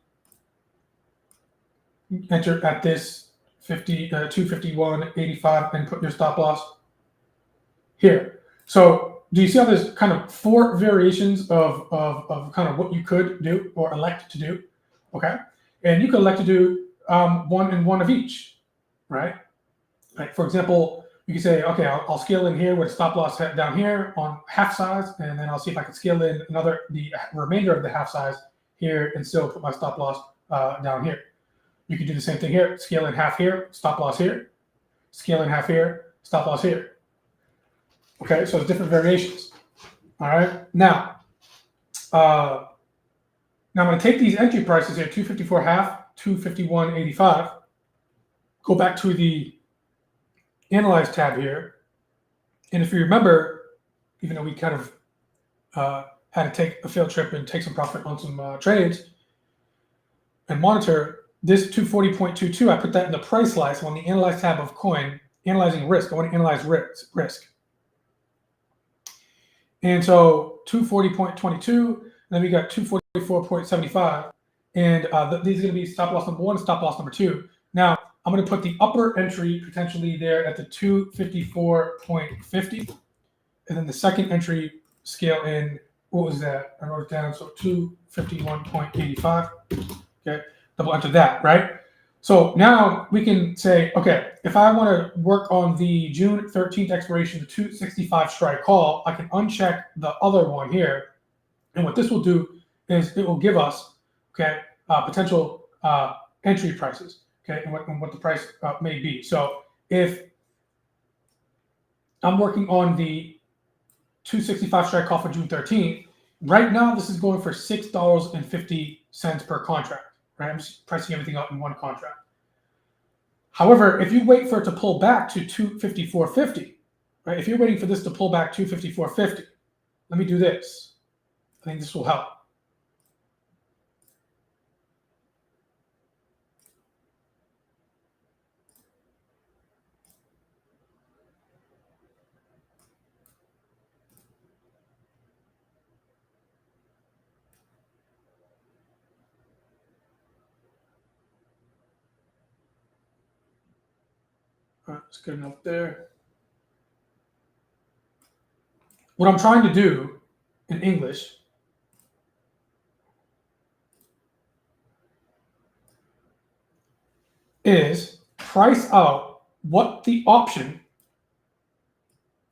enter at this 251.85 and put your stop loss here. So do you see how there's kind of 4 variations of kind of what you could do or elect to do? Okay. And you could elect to do one of each, right? Like, for example, you can say, okay, I'll scale in here with a stop loss down here on half size, and then I'll see if I can scale in the remainder of the half size here and still put my stop loss down here. You can do the same thing here, scale in half here, stop loss here, scale in half here, stop loss here. Okay, so it's different variations. All right, now I'm going to take these entry prices here, 254.5, 251.85. Go back to the Analyze tab here, and if you remember, even though we kind of had to take a field trip and take some profit on some trades and monitor this 240.22, I put that in the price slice on the Analyze tab of coin, analyzing risk. I want to analyze risk. And so 240.22, then we got 244.75, and these are going to be stop loss number 1 and stop loss number 2. Now, I'm going to put the upper entry potentially there at the 254.50, and then the second entry scale in, what was that? I wrote it down, so 251.85. Okay, double enter that, right? So now we can say, okay, if I want to work on the June 13th expiration, the 265 strike call, I can uncheck the other one here. And what this will do is it will give us, okay, potential entry prices, okay, and what the price may be. So if I'm working on the 265 strike call for June 13th, right now this is going for $6.50 per contract, right? I'm just pricing everything out in one contract. However, if you wait for it to pull back to 254.50, right? If you're waiting for this to pull back 254.50, let me do this. I think this will help. All right, it's good enough there. What I'm trying to do in English is price out what the option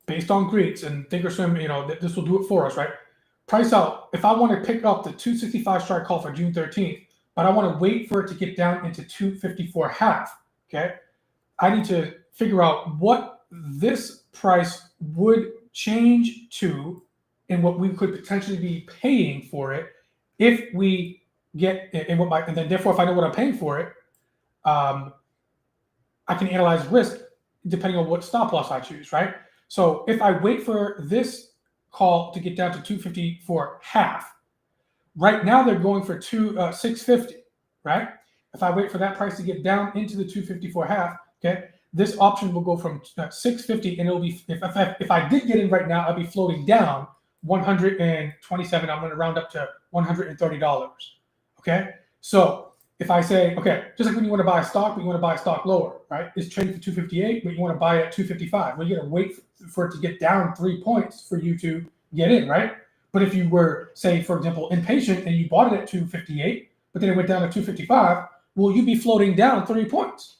based on Greeks and Thinkorswim, this will do it for us, right? Price out, if I want to pick up the 265 strike call for June 13th, but I want to wait for it to get down into 254 half, okay? I need to figure out what this price would change to and what we could potentially be paying for it if we get, and then therefore if I know what I'm paying for it, I can analyze risk depending on what stop loss I choose, right? So if I wait for this call to get down to 254 half, right now they're going for 650, right? If I wait for that price to get down into the 254 half, okay, this option will go from 650, and it'll be if I did get in right now, I'd be floating down 127. I'm going to round up to $130. Okay, so if I say, okay, just like when you want to buy a stock, but you want to buy a stock lower, right? It's trading for 258, but you want to buy it at 255. Well, you got to wait for it to get down 3 points for you to get in, right? But if you were, say, for example, impatient and you bought it at 258, but then it went down to 255, well, you'd be floating down 3 points,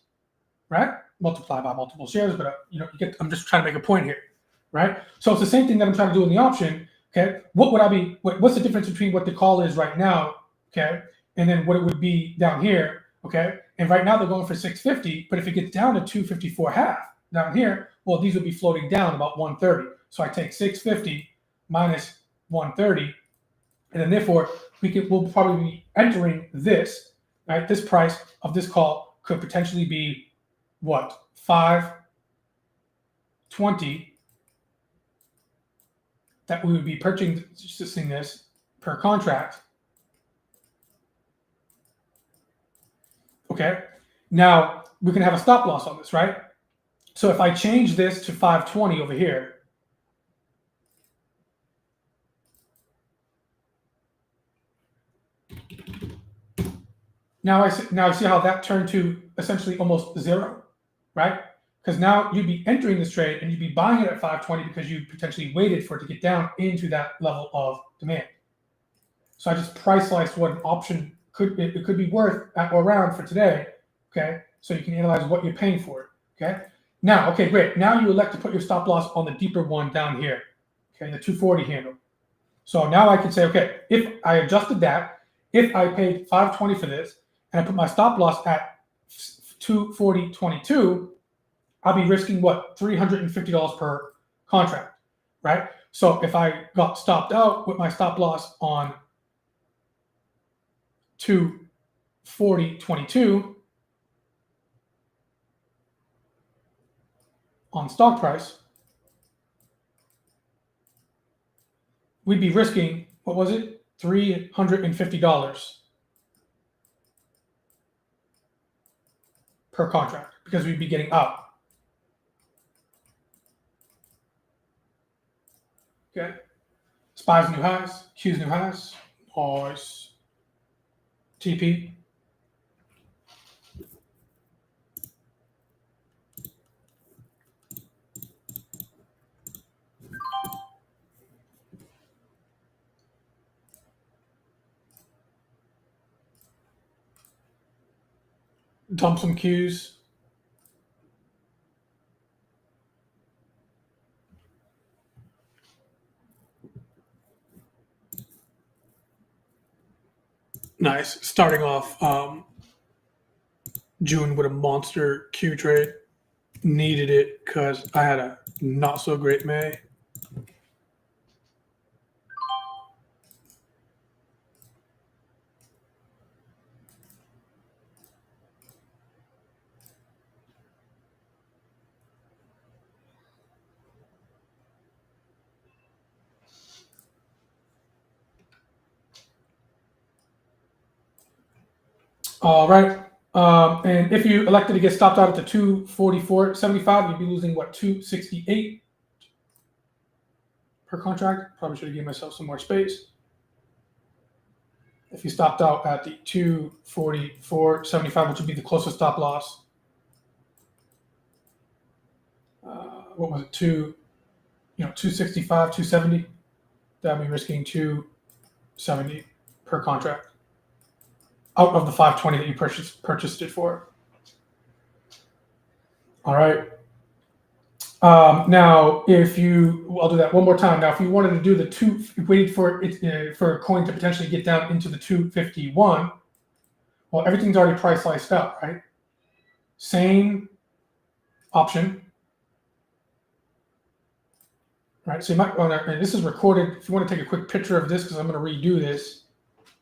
right? Multiply by multiple shares, but I'm just trying to make a point here, right? So it's the same thing that I'm trying to do in the option. Okay, what's the difference between what the call is right now, okay, and then what it would be down here, okay? And right now they're going for 650, but if it gets down to 254 half down here, well, these would be floating down about 130. So I take 650 minus 130, and then therefore we'll probably be entering this, right? This price of this call could potentially be what, 520 that we would be purchasing this per contract. Okay, now we can have a stop loss on this, right? So if I change this to 520 over here, now I see how that turned to essentially almost zero, right? Because now you'd be entering this trade and you'd be buying it at 520 because you potentially waited for it to get down into that level of demand. So I just price sliced what an option could be worth at or around for today, okay? So you can analyze what you're paying for it, okay? Now, okay, great. Now you elect to put your stop loss on the deeper one down here, okay, the 240 handle. So now I can say, okay, if I adjusted that, if I paid 520 for this, and I put my stop loss at 240.22, I'll be risking what, $350 per contract, right? So if I got stopped out with my stop loss on 240.22 on stock price, we'd be risking, what was it, $350 per contract because we'd be getting out. Okay, SPY's new highs, Q's new highs, R's, TP. dump some Qs. Nice. Starting off June with a monster Q trade. Needed it because I had a not so great May. All right. And if you elected to get stopped out at the 244.75, you'd be losing what, 268 per contract. Probably should have given myself some more space. If you stopped out at the 244.75, which would be the closest stop loss, what was it, 265, 270, that'd be risking 270 per contract out of the 520 that you purchased it for. All right. Now, I'll do that one more time. Now, if you wanted to do waited for it for a coin to potentially get down into the 251, well, everything's already price sliced up, right? Same option, right? So you might want to, and this is recorded. If you want to take a quick picture of this, because I'm going to redo this,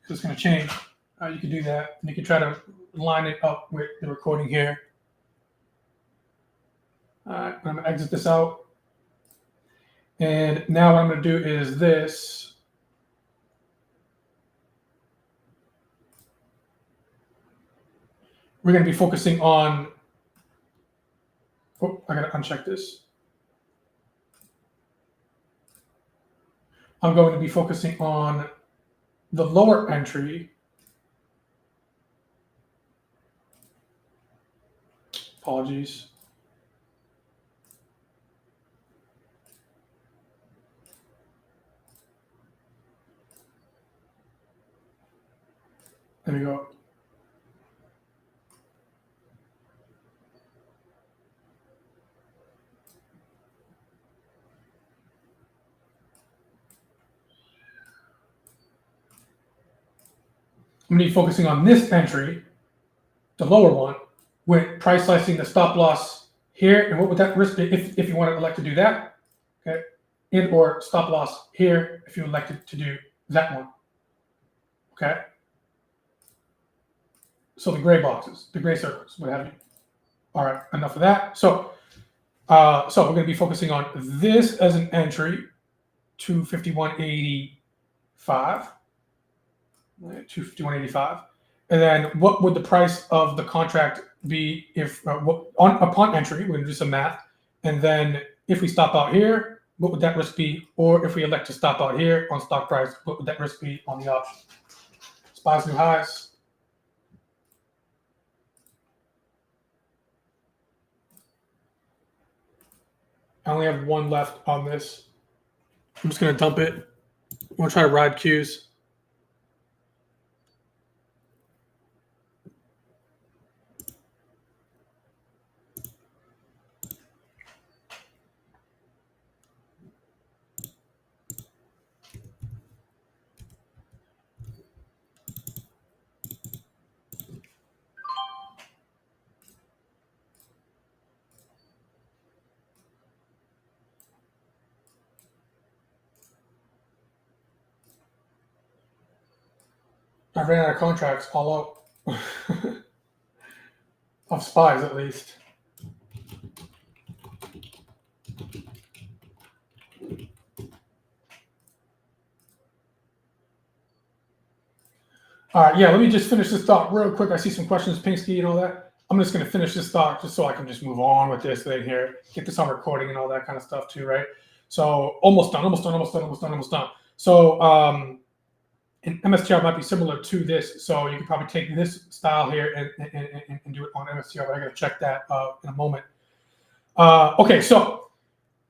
because it's going to change. You can do that, and you can try to line it up with the recording here. All right, I'm going to exit this out. And now what I'm going to do is this. We're going to be focusing on, oh, I got to uncheck this. I'm going to be focusing on the lower entry. Apologies. There we go. I'm going to be focusing on this entry, the lower one, with price slicing the stop loss here. And what would that risk be if you want to elect to do that? Okay. And or stop loss here if you elected to do that one. Okay. So the gray boxes, the gray circles, what have you. All right, enough of that. So we're going to be focusing on this as an entry, 251.85. 251.85. And then what would the price of the contract be if upon entry? We're going to do some math. And then if we stop out here, what would that risk be? Or if we elect to stop out here on stock price, what would that risk be on the option? Spies new highs. I only have one left on this. I'm just going to dump it. I'm going to try to ride Qs. I ran out of contracts all out. Of spies, at least. All right, yeah, let me just finish this stock real quick. I see some questions, Pinsky and all that. I'm just going to finish this stock just so I can just move on with this thing here, get this on recording and all that kind of stuff too, right? So almost done. So and MSTR might be similar to this. So you can probably take this style here and do it on MSTR, but I got to check that in a moment. Okay, so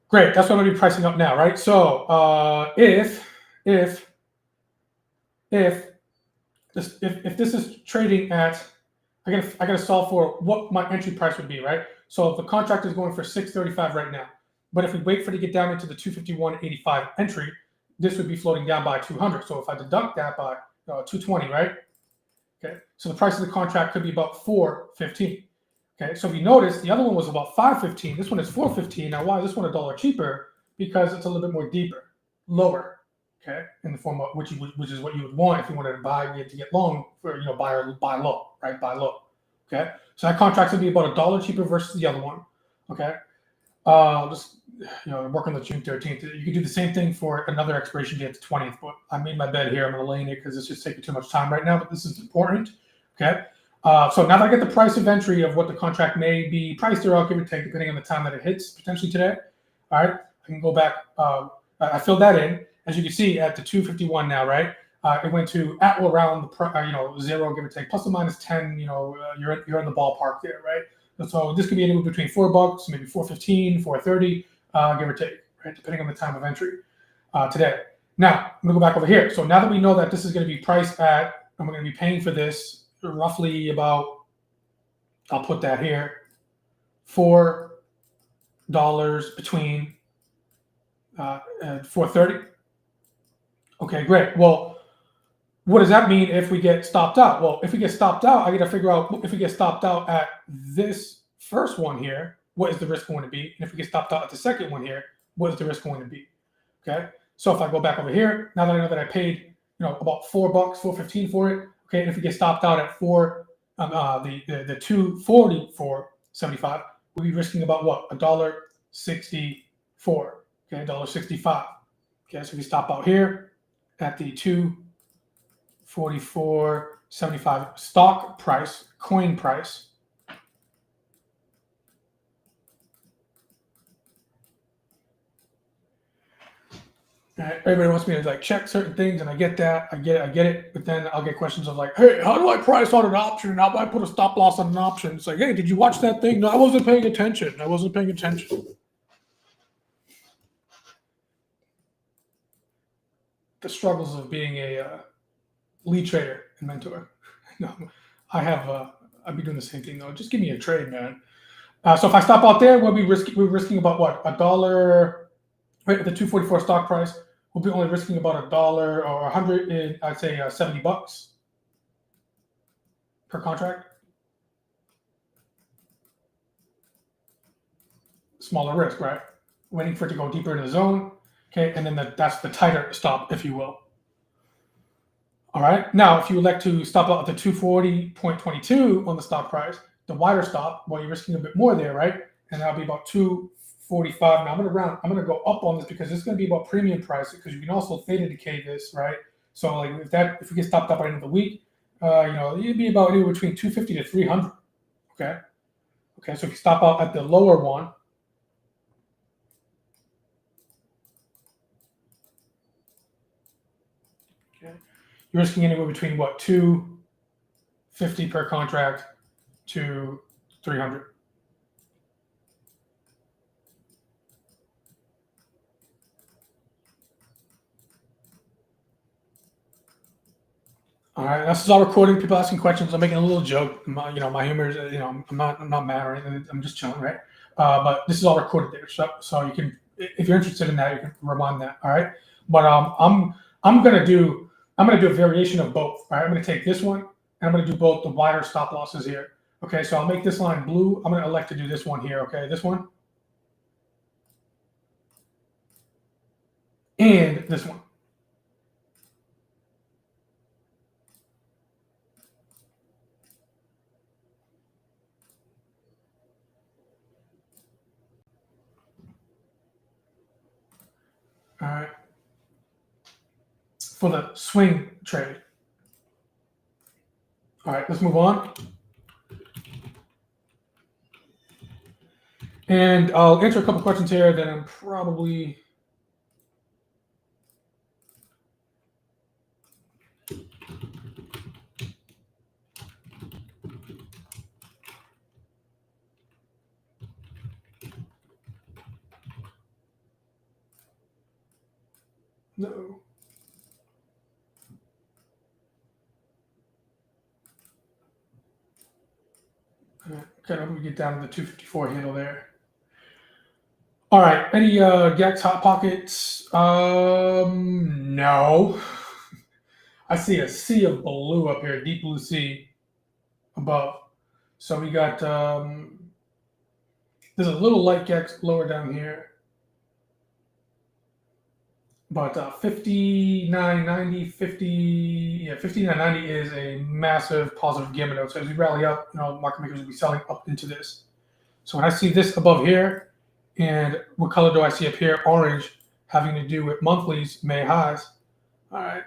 great. That's what I'm going to be pricing up now, right? So if this is trading at, I I gotta solve for what my entry price would be, right? So if the contract is going for 635 right now, but if we wait for it to get down into the 251.85 entry, this would be floating down by 200. So if I deduct that by 220, right? Okay, so the price of the contract could be about 415. Okay, so if you notice, the other one was about 515. This one is 415. Now, why is this one $1 cheaper? Because it's a little bit more deeper, lower. Okay, in the form of which is what you would want if you wanted to buy to get long for buy low, right? Buy low. Okay, so that contract would be about $1 cheaper versus the other one. Okay, just work on the June 13th. You could do the same thing for another expiration date, the 20th. But I made my bed here. I'm going to lay in it because it's just taking too much time right now. But this is important. Okay. So now that I get the price of entry of what the contract may be priced, or I'll give or take depending on the time that it hits potentially today. All right. I can go back. I filled that in. As you can see, at the 251 now, right? It went to at or around the 0, give or take, plus or minus 10. You're in the ballpark there, right? So this could be anywhere between $4, maybe 415, 430, give or take, right? Depending on the time of entry today. Now, I'm going to go back over here. So now that we know that this is going to be priced at, and we're going to be paying for this roughly about, I'll put that here, $4 between 430. Okay, great. Well, what does that mean if we get stopped out? Well, if we get stopped out, I got to figure out if we get stopped out at this first one here, what is the risk going to be? And if we get stopped out at the second one here, what is the risk going to be? Okay. So if I go back over here, now that I know that I paid, about $4, $4.15 for it. Okay. And if we get stopped out at the 244.75, we'll be risking about what? $1.64. Okay. $1.65. Okay. So if we stop out here at the 244.75 stock price, coin price. Everybody wants me to check certain things, and I get that. I get it. But then I'll get questions of hey, how do I price on an option? How do I put a stop loss on an option? It's hey, did you watch that thing? No, I wasn't paying attention. The struggles of being a lead trader and mentor. No, I'd be doing the same thing though. Just give me a trade, man. So if I stop out there, we're risking about what? $1, right? At the 244 stock price, we'll be only risking about $1 or 100. I'd say $70 per contract. Smaller risk, right? Waiting for it to go deeper into the zone. Okay, and then that's the tighter stop, if you will. All right. Now, if you elect to stop out at the 240.22 on the stock price, the wider stop, well, you're risking a bit more there, right? And that'll be about 245. Now I'm going to go up on this because it's going to be about premium price because you can also theta decay this, right? So if we get stopped up by the end of the week, you'd be about anywhere between 250 to 300. Okay. Okay. So if you stop out at the lower one, okay, you're risking anywhere between what, 250 per contract to 300. All right, this is all recording. People asking questions. I'm making a little joke. My humor is, I'm not mad or anything. I'm just chilling, right? But this is all recorded there, so you can, if you're interested in that, you can rewind that. All right. But I'm gonna do a variation of both. All right. I'm gonna take this one and I'm gonna do both the wider stop losses here. Okay. So I'll make this line blue. I'm gonna elect to do this one here. Okay. This one and this one. All right. For the swing trade. All right, let's move on. And I'll answer a couple questions here that I'm probably no. Okay, we get down to the 254 handle there. All right, any GEX hot pockets? No. I see a sea of blue up here, deep blue sea above. So we got there's a little light GEX lower down here. But 59.90, 59.90 is a massive positive gamma node. So as we rally up, market makers will be selling up into this. So when I see this above here, and what color do I see up here? Orange, having to do with monthlies, May highs. All right,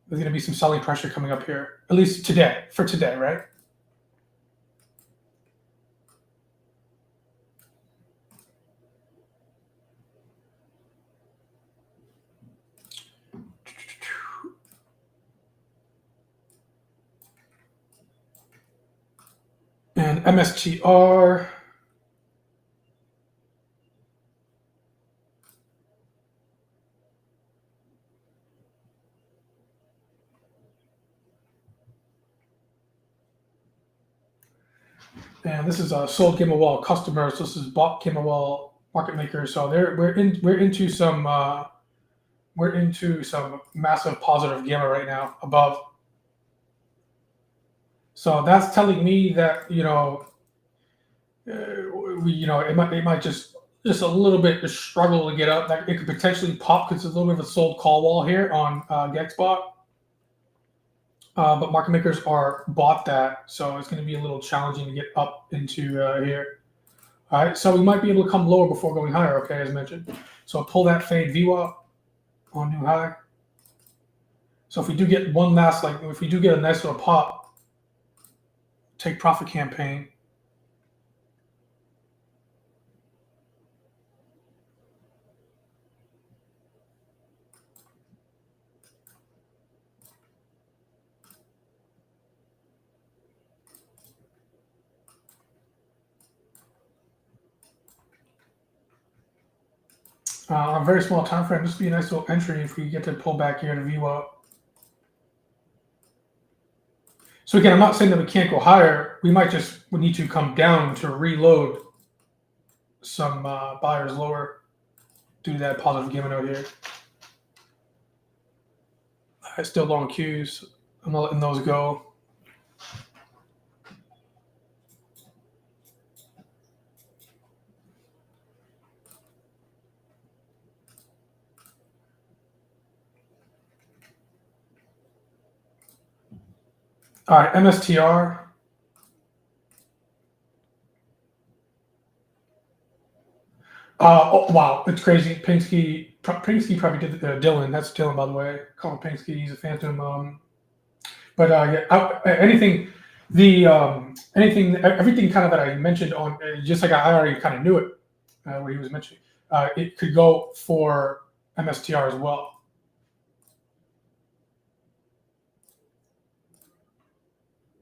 there's going to be some selling pressure coming up here, at least today, for today, right? And MSTR. And this is sold gamma wall customers. This is bought gamma wall market makers. So we're into some massive positive gamma right now above. So that's telling me that it might just a little bit struggle to get up. That it could potentially pop because it's a little bit of a sold call wall here on GEXBot. But market makers are bought that, so it's going to be a little challenging to get up into here. All right, so we might be able to come lower before going higher. Okay, as mentioned. So pull that fade VWAP on new high. So if we do get if we do get a nice little pop, take profit campaign. On a very small time frame, this would be a nice little entry if we get to pull back here to VWAP. So again, I'm not saying that we can't go higher. We need to come down to reload some buyers lower due to that positive gamma node here. I still long queues. I'm not letting those go. All right, MSTR. Oh wow, it's crazy. Pinsky probably did Dylan. That's Dylan, by the way. Call him Pinsky. He's a phantom. But everything kind of that I mentioned on, just like I already kind of knew it, what he was mentioning. It could go for MSTR as well.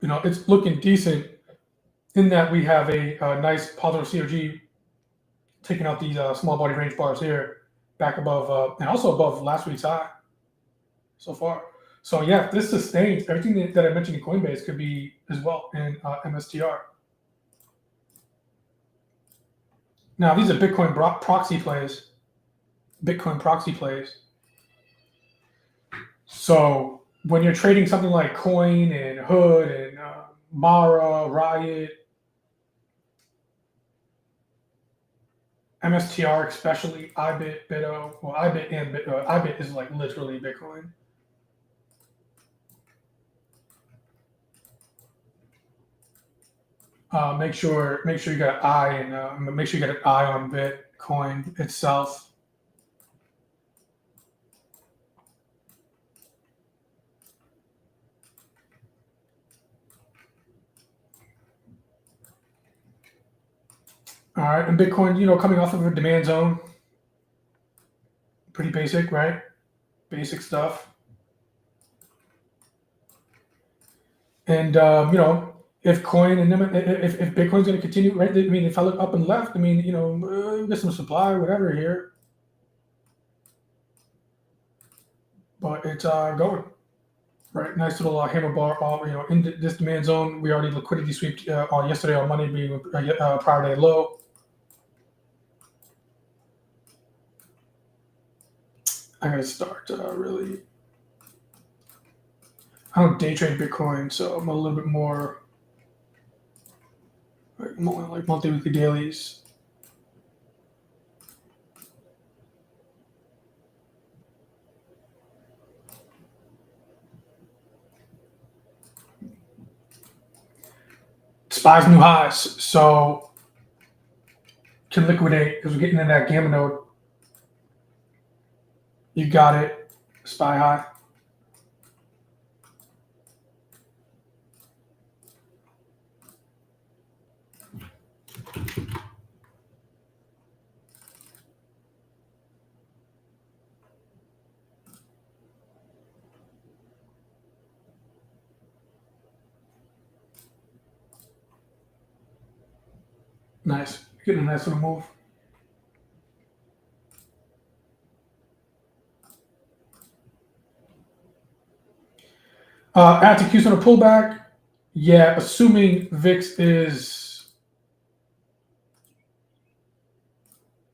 It's looking decent in that we have a nice positive COG taking out these small body range bars here, back above, and also above last week's high so far. So yeah, if this sustains, everything that I mentioned in Coinbase could be as well in MSTR. Now these are Bitcoin proxy plays. So when you're trading something like Coin and Hood and Mara, Riot, MSTR, especially IBIT, BITO. Well, IBIT and IBIT is like literally Bitcoin. Make sure you got an eye and make sure you got an eye on Bitcoin itself. All right, and Bitcoin, coming off of a demand zone, pretty basic, right? Basic stuff. And if Bitcoin's going to continue, right? I mean, if I look up and left, I mean, get some supply, whatever here, but it's going Right, nice little hammer bar. In this demand zone, we already liquidity swept on yesterday on Monday being prior day low. I gotta start really. I don't day trade Bitcoin, so I'm a little bit more like monthly, weekly, dailies. SPY's new highs, so can liquidate because we're getting in that gamma node. You got it, SPY high. Nice, getting a nice little move. At to Q's on a pullback. Yeah, assuming VIX is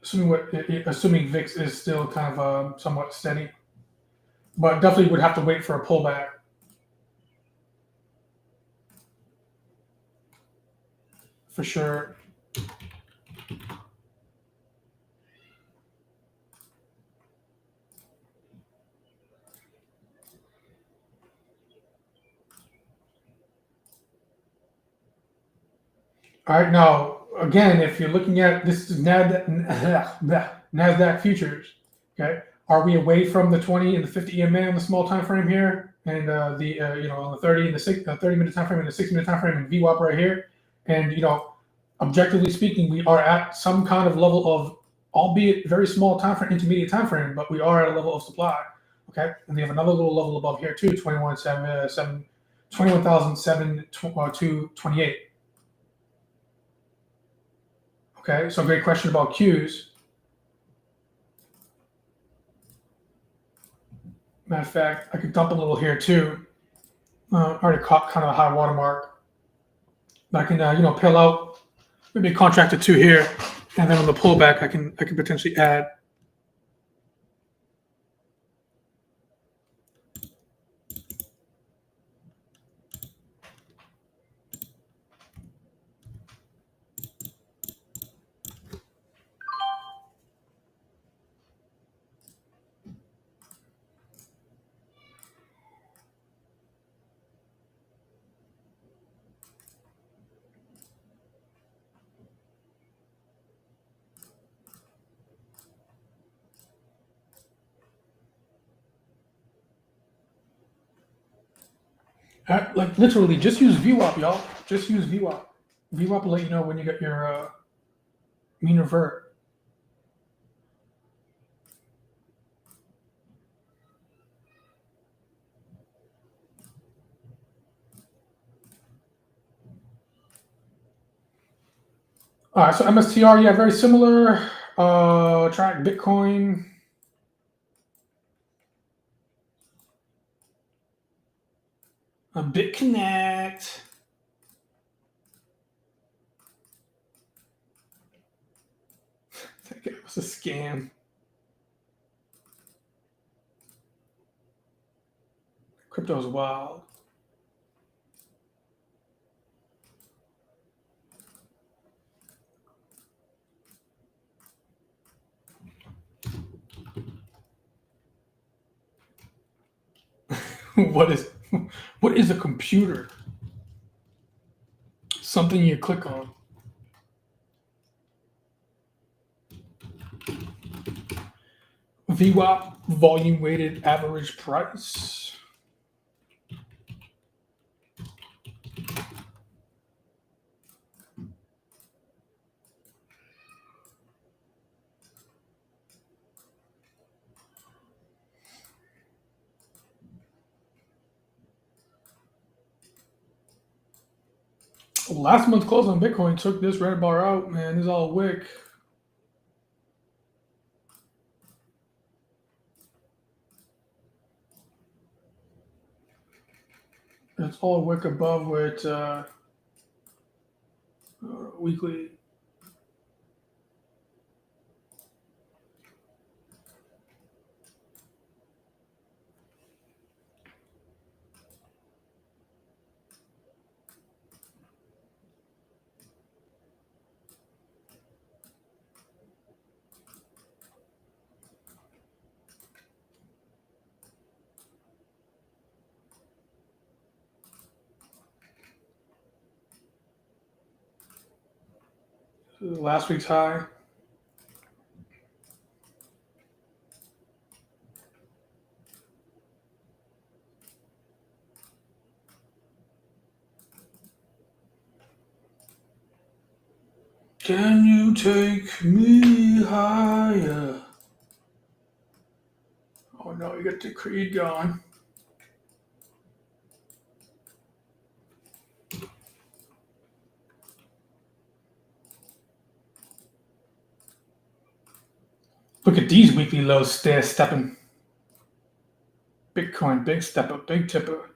assuming VIX is still kind of somewhat steady, but definitely would have to wait for a pullback for sure. All right, now again, if you're looking at this is NASDAQ futures, okay, are we away from the 20 and the 50 EMA on the small time frame here, and on the 30 and the 30-minute time frame and the 6-minute time frame and VWAP right here, and objectively speaking, we are at some kind of level of, albeit very small time frame, intermediate time frame, but we are at a level of supply, okay, and we have another little level above here too, 21,728. Okay, so great question about Qs. Matter of fact, I could dump a little here too. Already caught kind of a high watermark. But I can, peel out maybe a contract or two here, and then on the pullback, I can potentially add. Like literally, just use VWAP, y'all. Just use VWAP. VWAP will let you know when you get your mean revert. All right, so MSTR, yeah, very similar. Track Bitcoin. BitConnect. That was a scam. Crypto's wild. What is a computer? Something you click on. VWAP, volume weighted average price. Last month's close on Bitcoin took this red bar out, man. This is all wick. It's all a wick above where it's weekly. Last week's high. Can you take me higher? Oh no, you got the Creed going. Look at these weekly lows stepping. Bitcoin, big step up, big tipper.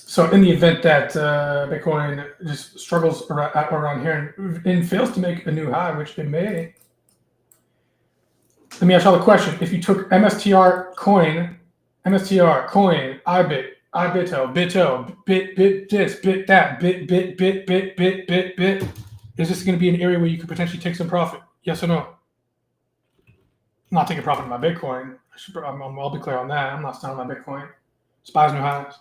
So in the event that Bitcoin just struggles around here and fails to make a new high, which it may, let me ask y'all a question. If you took MSTR coin, IBIT, BITO, bit this, bit that, bit, is this going to be an area where you could potentially take some profit? Yes or no? I'm not taking profit on my Bitcoin. I'll be clear on that. I'm not selling my Bitcoin. Spies new highs.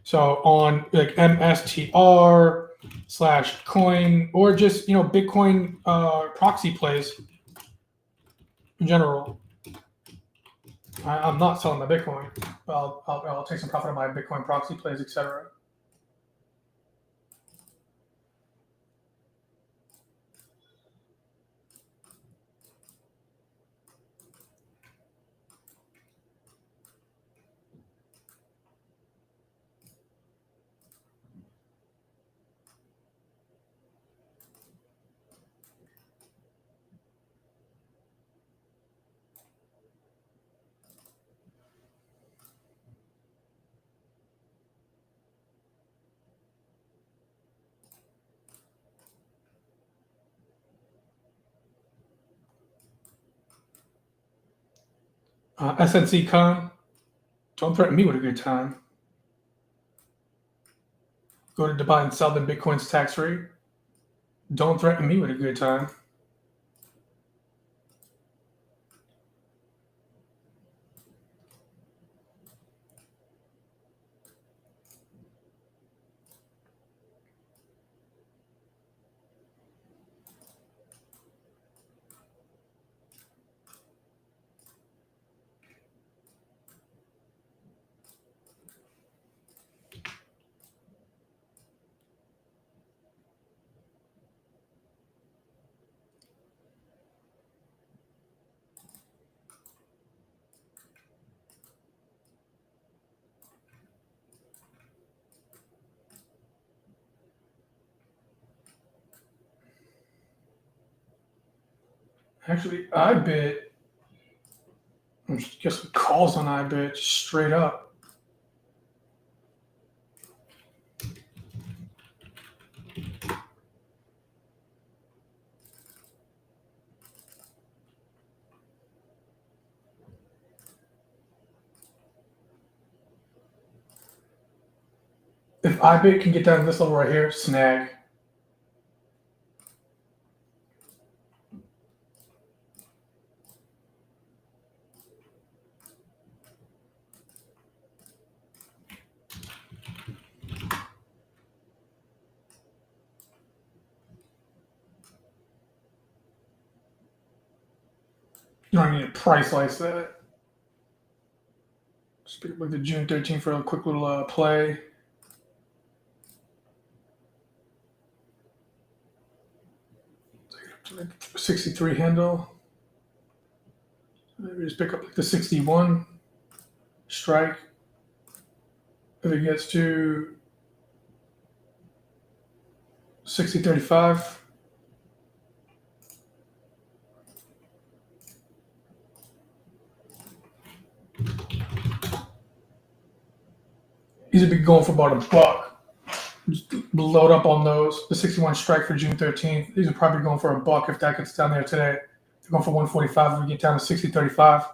So on like MSTR/coin or just Bitcoin proxy plays in general, I'm not selling my Bitcoin. I'll take some profit on my Bitcoin proxy plays, etc. SNC Con, don't threaten me with a good time. Go to Dubai and sell them Bitcoins tax free. Don't threaten me with a good time. Actually, IBIT, get some calls on IBIT straight up. If IBIT can get down to this level right here, snag. You don't need a price like that. Just pick up like the June 13th for a quick little play. Take it up to like 63 handle. Maybe just pick up like the 61. strike. If it gets to 60.35. These would be going for about $1. Just load up on those. The 61 strike for June 13th. These are probably going for $1 if that gets down there today. They're going for 145 if we get down to 60.35.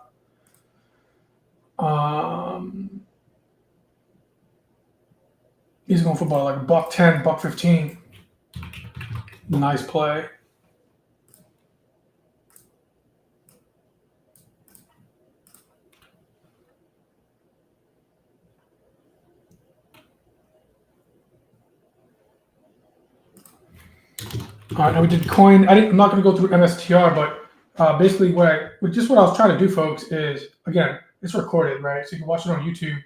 These are going for about like $1.10, $1.15. Nice play. All right, now we did coin. I'm not going to go through MSTR, but basically what I was trying to do, folks, is, again, it's recorded, right? So you can watch it on YouTube.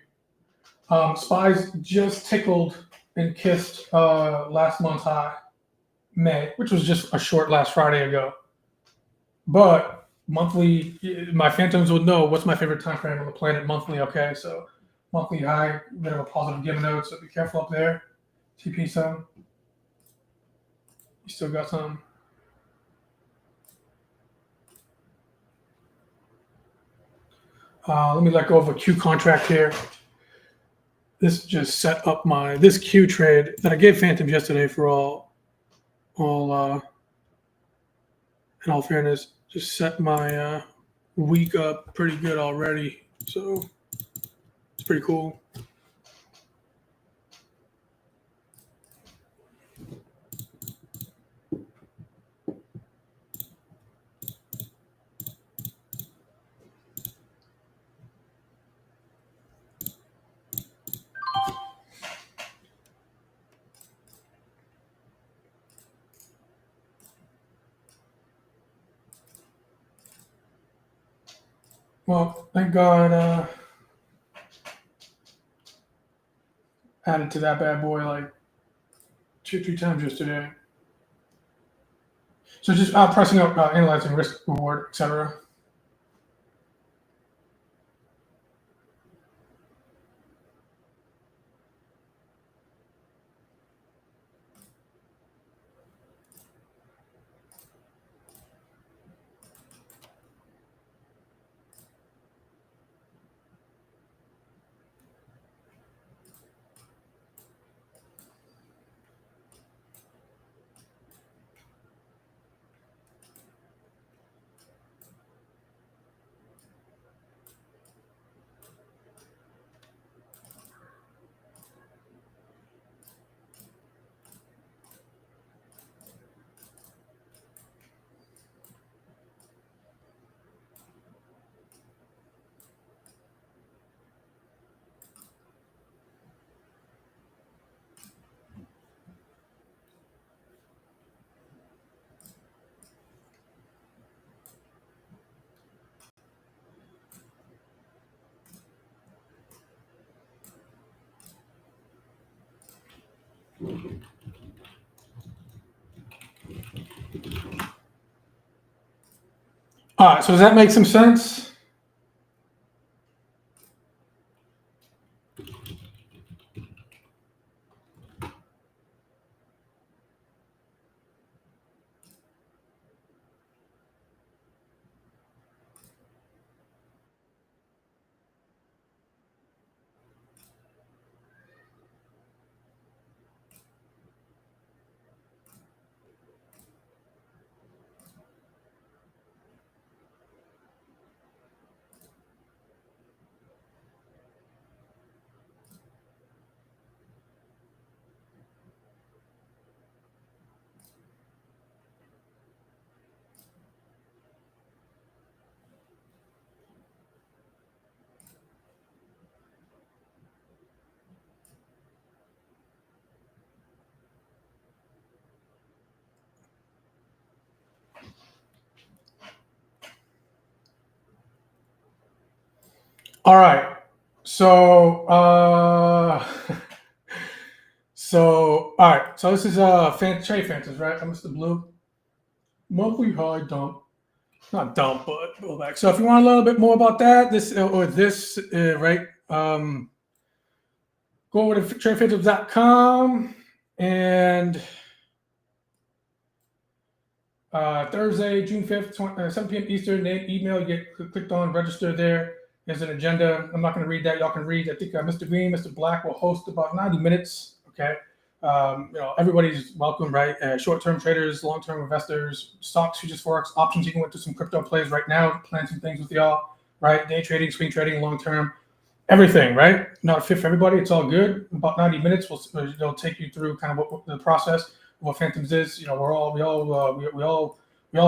SPYs just tickled and kissed last month's high, May, which was just a short last Friday ago. But monthly, my phantoms would know what's my favorite time frame on the planet monthly, okay? So monthly high, bit of a positive given node, so be careful up there. TP some. You still got some. Let me let go of a Q contract here. This just set up this Q trade that I gave phantoms yesterday for in all fairness, just set my week up pretty good already. So it's pretty cool. Well, thank God added to that bad boy like 2-3 times yesterday. So just pressing up, analyzing risk, reward, etc. All right, so does that make some sense? All right. So, all right. So this is TradePhantoms, right? I'm Mr. Blue. Monthly high dump. Not dump, but pullback. So if you want a little bit more about that, right? Go over to TradePhantoms.com and Thursday, June 5th, 7 p.m. Eastern, email, you get clicked on, register there. There's an agenda. I'm not going to read that. Y'all can read. I think Mr. Green, Mr. Black will host about 90 minutes. Okay. Everybody's welcome, right? Short-term traders, long-term investors, stocks, futures, forex, options. You can go into some crypto plays right now, plan some things with y'all, right? Day trading, swing trading, long-term, everything, right? Not a fit for everybody. It's all good. About 90 minutes, they'll take you through kind of what the process, what Phantoms is. We all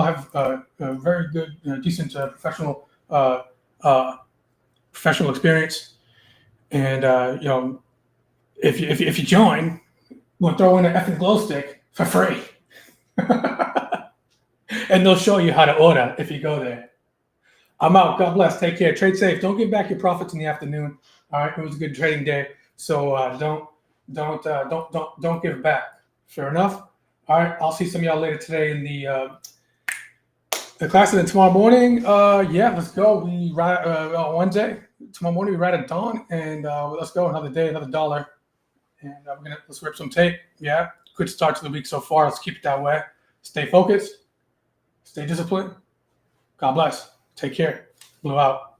have a very good, decent professional experience, and if you join, we'll throw in an effing glow stick for free, and they'll show you how to order if you go there. I'm out. God bless. Take care. Trade safe. Don't give back your profits in the afternoon. All right, it was a good trading day, so don't give back. Fair enough. All right, I'll see some of y'all later today in the class, and then tomorrow morning. Let's go. We ride on Wednesday. Tomorrow morning we ride at dawn, and let's go. Another day, another dollar, and let's rip some tape. Yeah, good start to the week so far. Let's keep it that way. Stay focused. Stay disciplined. God bless. Take care. Blue out.